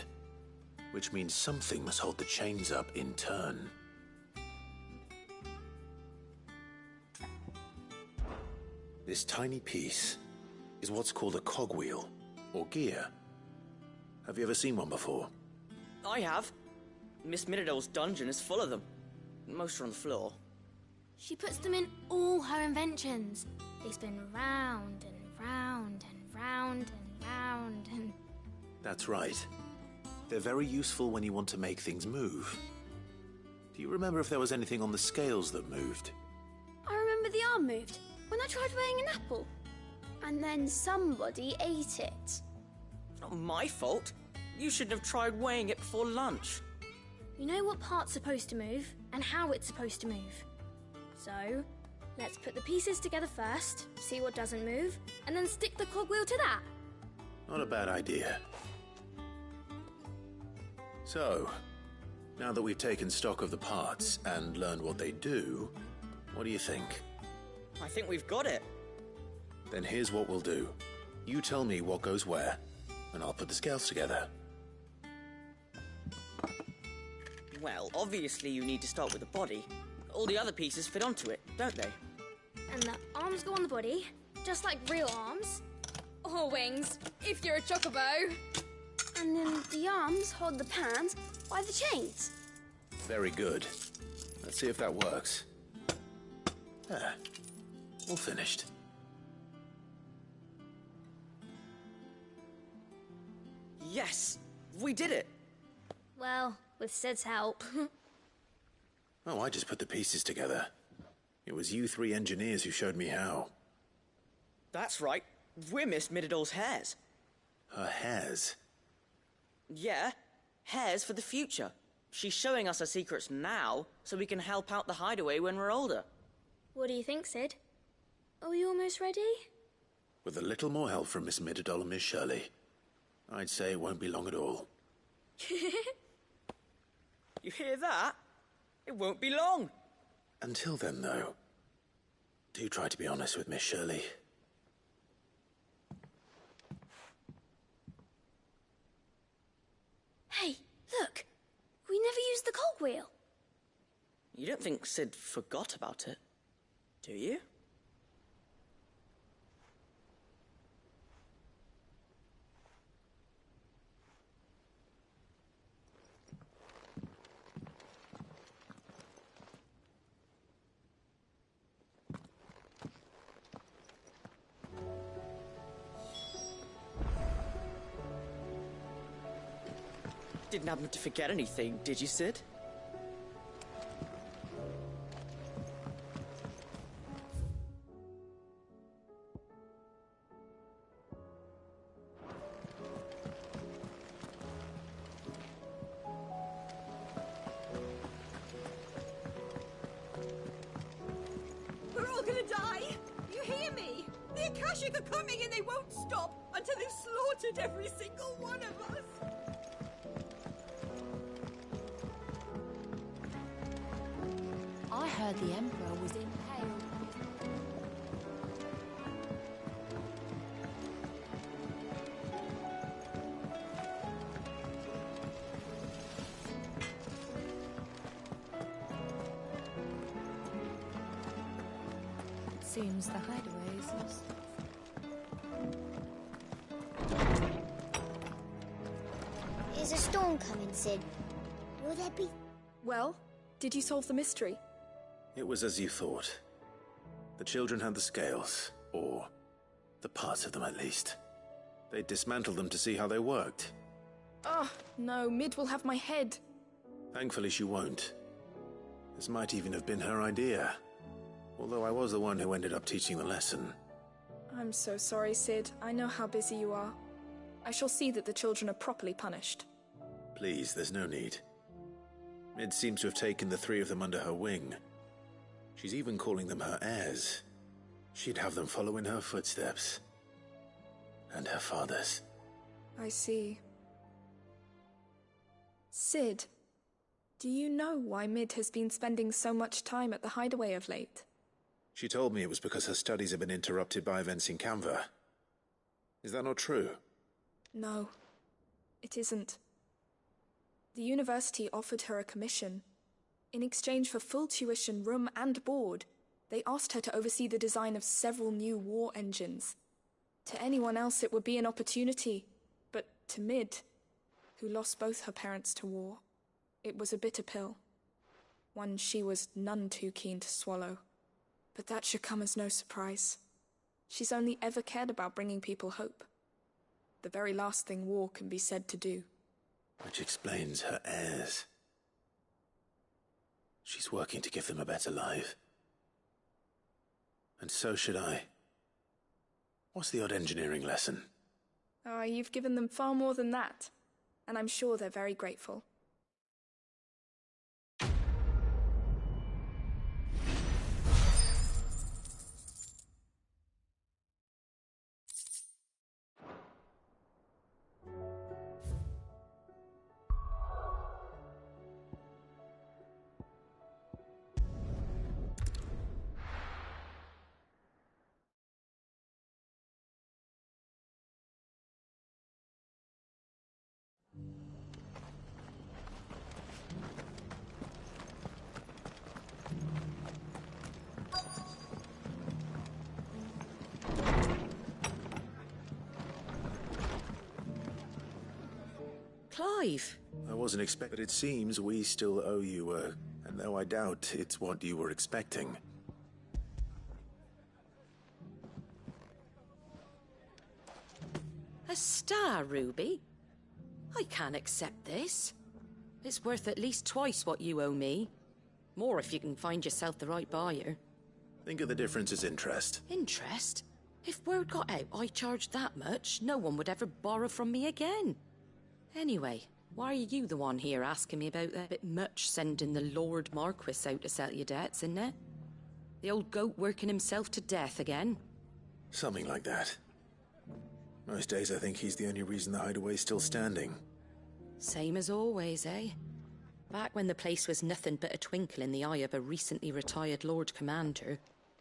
Which means something must hold the chains up in turn. This tiny piece is what's called a cogwheel, or gear. Have you ever seen one before? I have. Miss Mididol's dungeon is full of them. Most are on the floor. She puts them in all her inventions. They spin round and round and round and round and... That's right. They're very useful when you want to make things move. Do you remember if there was anything on the scales that moved? I remember the arm moved when I tried weighing an apple. And then somebody ate it. Not my fault. You shouldn't have tried weighing it before lunch. You know what part's supposed to move, and how it's supposed to move. So, let's put the pieces together first, see what doesn't move, and then stick the cogwheel to that. Not a bad idea. So, now that we've taken stock of the parts and learned what they do, what do you think? I think we've got it. Then here's what we'll do. You tell me what goes where, and I'll put the scales together. Well, obviously you need to start with the body. All the other pieces fit onto it, don't they? And the arms go on the body, just like real arms. Or wings, if you're a chocobo. And then the arms hold the pans by the chains. Very good. Let's see if that works. There. All finished. Yes! We did it! Well, with Sid's help. Oh, I just put the pieces together. It was you three engineers who showed me how. That's right. We're Miss Midadol's heirs. Her hairs? Yeah, heirs for the future. She's showing us her secrets now, so we can help out the hideaway when we're older. What do you think, Sid? Are we almost ready? With a little more help from Miss Midadol and Miss Shirley, I'd say it won't be long at all. You hear that? It won't be long. Until then, though, do try to be honest with Miss Shirley. Hey, look! We never used the cogwheel. You don't think Sid forgot about it, do you? Didn't happen to forget anything, did you, Sid? We're all gonna die! You hear me? The Akashic are coming and they won't stop until they've slaughtered every single one of us! I heard the Emperor was impaled. Seems the hideaway is lost. Is a storm coming, Sid? Will there be... Well, did you solve the mystery? It was as you thought. The children had the scales, or the parts of them at least. They dismantled them to see how they worked. Oh, no, Mid will have my head. Thankfully she won't. This might even have been her idea. Although I was the one who ended up teaching the lesson. I'm so sorry, Sid. I know how busy you are. I shall see that the children are properly punished. Please, there's no need. Mid seems to have taken the three of them under her wing. She's even calling them her heirs. She'd have them follow in her footsteps. And her father's. I see. Sid, do you know why Mid has been spending so much time at the hideaway of late? She told me it was because her studies have been interrupted by events in Canva. Is that not true? No, it isn't. The university offered her a commission. In exchange for full tuition, room and board, they asked her to oversee the design of several new war engines. To anyone else it would be an opportunity, but to Mid, who lost both her parents to war, it was a bitter pill. One she was none too keen to swallow. But that should come as no surprise. She's only ever cared about bringing people hope. The very last thing war can be said to do. Which explains her heirs. She's working to give them a better life. And so should I. What's the odd engineering lesson? Ah, you've given them far more than that. And I'm sure they're very grateful. Clive. I wasn't expecting. It seems we still owe you and though I doubt it's what you were expecting. A star, Ruby? I can't accept this. It's worth at least twice what you owe me. More if you can find yourself the right buyer. Think of the difference as interest. Interest? If word got out I charged that much, no one would ever borrow from me again. Anyway, why are you the one here asking me about that? Bit much sending the Lord Marquis out to settle your debts, isn't it? The old goat working himself to death again? Something like that. Most days I think he's the only reason the hideaway's still standing. Same as always, eh? Back when the place was nothing but a twinkle in the eye of a recently retired Lord Commander,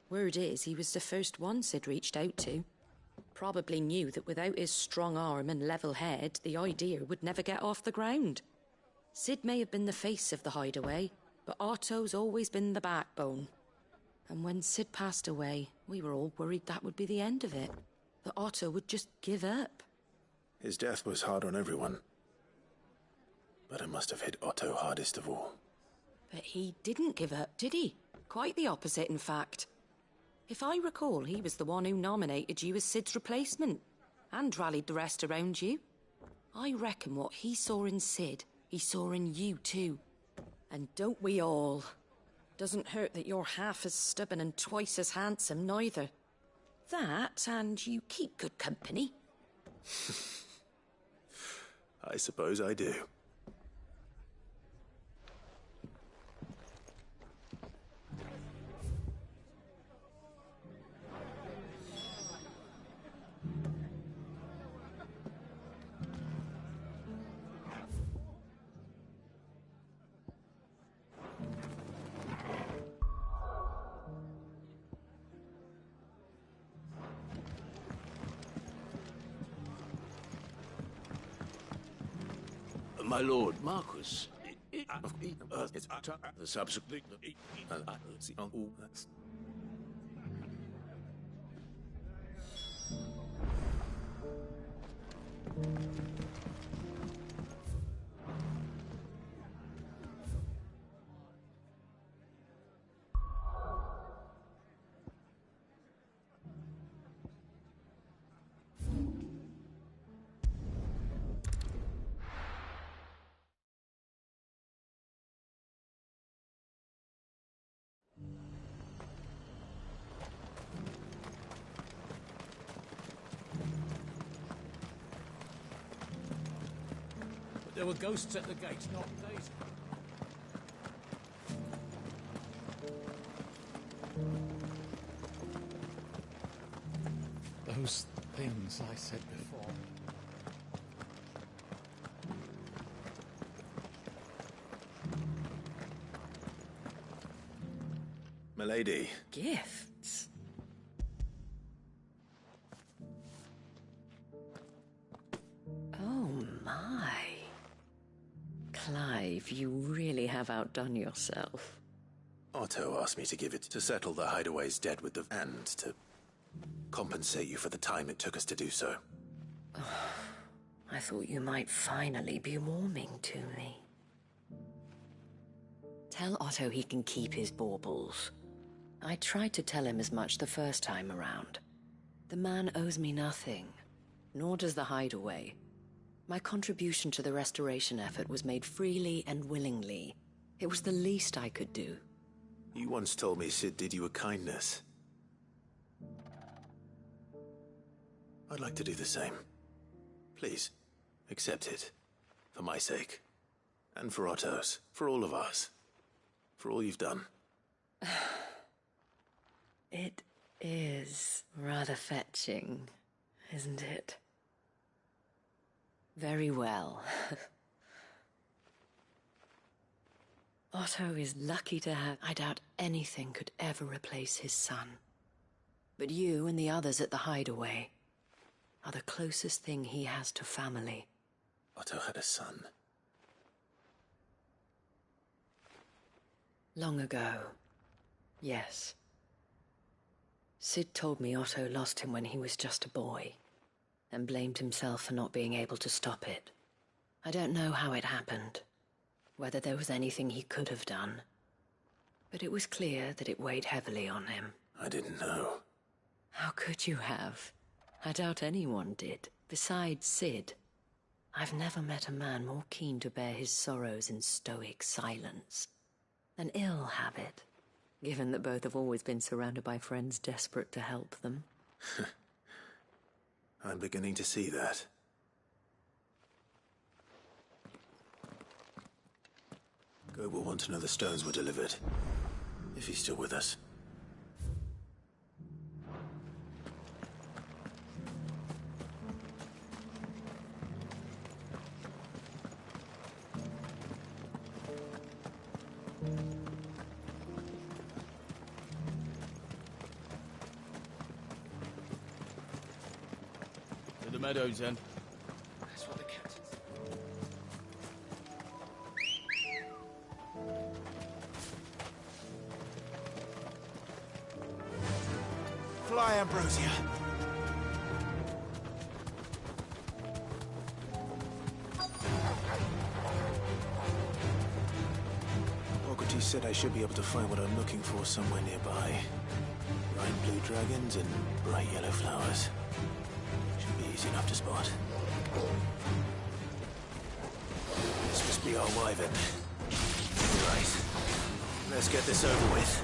word is he was the first one Sid reached out to. Probably knew that without his strong arm and level head, the idea would never get off the ground. Sid may have been the face of the hideaway, but Otto's always been the backbone. And when Sid passed away, we were all worried that would be the end of it. That Otto would just give up. His death was hard on everyone. But it must have hit Otto hardest of all. But he didn't give up, did he? Quite the opposite, in fact. If I recall, he was the one who nominated you as Sid's replacement, and rallied the rest around you. I reckon what he saw in Sid, he saw in you too. And don't we all? Doesn't hurt that you're half as stubborn and twice as handsome, neither. That, and you keep good company. I suppose I do. My lord, Marquis. The subsequent. There were ghosts at the gates, not days. Those things I said before. Milady. Gifts? Oh my. Clive, you really have outdone yourself. Otto asked me to give it to settle the hideaway's debt with the... and to compensate you for the time it took us to do so. Oh, I thought you might finally be warming to me. Tell Otto he can keep his baubles. I tried to tell him as much the first time around. The man owes me nothing, nor does the hideaway. My contribution to the restoration effort was made freely and willingly. It was the least I could do. You once told me Sid did you a kindness. I'd like to do the same. Please, accept it. For my sake. And for Otto's. For all of us. For all you've done. It is rather fetching, isn't it? Very well. Otto is lucky to have... I doubt anything could ever replace his son. But you and the others at the hideaway are the closest thing he has to family. Otto had a son. Long ago, yes. Sid told me Otto lost him when he was just a boy, and blamed himself for not being able to stop it. I don't know how it happened, whether there was anything he could have done, but it was clear that it weighed heavily on him. I didn't know. How could you have? I doubt anyone did, besides Sid. I've never met a man more keen to bear his sorrows in stoic silence. An ill habit, given that both have always been surrounded by friends desperate to help them. I'm beginning to see that. Gob will want to know the stones were delivered, if he's still with us. To the meadows, then. That's what the captain said. Fly, Ambrosia! Ogretti said I should be able to find what I'm looking for somewhere nearby. Bright blue dragons and bright yellow flowers. Should be easy enough to spot. This must be our wyvern. Right. Let's get this over with.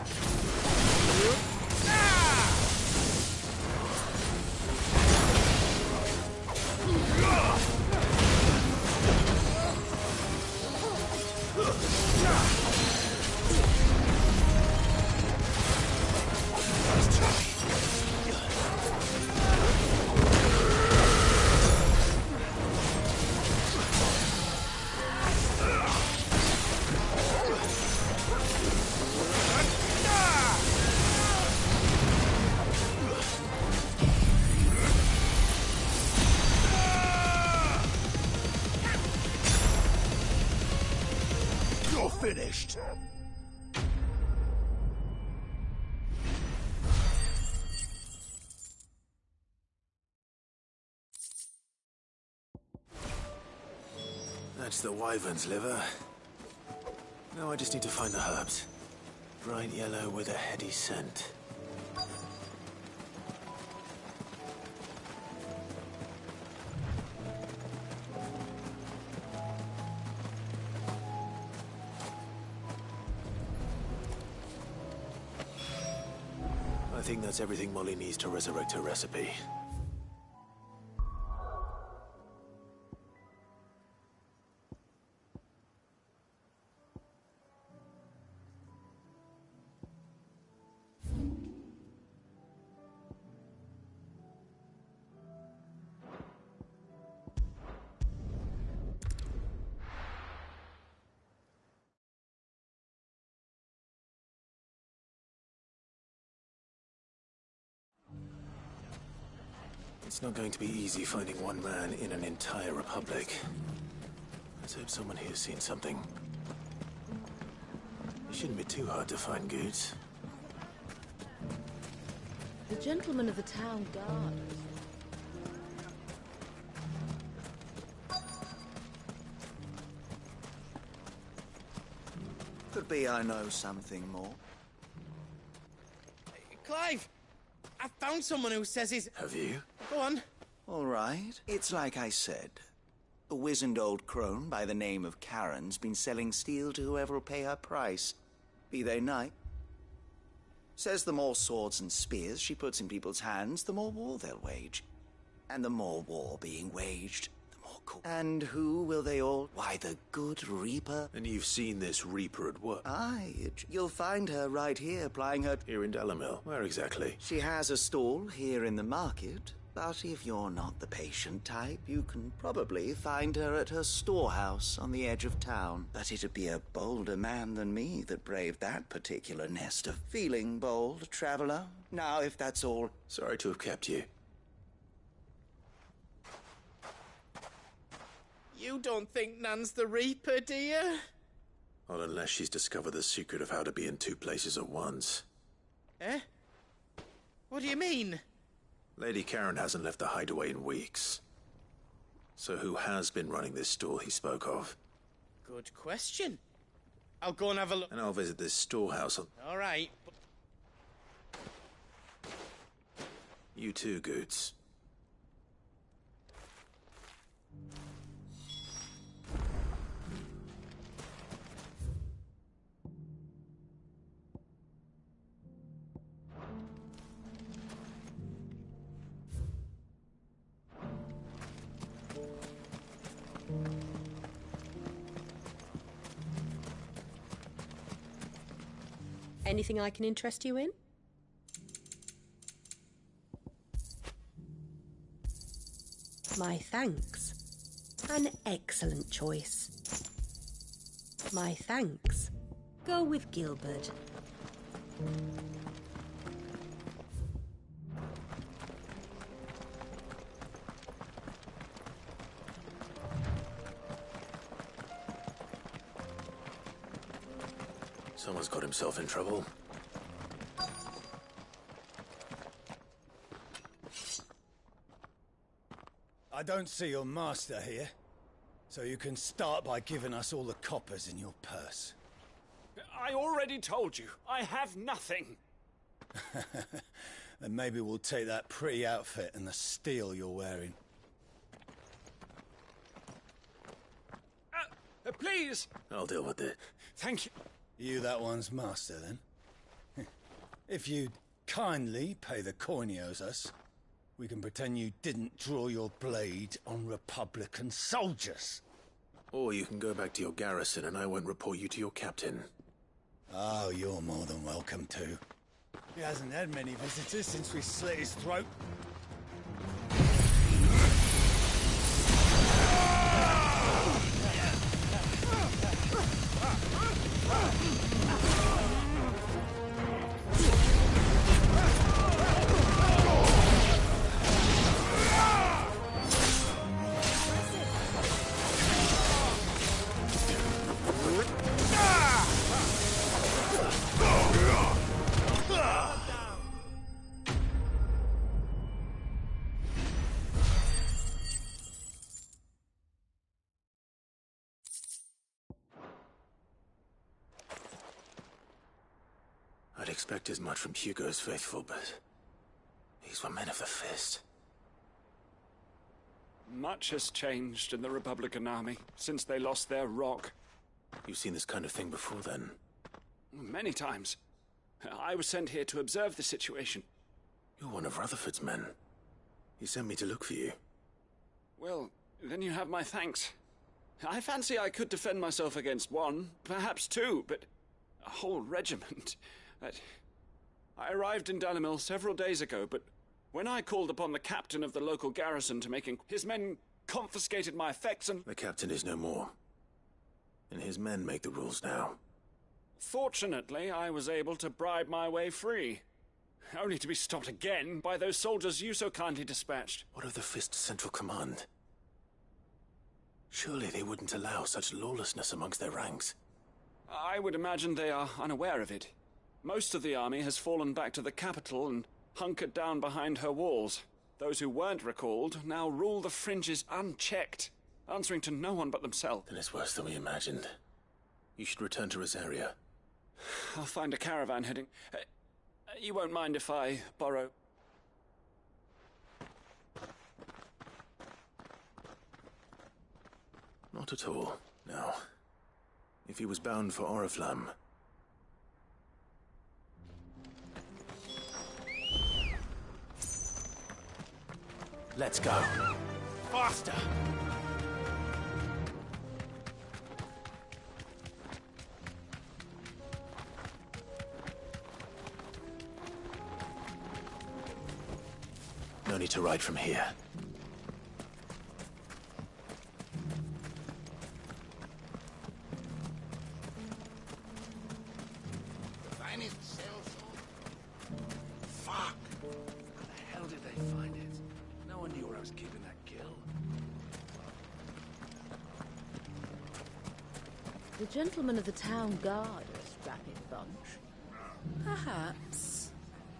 You're finished. That's the wyvern's liver. Now I just need to find the herbs. Bright yellow with a heady scent. I think that's everything Molly needs to resurrect her recipe. It's not going to be easy finding one man in an entire republic. Let's hope someone here's seen something. It shouldn't be too hard to find goods. The gentleman of the town guard. Could be I know something more. Clive! I found someone who says he's... Have you? Go on. All right. It's like I said. A wizened old crone by the name of Karen's been selling steel to whoever will pay her price. Be they knight. Says the more swords and spears she puts in people's hands, the more war they'll wage. And the more war being waged, the more cool. And who will they all? Why, the good Reaper. And you've seen this Reaper at work? Aye, you'll find her right here, plying her... Here in Delamil? Where exactly? She has a stall here in the market, but if you're not the patient type, you can probably find her at her storehouse on the edge of town. But it'd be a bolder man than me that braved that particular nest of... Feeling bold, traveler? Now, if that's all... Sorry to have kept you. You don't think Nan's the Reaper, do you? Not unless she's discovered the secret of how to be in two places at once. Eh? What do you mean? Lady Karen hasn't left the hideaway in weeks. So who has been running this store he spoke of? Good question. I'll go and have a look. And I'll visit this storehouse on... All right. You too, Goots. Anything I can interest you in? My thanks. An excellent choice. My thanks. Go with Gilbert. Someone's got himself in trouble. I don't see your master here, so you can start by giving us all the coppers in your purse. I already told you, I have nothing. Then maybe we'll take that pretty outfit and the steel you're wearing. Please! I'll deal with it. Thank you. You that one's master, then? If you'd kindly pay the coin he owes us, we can pretend you didn't draw your blade on Republican soldiers. Or you can go back to your garrison and I won't report you to your captain. Oh, you're more than welcome to. He hasn't had many visitors since we slit his throat. I'd expect as much from Hugo's faithful, but these were men of the fist. Much has changed in the Republican Army since they lost their rock. You've seen this kind of thing before, then? Many times. I was sent here to observe the situation. You're one of Rutherford's men. He sent me to look for you. Well, then you have my thanks. I fancy I could defend myself against one, perhaps two, but a whole regiment... I arrived in Dalimil several days ago, but when I called upon the captain of the local garrison to make his men confiscated my effects and... The captain is no more. And his men make the rules now. Fortunately, I was able to bribe my way free. Only to be stopped again by those soldiers you so kindly dispatched. What of the Fist's Central Command? Surely they wouldn't allow such lawlessness amongst their ranks. I would imagine they are unaware of it. Most of the army has fallen back to the capital and hunkered down behind her walls. Those who weren't recalled now rule the fringes unchecked, answering to no one but themselves. Then it's worse than we imagined. You should return to Rosaria. I'll find a caravan heading. You won't mind if I borrow... Not at all, no. If he was bound for Oriflamme... Let's go. Faster! No need to ride from here. Fuck! How the hell did they find it? No one knew where I was keeping that gill. The gentlemen of the town guard are a strapping bunch. Perhaps.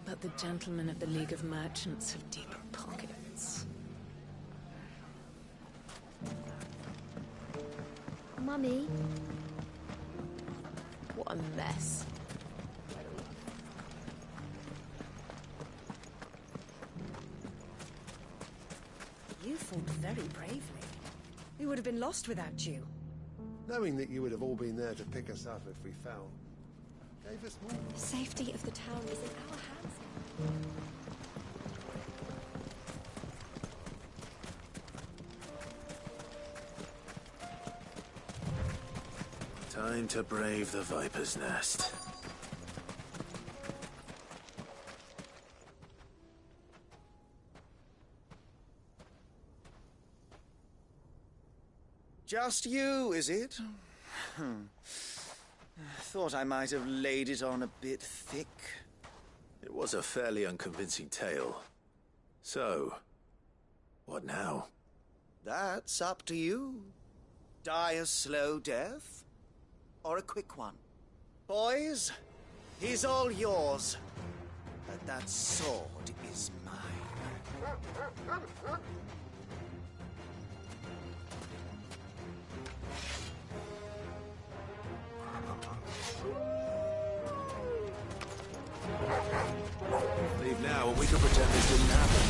But the gentlemen of the League of Merchants have deeper pockets. Mummy. What a mess. You fought very bravely. We would have been lost without you. Knowing that you would have all been there to pick us up if we fell, gave us more. The safety of the town is in our hands now. Time to brave the Viper's Nest. Just you, is it? Thought I might have laid it on a bit thick. It was a fairly unconvincing tale. So, what now? That's up to you. Die a slow death, or a quick one. Boys, he's all yours. But that sword is mine. Leave now and we can pretend this didn't happen.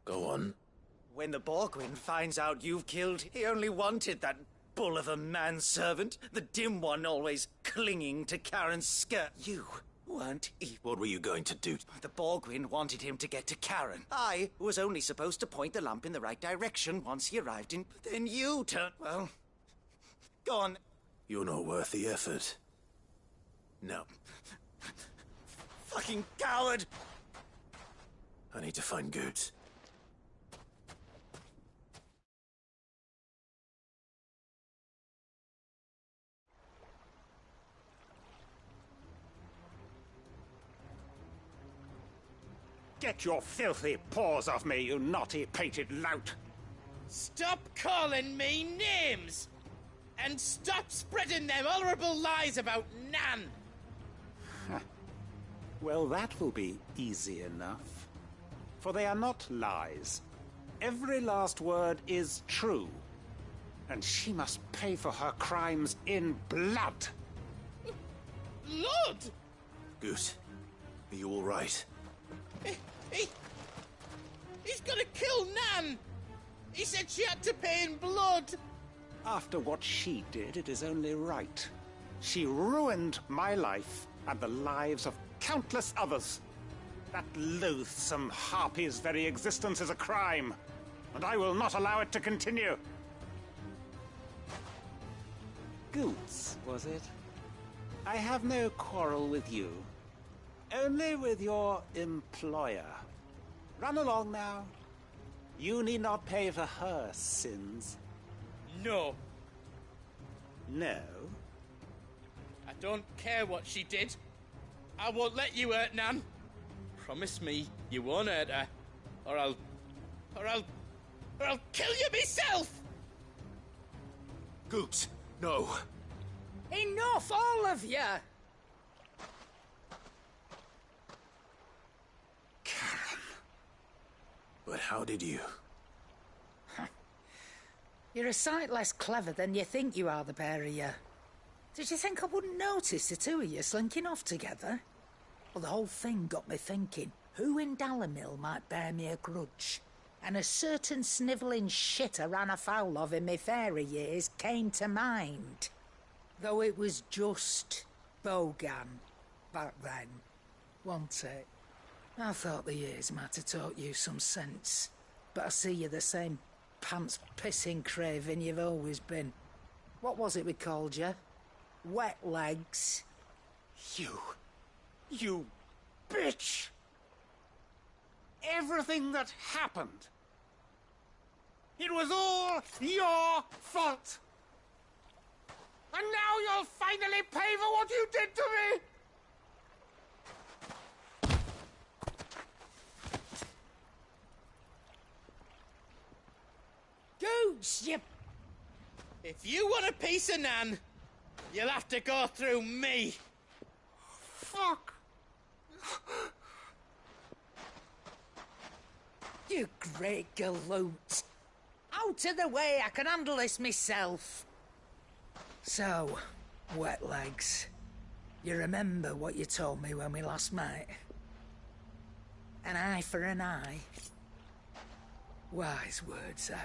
Go on. When the Borgwyn finds out you've killed, he only wanted that bull of a manservant, the dim one always clinging to Karen's skirt. You weren't evil. What were you going to do? The Borgwyn wanted him to get to Karen. I was only supposed to point the lamp in the right direction once he arrived in... But then you turned... Well... Go on. You're not worth the effort. No. Fucking coward! I need to find Goots. Get your filthy paws off me, you naughty-pated lout! Stop calling me names! And stop spreading them horrible lies about Nan! Well, that will be easy enough. For they are not lies. Every last word is true. And she must pay for her crimes in blood. Blood? Goose, are you all right? He's gonna kill Nan! He said she had to pay in blood! After what she did, it is only right. She ruined my life and the lives of countless others. That loathsome harpy's very existence is a crime, and I will not allow it to continue. Goots, was it? I have no quarrel with you. Only with your employer. Run along now. You need not pay for her sins. No. No? I don't care what she did. I won't let you hurt Nan. Promise me you won't hurt her, or I'll kill you myself! Goots, no. Enough, all of you! But how did you? You're a sight less clever than you think you are, the pair of you. Did you think I wouldn't notice the two of you slinking off together? Well, the whole thing got me thinking, who in Dalimil might bear me a grudge? and a certain snivelling shit I ran afoul of in my fairy years came to mind. Though it was just Bogan back then, wasn't it? I thought the years might have taught you some sense, but I see you're the same pants-pissing craven you've always been. What was it we called you? Wet legs? You bitch! Everything that happened, it was all your fault! And now you'll finally pay for what you did to me! Gooch, you... If you want a piece of Nan, you'll have to go through me. Fuck! You great galoot. Out of the way, I can handle this myself. So, wet legs, you remember what you told me when we last met? An eye for an eye. Wise words, Sam.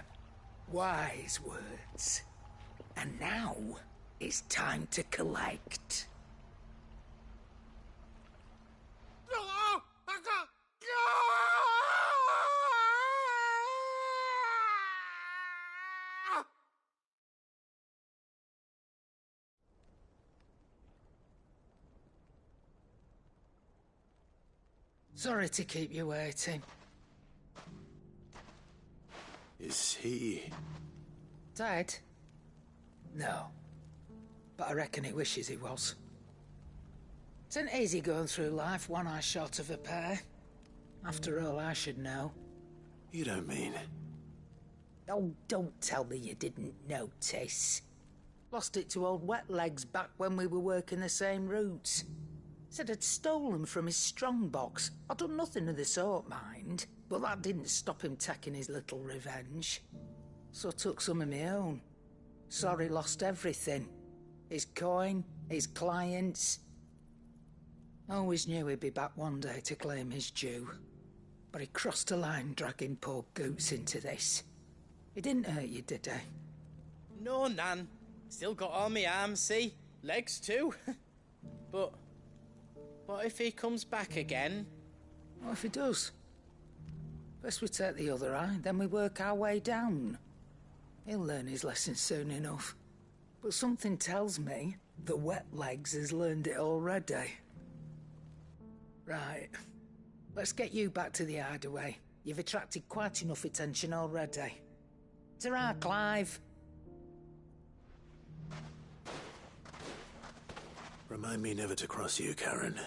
Wise words. And now, it's time to collect. Sorry to keep you waiting. Is he... Dead? No. But I reckon he wishes he was. It ain't easy going through life one eye short of a pair. After all, I should know. You don't mean... Oh, don't tell me you didn't notice. Lost it to old Wet Legs back when we were working the same routes. Said I'd stolen from his strongbox. I'd done nothing of the sort, mind. But that didn't stop him taking his little revenge. So I took some of my own. Sorry, lost everything. His coin, his clients. Always knew he'd be back one day to claim his due. But he crossed a line dragging poor Goots into this. He didn't hurt you, did he? No, Nan. Still got all my arms, see? Legs too. But what if he comes back again? What if he does? First we take the other eye, then we work our way down. He'll learn his lesson soon enough. But something tells me that Wet Legs has learned it already. Right. Let's get you back to the hideaway. You've attracted quite enough attention already. Ta-ra, Clive. Remind me never to cross you, Karen.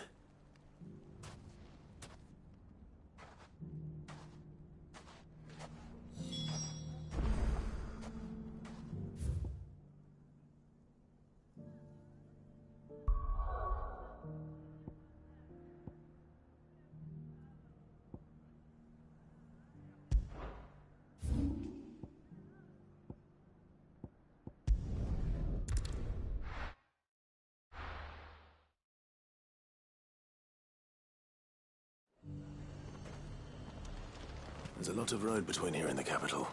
There's a lot of road between here and the capital.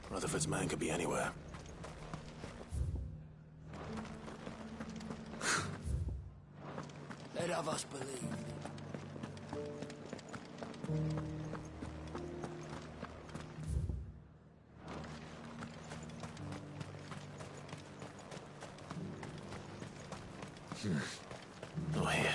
Rutherford's man could be anywhere. Let of us believe. Oh, here.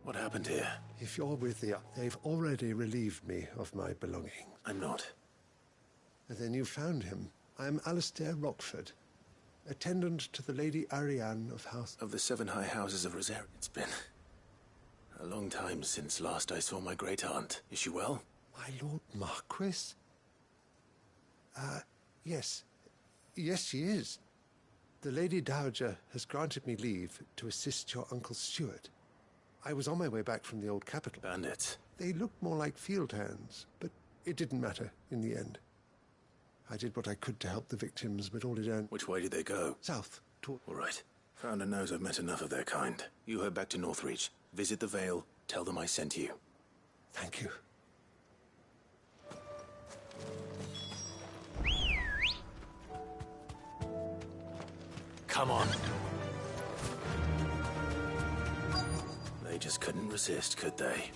What happened here? If you're with the... They've already relieved me of my belongings. I'm not. And then you found him. I am Alistair Rockford, attendant to the Lady Ariane of House... Of the 7 high houses of Rosaria. It's been a long time since last I saw my great-aunt. Is she well? My Lord Marquis? Yes. Yes, she is. The Lady Dowager has granted me leave to assist your Uncle Stuart. I was on my way back from the old capital. Bandits. They looked more like field hands, but It didn't matter in the end. I did what I could to help the victims, but all it earned... Which way did they go? South. All right. Founder knows I've met enough of their kind. You head back to Northreach. Visit the Vale. Tell them I sent you. Thank you. Come on. They just couldn't resist, could they?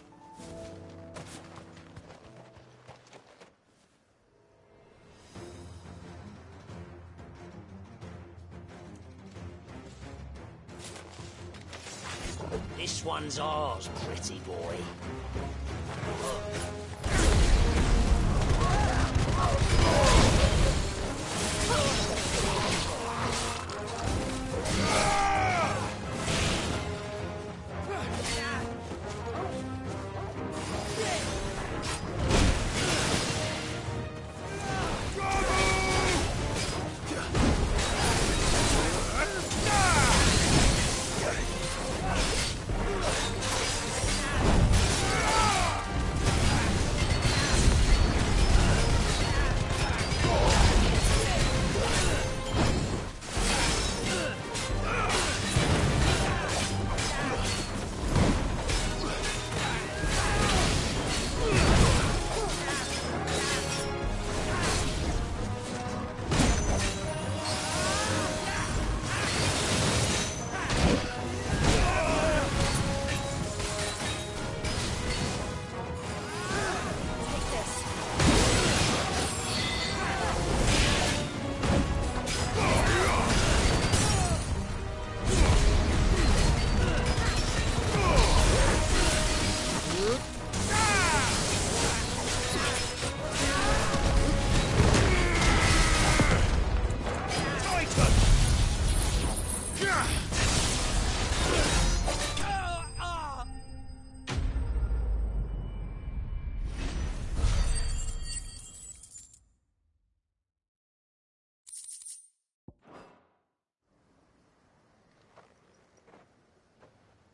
This one's ours, pretty boy.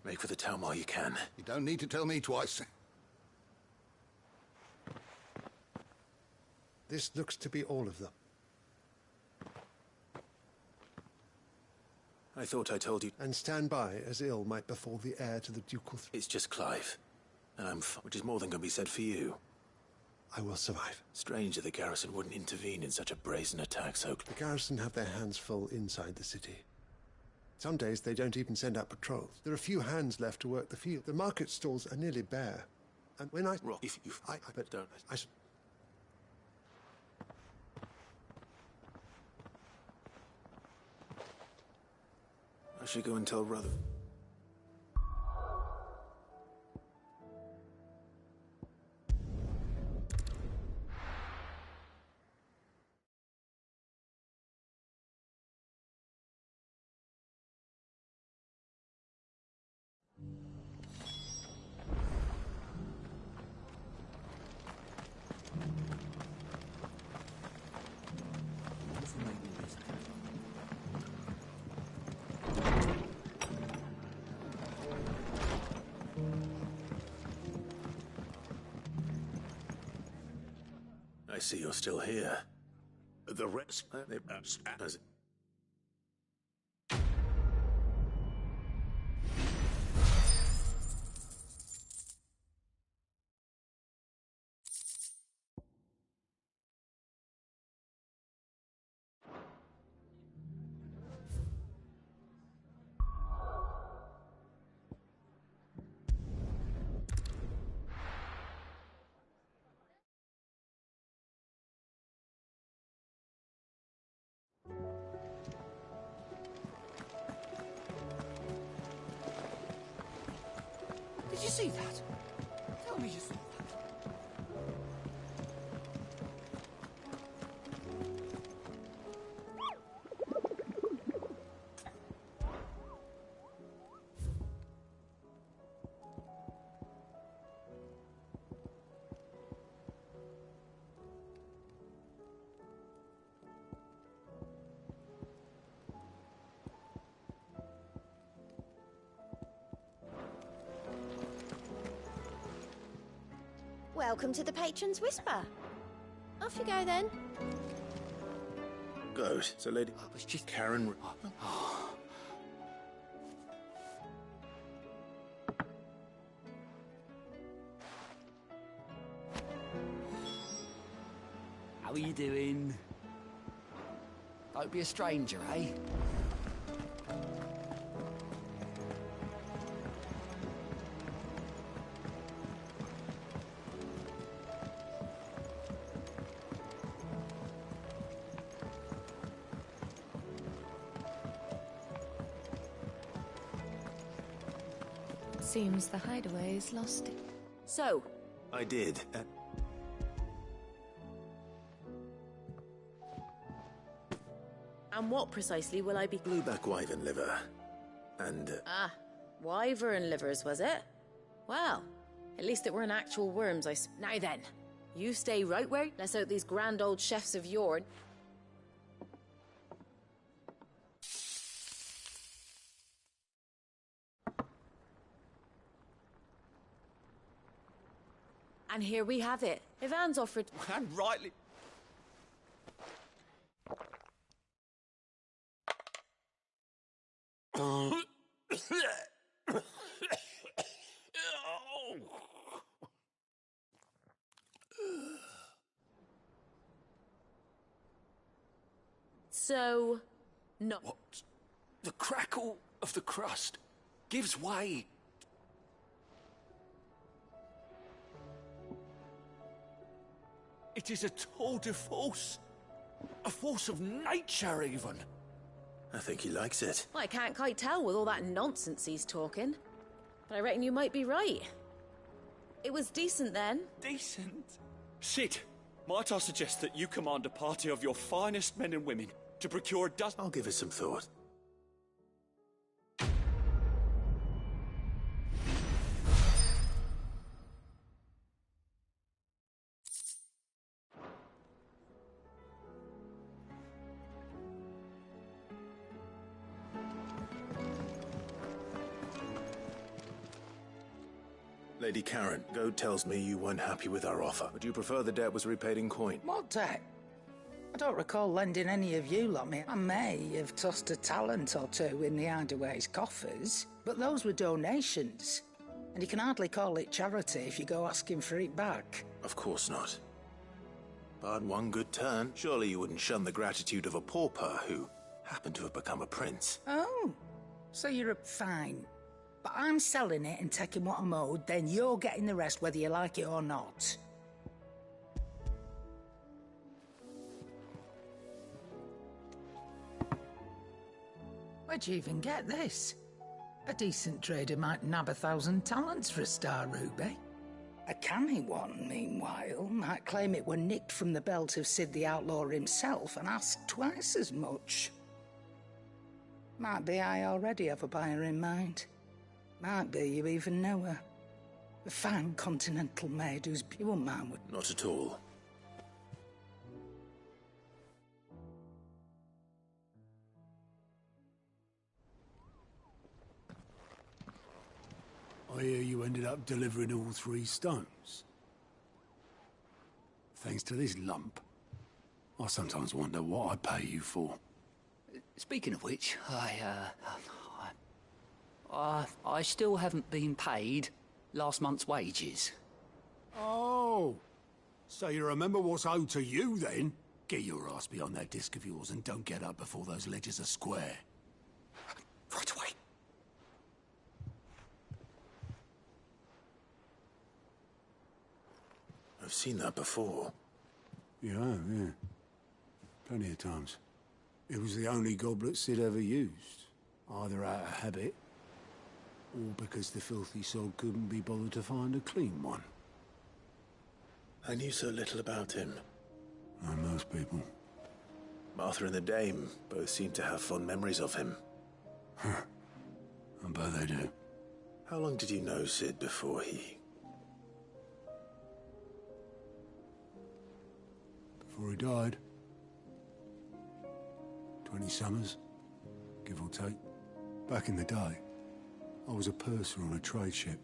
Make for the town while you can. You don't need to tell me twice. This looks to be all of them. I thought I told you. And stand by, as ill might befall the heir to the ducal throne. It's just Clive. And which is more than can be said for you. I will survive. Strange that the garrison wouldn't intervene in such a brazen attack so... The garrison have their hands full inside the city. Some days they don't even send out patrols. There are few hands left to work the field. The market stalls are nearly bare. And when I... Rock, if you... but don't... I should go and tell Ruther. I see you're still here. The rest... Did you see that? Tell me you saw that. Welcome to the Patron's Whisper. Off you go then. Good. So, Lady... I was just... Karen... How are you doing? Don't be a stranger, eh? Seems the hideaway's lost it. So, I did. And what precisely will I be... Blueback wyvern liver. And... Ah, wyvern livers, was it? Well, at least it weren't actual worms, Now then, you stay right where... Let's out these grand old chefs of yore. And here we have it. If Anne's offered... And rightly... So... No. What? The crackle of the crust gives way. It is a tour de force. A force of nature, even. I think he likes it. Well, I can't quite tell with all that nonsense he's talking. But I reckon you might be right. It was decent then. Decent? Sid, might I suggest that you command a party of your finest men and women to procure a dozen... I'll give it some thought. Lady Karen, Goad tells me you weren't happy with our offer. Would you prefer the debt was repaid in coin? What debt? I don't recall lending any of you lot me. I may have tossed a talent or two in the Hideaway's coffers, but those were donations. And you can hardly call it charity if you go asking for it back. Of course not. But one good turn. Surely you wouldn't shun the gratitude of a pauper who happened to have become a prince. Oh, so you're fine. But I'm selling it and taking what I'm owed, then you're getting the rest whether you like it or not. Where'd you even get this? A decent trader might nab 1,000 talents for a star ruby. A canny one, meanwhile, might claim it were nicked from the belt of Sid the Outlaw himself and ask twice as much. Might be I already have a buyer in mind. Might be you even know her. A fine continental maid whose pure man would... Not at all. I hear you ended up delivering all 3 stones. Thanks to this lump. I sometimes wonder what I pay you for. Speaking of which, I still haven't been paid last month's wages. Oh, so you remember what's owed to you then? Get your ass behind that disc of yours and don't get up before those ledgers are square. Right away. I've seen that before. You have, yeah. Plenty of times. It was the only goblet Sid ever used. Either out of habit, or because the filthy soul couldn't be bothered to find a clean one. I knew so little about him. Like most people. Martha and the Dame both seem to have fond memories of him. I bet they do. How long did you know Sid before he... Before he died. 20 summers, give or take. Back in the day, I was a purser on a trade ship,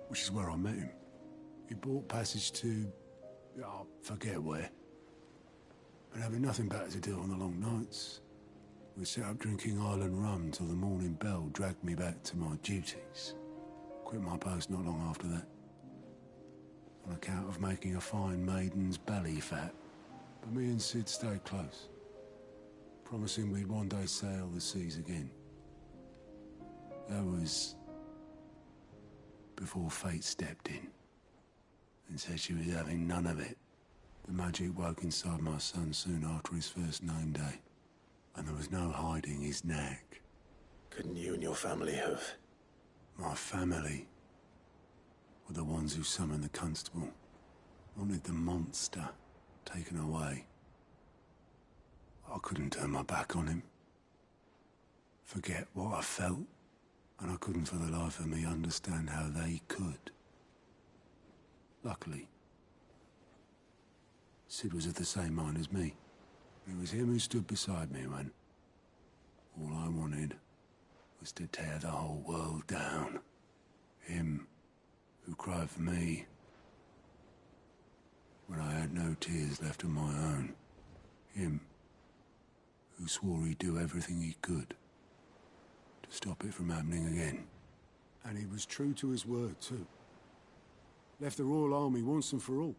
which is where I met him. He bought passage to Yeah, forget where. But having nothing better to do on the long nights, we set up drinking island rum till the morning bell dragged me back to my duties. Quit my post not long after that, on account of making a fine maiden's belly fat. But me and Sid stayed close, promising we'd one day sail the seas again. That was before fate stepped in and said she was having none of it. The magic woke inside my son soon after his first name day, and there was no hiding his knack. Couldn't you and your family have? My family were the ones who summoned the constable, wanted the monster taken away. I couldn't turn my back on him, forget what I felt, and I couldn't for the life of me understand how they could. Luckily, Sid was of the same mind as me. It was him who stood beside me when all I wanted was to tear the whole world down. Him who cried for me when I had no tears left of my own. Him who swore he'd do everything he could to stop it from happening again. And he was true to his word, too. Left the Royal Army once and for all.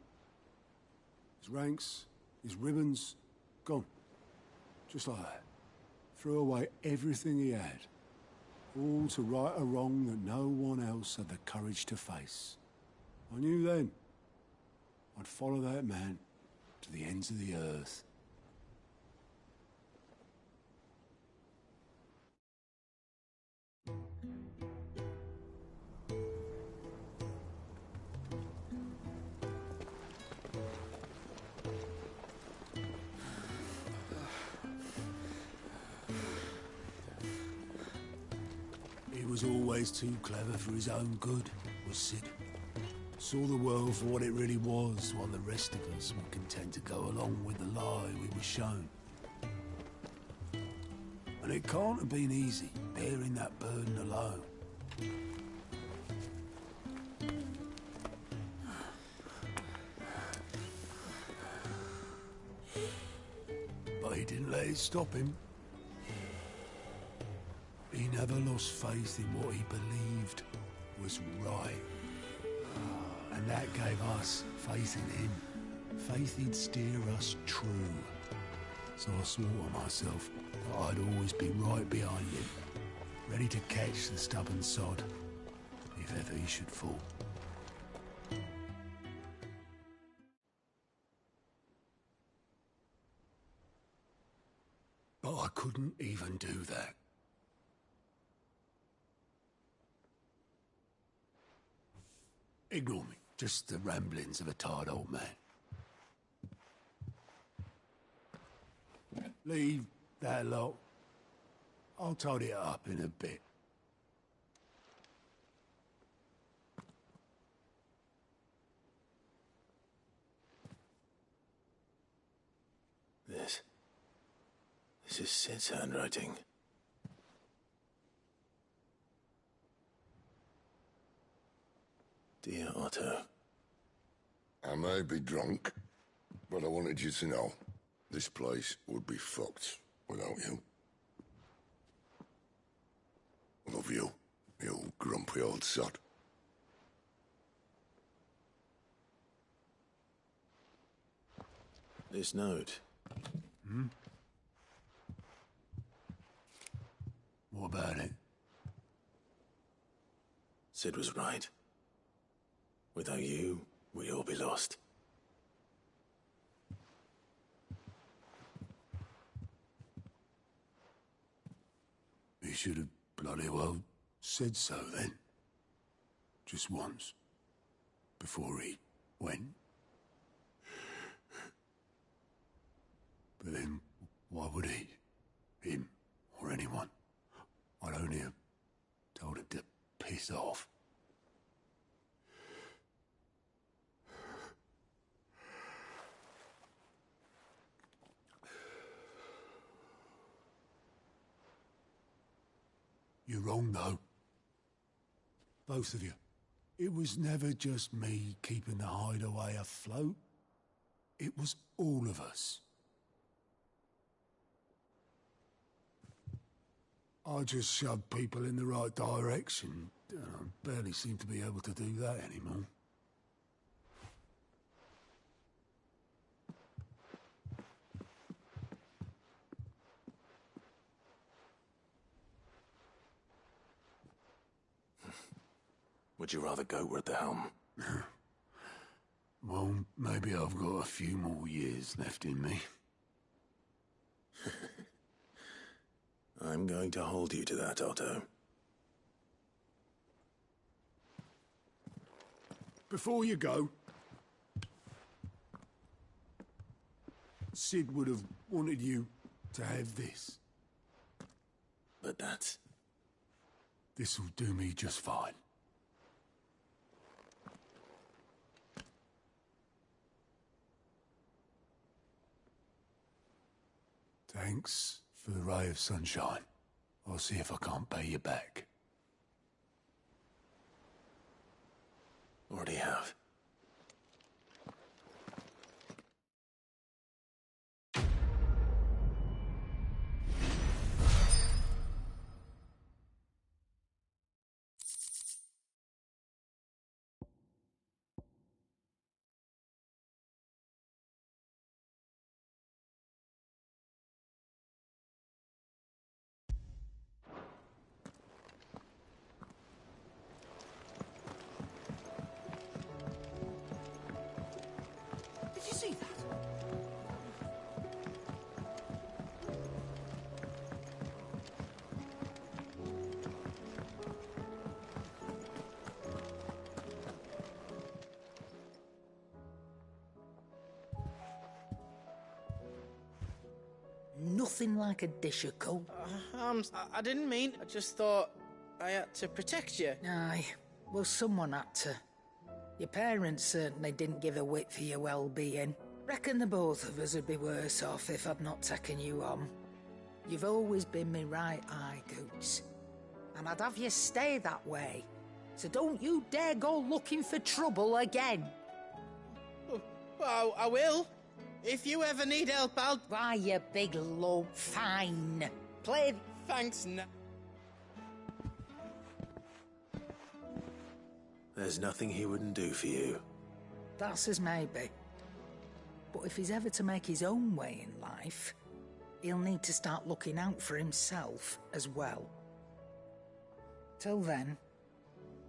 His ranks, his ribbons, gone. Just like that. Threw away everything he had. All to right a wrong that no one else had the courage to face. I knew then I'd follow that man to the ends of the earth. He was always too clever for his own good, was Sid. Saw the world for what it really was, while the rest of us were content to go along with the lie we were shown. And it can't have been easy, bearing that burden alone. But he didn't let it stop him. He never lost faith in what he believed was right. And that gave us faith in him. Faith he'd steer us true. So I swore to myself that I'd always be right behind him, ready to catch the stubborn sod, if ever he should fall. But I couldn't even do that. Ignore me. Just the ramblings of a tired old man. Leave that lot. I'll tidy it up in a bit. This is Sid's handwriting. Dear Otto. I may be drunk, but I wanted you to know this place would be fucked without you. Love you, you grumpy old sod. This note. Hmm? What about it? Sid was right. Without you, we'd all be lost. He should have bloody well said so then. Just once. Before he went. But then, why would he? Him, or anyone? I'd only have told him to piss off. You're wrong, though. Both of you. It was never just me keeping the hideaway afloat. It was all of us. I just shoved people in the right direction, and I barely seem to be able to do that anymore. Would you rather goat were at the helm? Well, maybe I've got a few more years left in me. I'm going to hold you to that, Otto. Before you go, Sid would have wanted you to have this. But that's... This'll do me just fine. Thanks for the ray of sunshine. I'll see if I can't pay you back. Already have. Did you see that? Nothing like a dish of cold. I didn't mean. I just thought I had to protect you. Aye, well, someone had to. Your parents certainly didn't give a whit for your well-being. Reckon the both of us would be worse off if I'd not taken you on. You've always been me right eye, Goots. And I'd have you stay that way. So don't you dare go looking for trouble again. Well, I will. If you ever need help, I'll... Why, you big low... Fine. Play... Thanks, There's nothing he wouldn't do for you. That's as maybe. But if he's ever to make his own way in life, he'll need to start looking out for himself as well. Till then,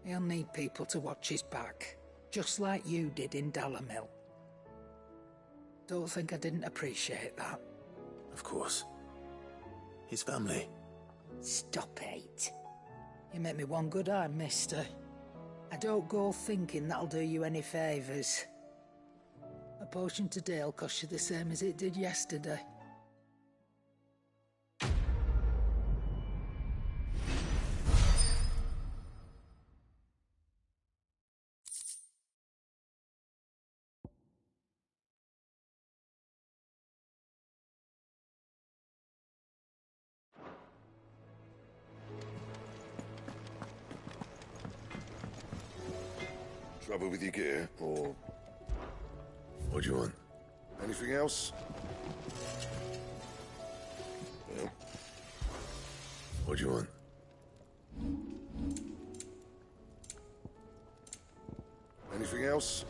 he'll need people to watch his back, just like you did in Dalamil. Don't think I didn't appreciate that. Of course. His family. Stop it. You make me one good eye, mister. I don't go thinking that'll do you any favours. A potion today'll cost you the same as it did yesterday. Trouble with your gear, or... What do you want? Anything else? Well... What do you want? Anything else?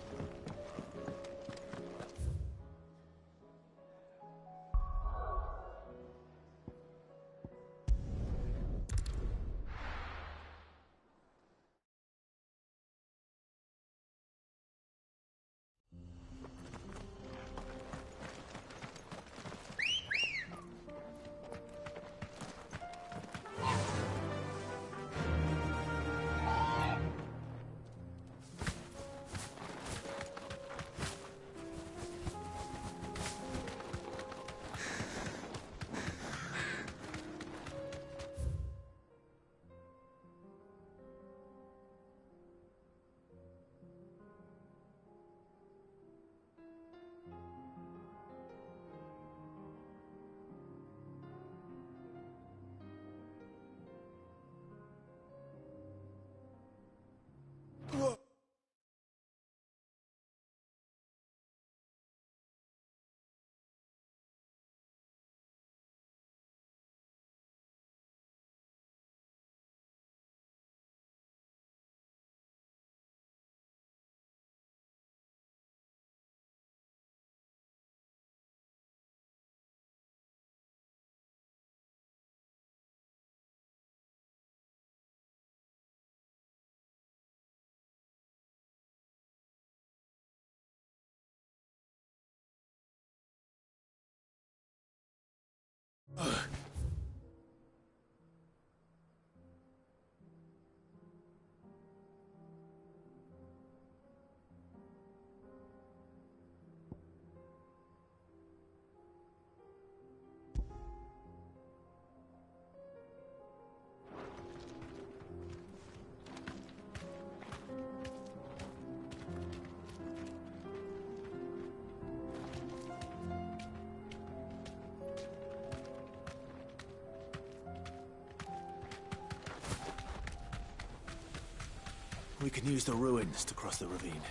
We can use the ruins to cross the ravine.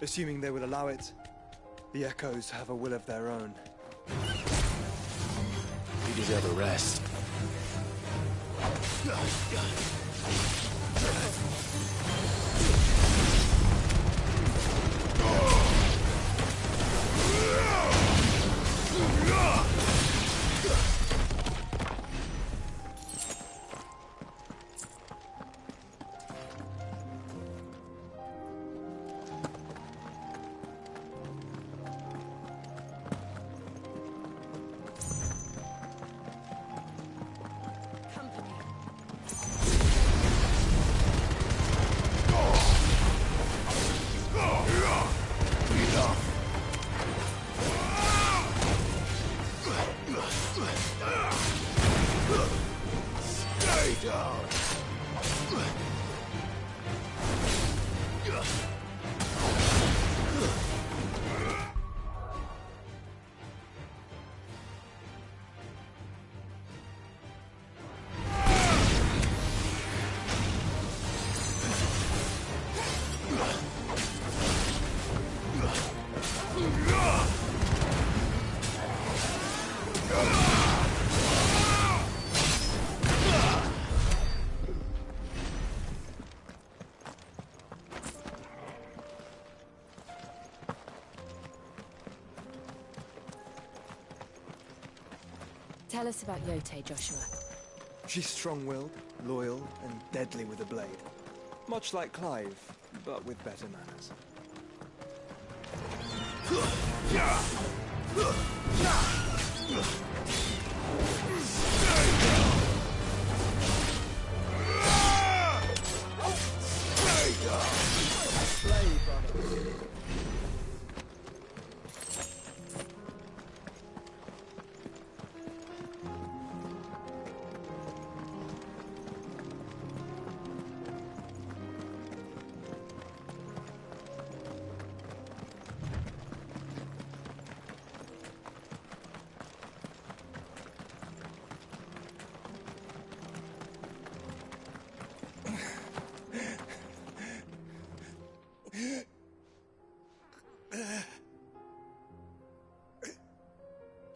Assuming they would allow it. The Echoes have a will of their own. We deserve a rest. Tell us about Yote, Joshua. She's strong-willed, loyal, and deadly with a blade. Much like Clive, but with better manners.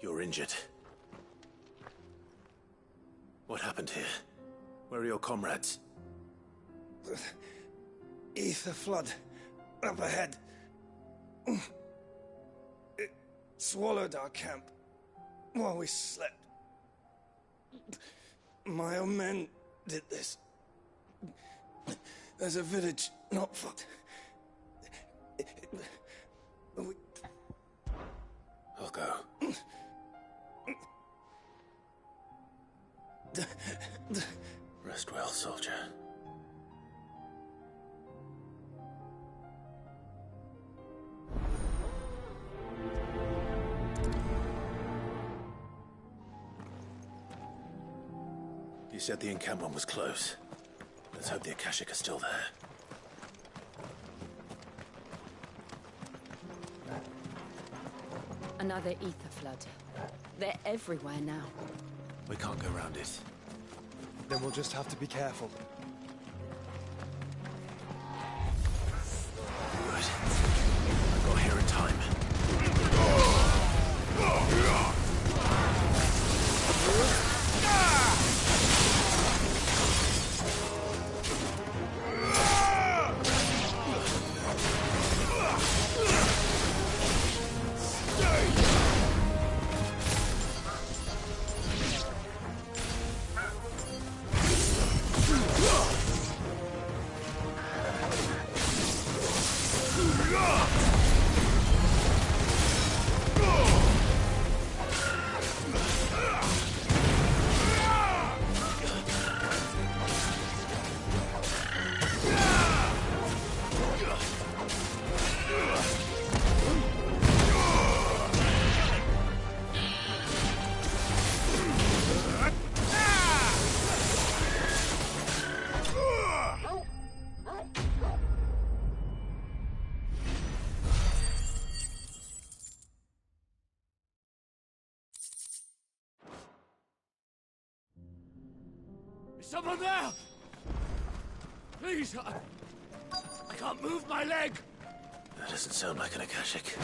You're injured. What happened here? Where are your comrades? Ether flood. Up ahead. It swallowed our camp while we slept. My own men did this. There's a village not far. I'll go. Rest well, soldier. You said the encampment was close. Let's hope the Akashic are still there. Another ether flood. They're everywhere now. We can't go around it. Then we'll just have to be careful. Good. I got here in time. Someone there! Please, I can't move my leg! That doesn't sound like an Akashic.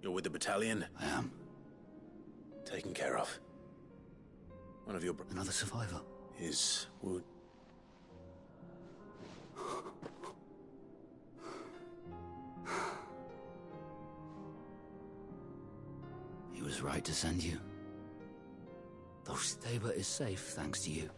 You're with the battalion? I am. Taken care of. One of your... Another survivor. His wound... He was right to send you. Though Staba is safe thanks to you.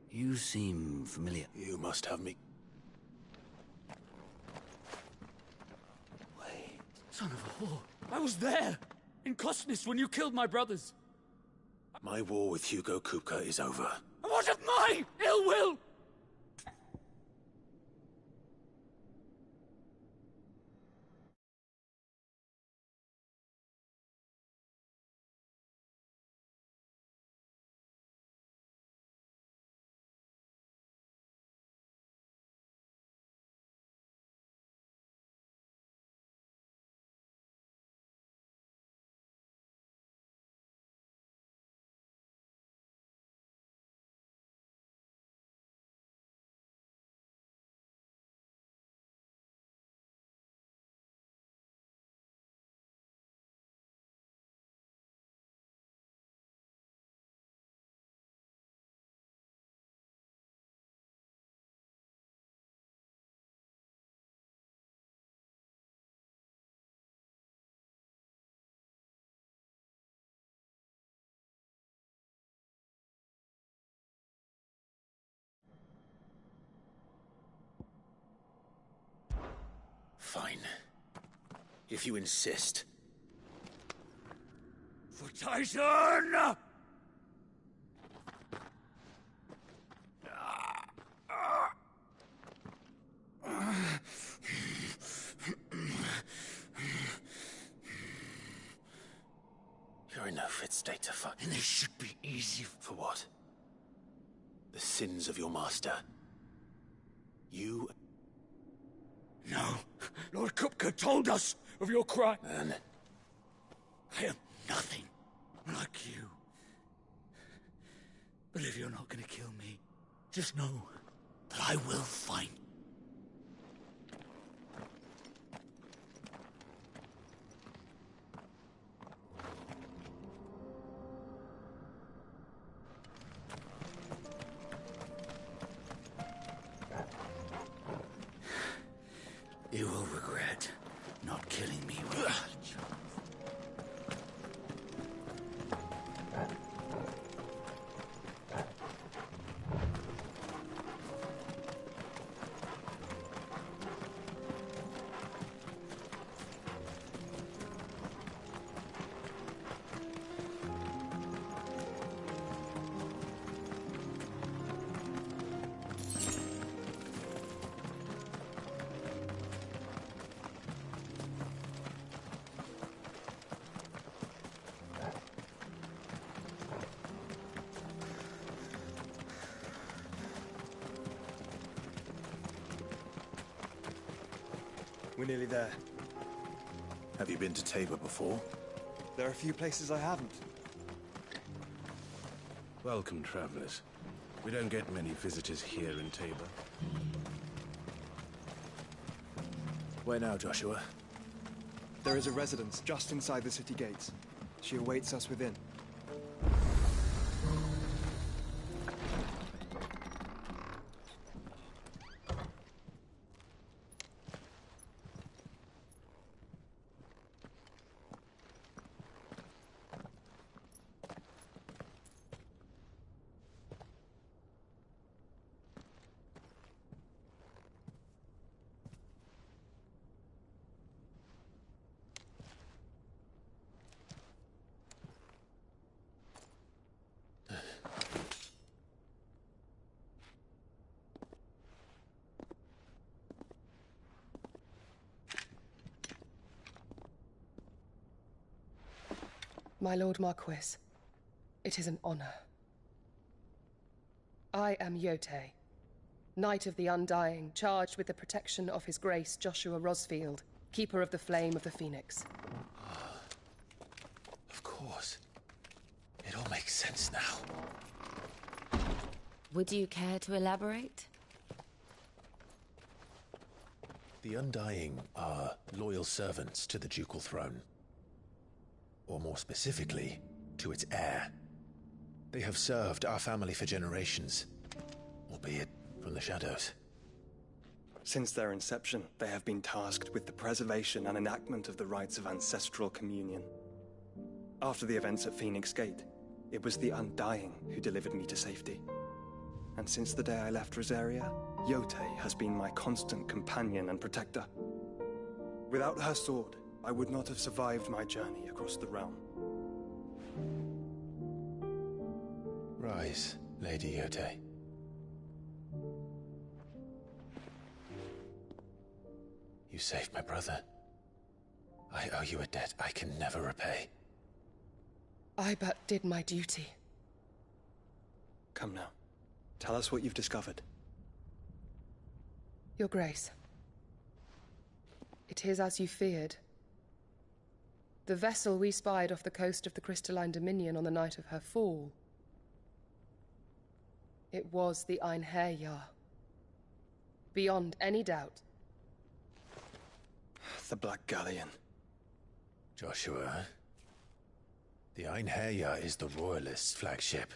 You seem familiar. You must have me. Wait. Son of a whore. I was there! In Kosnis when you killed my brothers. My war with Hugo Kupka is over. And what of my ill will? Fine. If you insist. For Tyson! You're in no fit state to fight. And this should be easy. For what? The sins of your master. You... No. Lord Kupka told us of your crime. And... I am nothing like you. But if you're not gonna kill me, just know that I will find. You will regret not killing me with knowledge. We're nearly there. Have you been to Tabor before? There are a few places I haven't. Welcome, travelers. We don't get many visitors here in Tabor. Where now, Joshua? There is a residence just inside the city gates. She awaits us within. My Lord Marquis, it is an honor. I am Yote, Knight of the Undying, charged with the protection of His Grace Joshua Rosfield, Keeper of the Flame of the Phoenix. Of course. It all makes sense now. Would you care to elaborate? The Undying are loyal servants to the ducal throne. Or more specifically, to its heir. They have served our family for generations, albeit from the shadows. Since their inception, they have been tasked with the preservation and enactment of the rites of ancestral communion. After the events at Phoenix Gate, it was the Undying who delivered me to safety. And since the day I left Rosaria, Yote has been my constant companion and protector. Without her sword, I would not have survived my journey across the realm. Rise, Lady Yote. You saved my brother. I owe you a debt I can never repay. I but did my duty. Come now. Tell us what you've discovered. Your Grace. It is as you feared. The vessel we spied off the coast of the Crystalline Dominion on the night of her fall. It was the Einherjar. Beyond any doubt. The Black Galleon. Joshua, the Einherjar is the Royalists' flagship.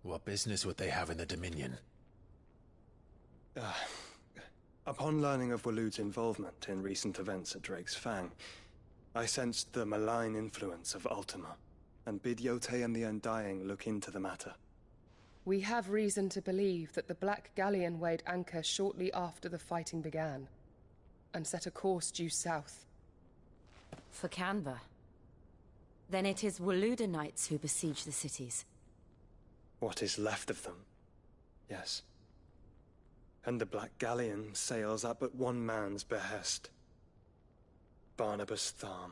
What business would they have in the Dominion? Upon learning of Waloed's involvement in recent events at Drake's Fang, I sensed the malign influence of Ultima, and bid Yote and the Undying look into the matter. We have reason to believe that the Black Galleon weighed anchor shortly after the fighting began, and set a course due south. For Canva. Then it is Waloed knights who besiege the cities. What is left of them, yes. And the Black Galleon sails at but one man's behest. Barnabas Tharm.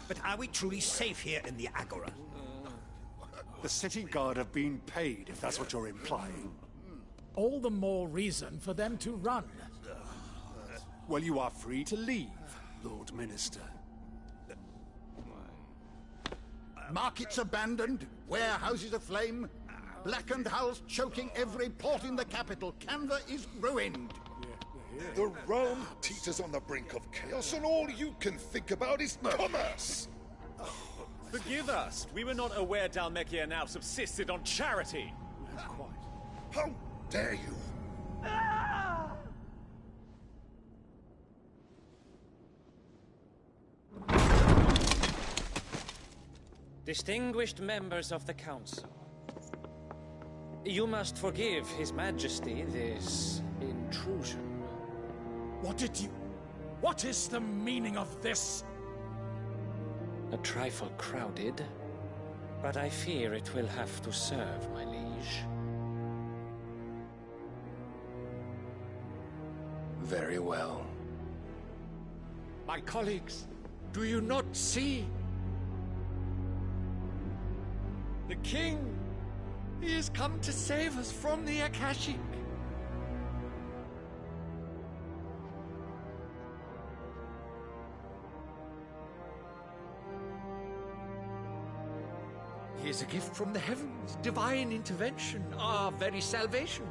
But are we truly safe here in the Agora? The city guard have been paid, if that's what you're implying. All the more reason for them to run. Well, you are free to leave, Lord Minister. Markets abandoned, warehouses aflame, blackened hulls choking every port in the capital. Canva is ruined. The realm teeters on the brink of chaos, and all you can think about is commerce! Forgive us. We were not aware Dhalmekia now subsisted on charity. How dare you? Distinguished members of the Council, you must forgive His Majesty this intrusion. What is the meaning of this? A trifle crowded, but I fear it will have to serve, my liege. Very well. My colleagues, do you not see? The king! He has come to save us from the Akashic! He is a gift from the heavens, divine intervention, our very salvation.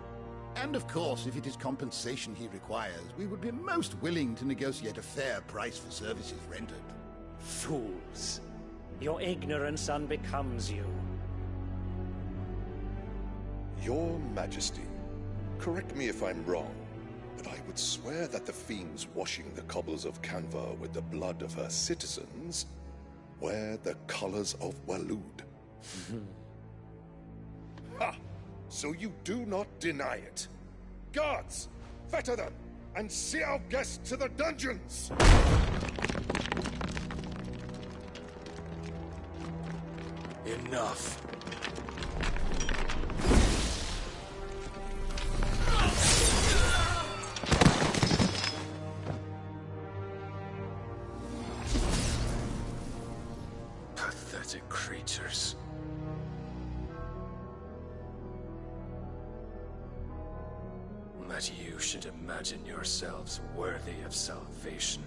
And of course, if it is compensation he requires, we would be most willing to negotiate a fair price for services rendered. Fools. Your ignorance unbecomes you. Your Majesty, correct me if I'm wrong, but I would swear that the fiends washing the cobbles of Canva with the blood of her citizens wear the colors of Waloed. Ha! So you do not deny it. Guards, fetter them, and see our guests to the dungeons! Enough. Pathetic creatures. That you should imagine yourselves worthy of salvation.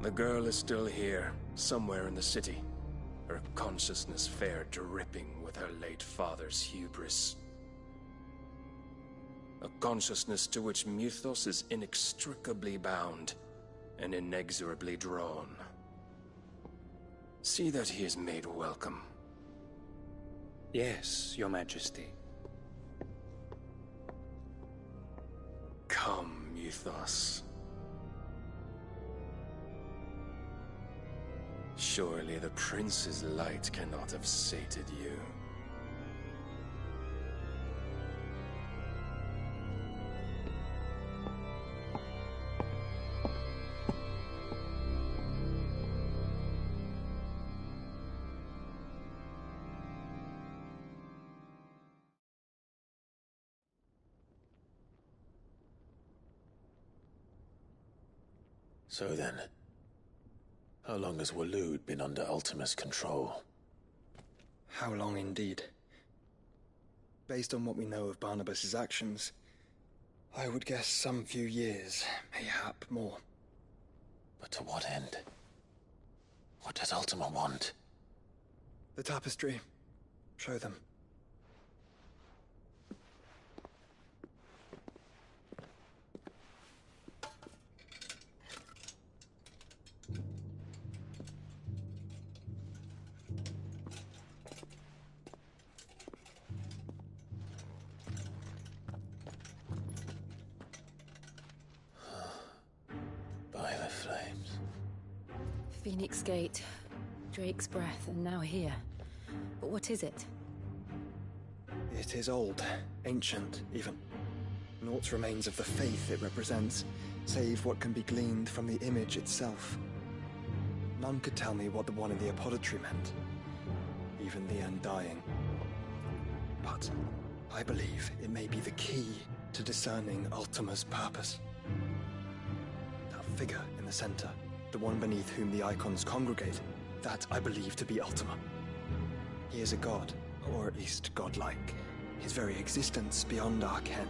The girl is still here, somewhere in the city, her consciousness fair dripping with her late father's hubris. A consciousness to which Mythos is inextricably bound and inexorably drawn. See that he is made welcome. Yes, Your Majesty. Come, Mythos. Surely the prince's light cannot have sated you. So then, how long has Waloed been under Ultima's control? How long indeed? Based on what we know of Barnabas's actions, I would guess some few years, mayhap more. But to what end? What does Ultima want? The tapestry. Show them. By the flames. Phoenix Gate, Drake's Breath, and now here. But what is it? It is old, ancient, even. Naught remains of the faith it represents, save what can be gleaned from the image itself. None could tell me what the one in the apothecary meant, even the Undying. But I believe it may be the key to discerning Ultima's purpose. That figure in the center, the one beneath whom the icons congregate, that I believe to be Ultima. He is a god, or at least godlike, his very existence beyond our ken.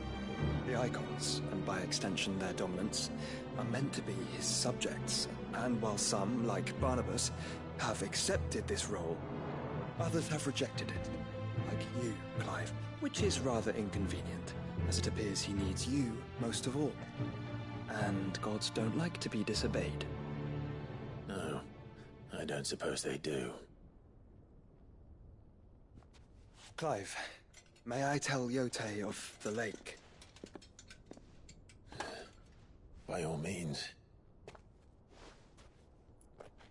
The icons, and by extension their dominants, are meant to be his subjects, and while some, like Barnabas, have accepted this role, others have rejected it, like you, Clive, which is rather inconvenient, as it appears he needs you most of all. And gods don't like to be disobeyed. No, I don't suppose they do. Clive, may I tell Yote of the lake? By all means.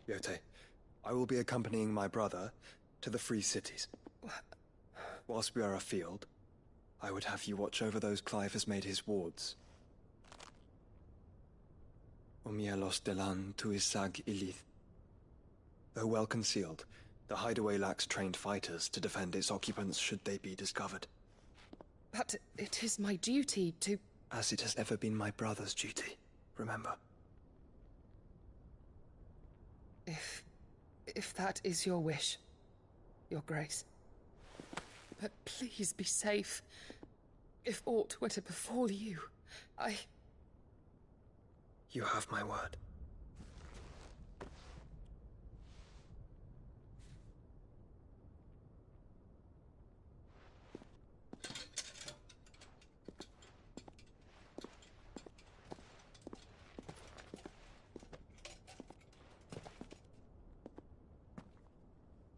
Yote, I will be accompanying my brother to the Free Cities. Whilst we are afield, I would have you watch over those Clive has made his wards. Umielos delan tuisag ilith. Though well concealed, the hideaway lacks trained fighters to defend its occupants should they be discovered. But it is my duty to... As it has ever been my brother's duty, remember. If that is your wish, Your Grace. But please be safe. If aught were to befall you, You have my word.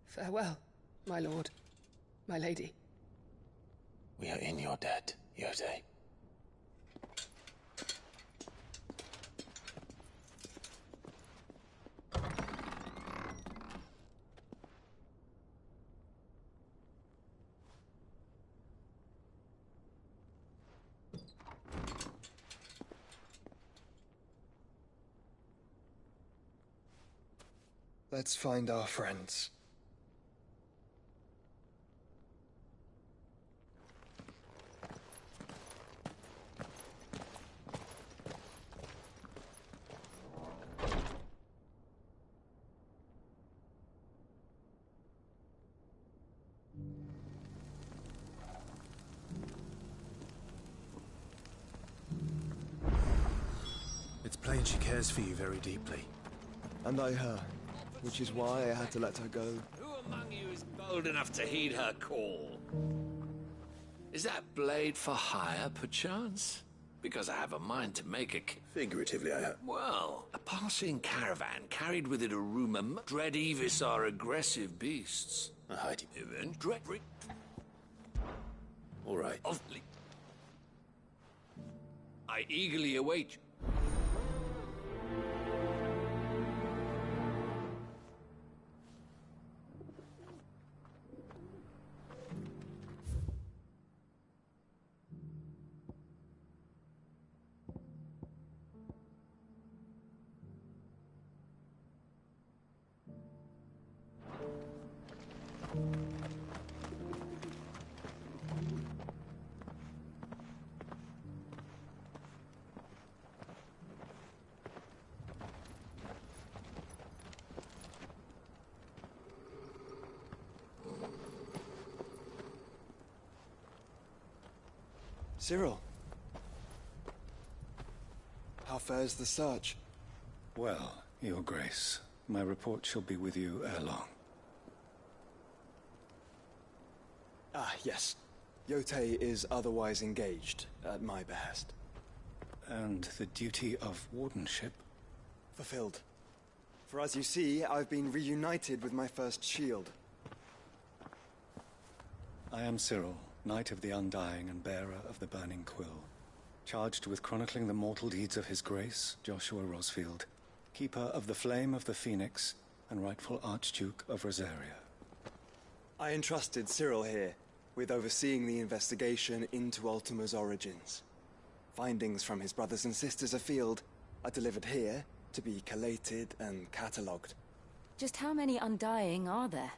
Farewell, my lord, my lady. We are in your debt, Yote. Let's find our friends. It's plain she cares for you very deeply. And I her, which is why I had to let her go. Who among you is bold enough to heed her call? Is that blade for hire, perchance? Because I have a mind to make a... Figuratively, I have. Well, a passing caravan carried with it a rumor dread Evis are aggressive beasts. A hiding event, dread... All right. I eagerly await you. Cyril. How fares the search? Well, Your Grace, my report shall be with you ere long. Ah, yes. Yotei is otherwise engaged, at my behest. And the duty of wardenship? Fulfilled. For as you see, I've been reunited with my first shield. I am Cyril, Knight of the Undying and bearer of the Burning Quill, charged with chronicling the mortal deeds of His Grace, Joshua Rosfield, Keeper of the Flame of the Phoenix and rightful Archduke of Rosaria. I entrusted Cyril here with overseeing the investigation into Ultima's origins. Findings from his brothers and sisters afield are delivered here to be collated and catalogued. Just how many Undying are there?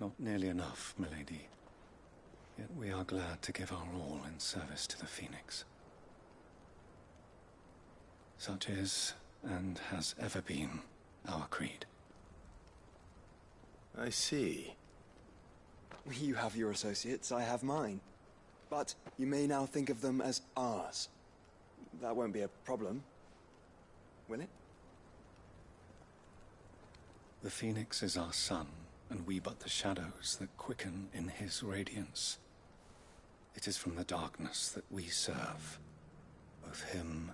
Not nearly enough, milady. Yet we are glad to give our all in service to the Phoenix. Such is, and has ever been, our creed. I see. You have your associates, I have mine. But you may now think of them as ours. That won't be a problem, will it? The Phoenix is our sun, and we but the shadows that quicken in his radiance. It is from the darkness that we serve, both him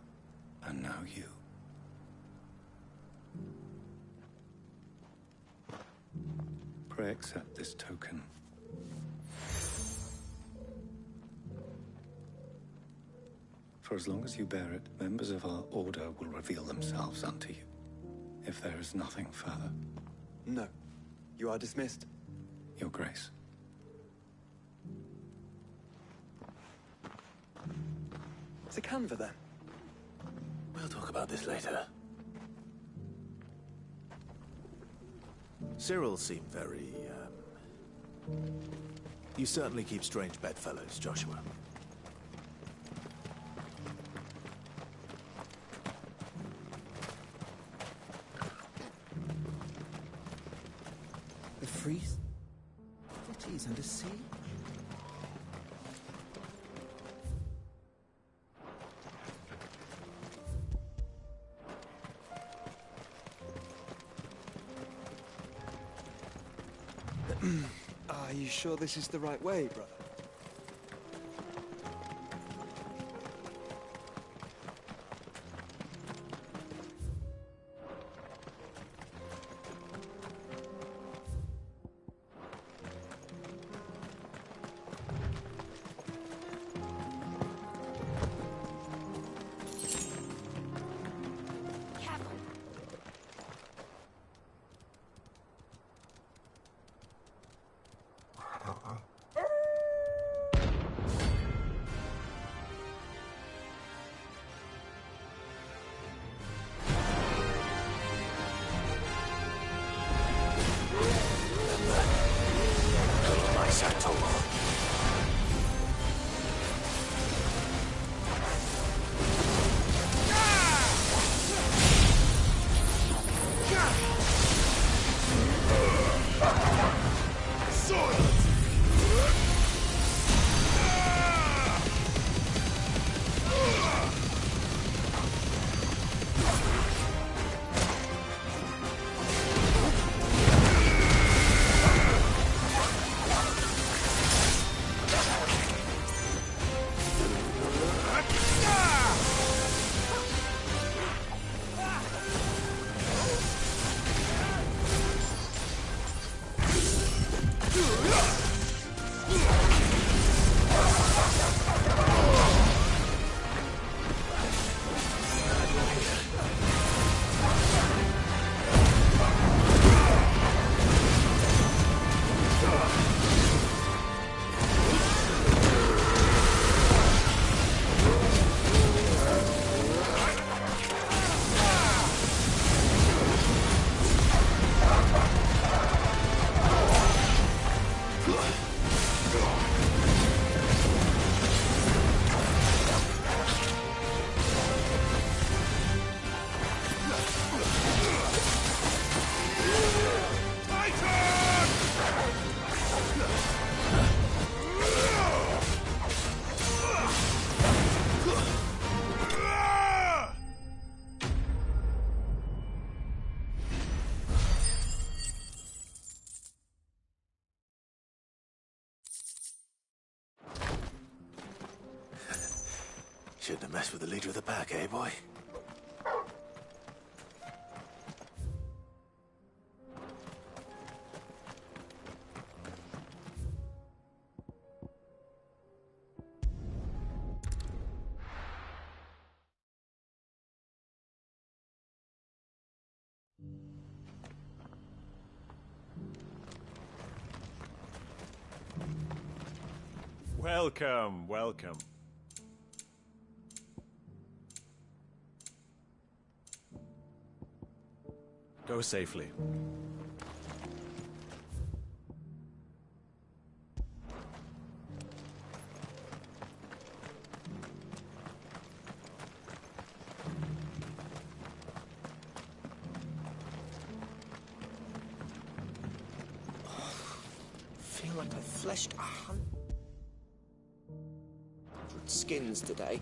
and now you. Pray accept this token. For as long as you bear it, members of our order will reveal themselves unto you, if there is nothing further. No. You are dismissed. Your Grace. To Canva, then. We'll talk about this later. Cyril seemed very, You certainly keep strange bedfellows, Joshua. The Freeze? Cities under sea? Are you sure this is the right way, brother? Shouldn't have messed with the leader of the pack, eh, boy? Welcome, welcome. Go safely. I feel like I've fleshed 100 skins today.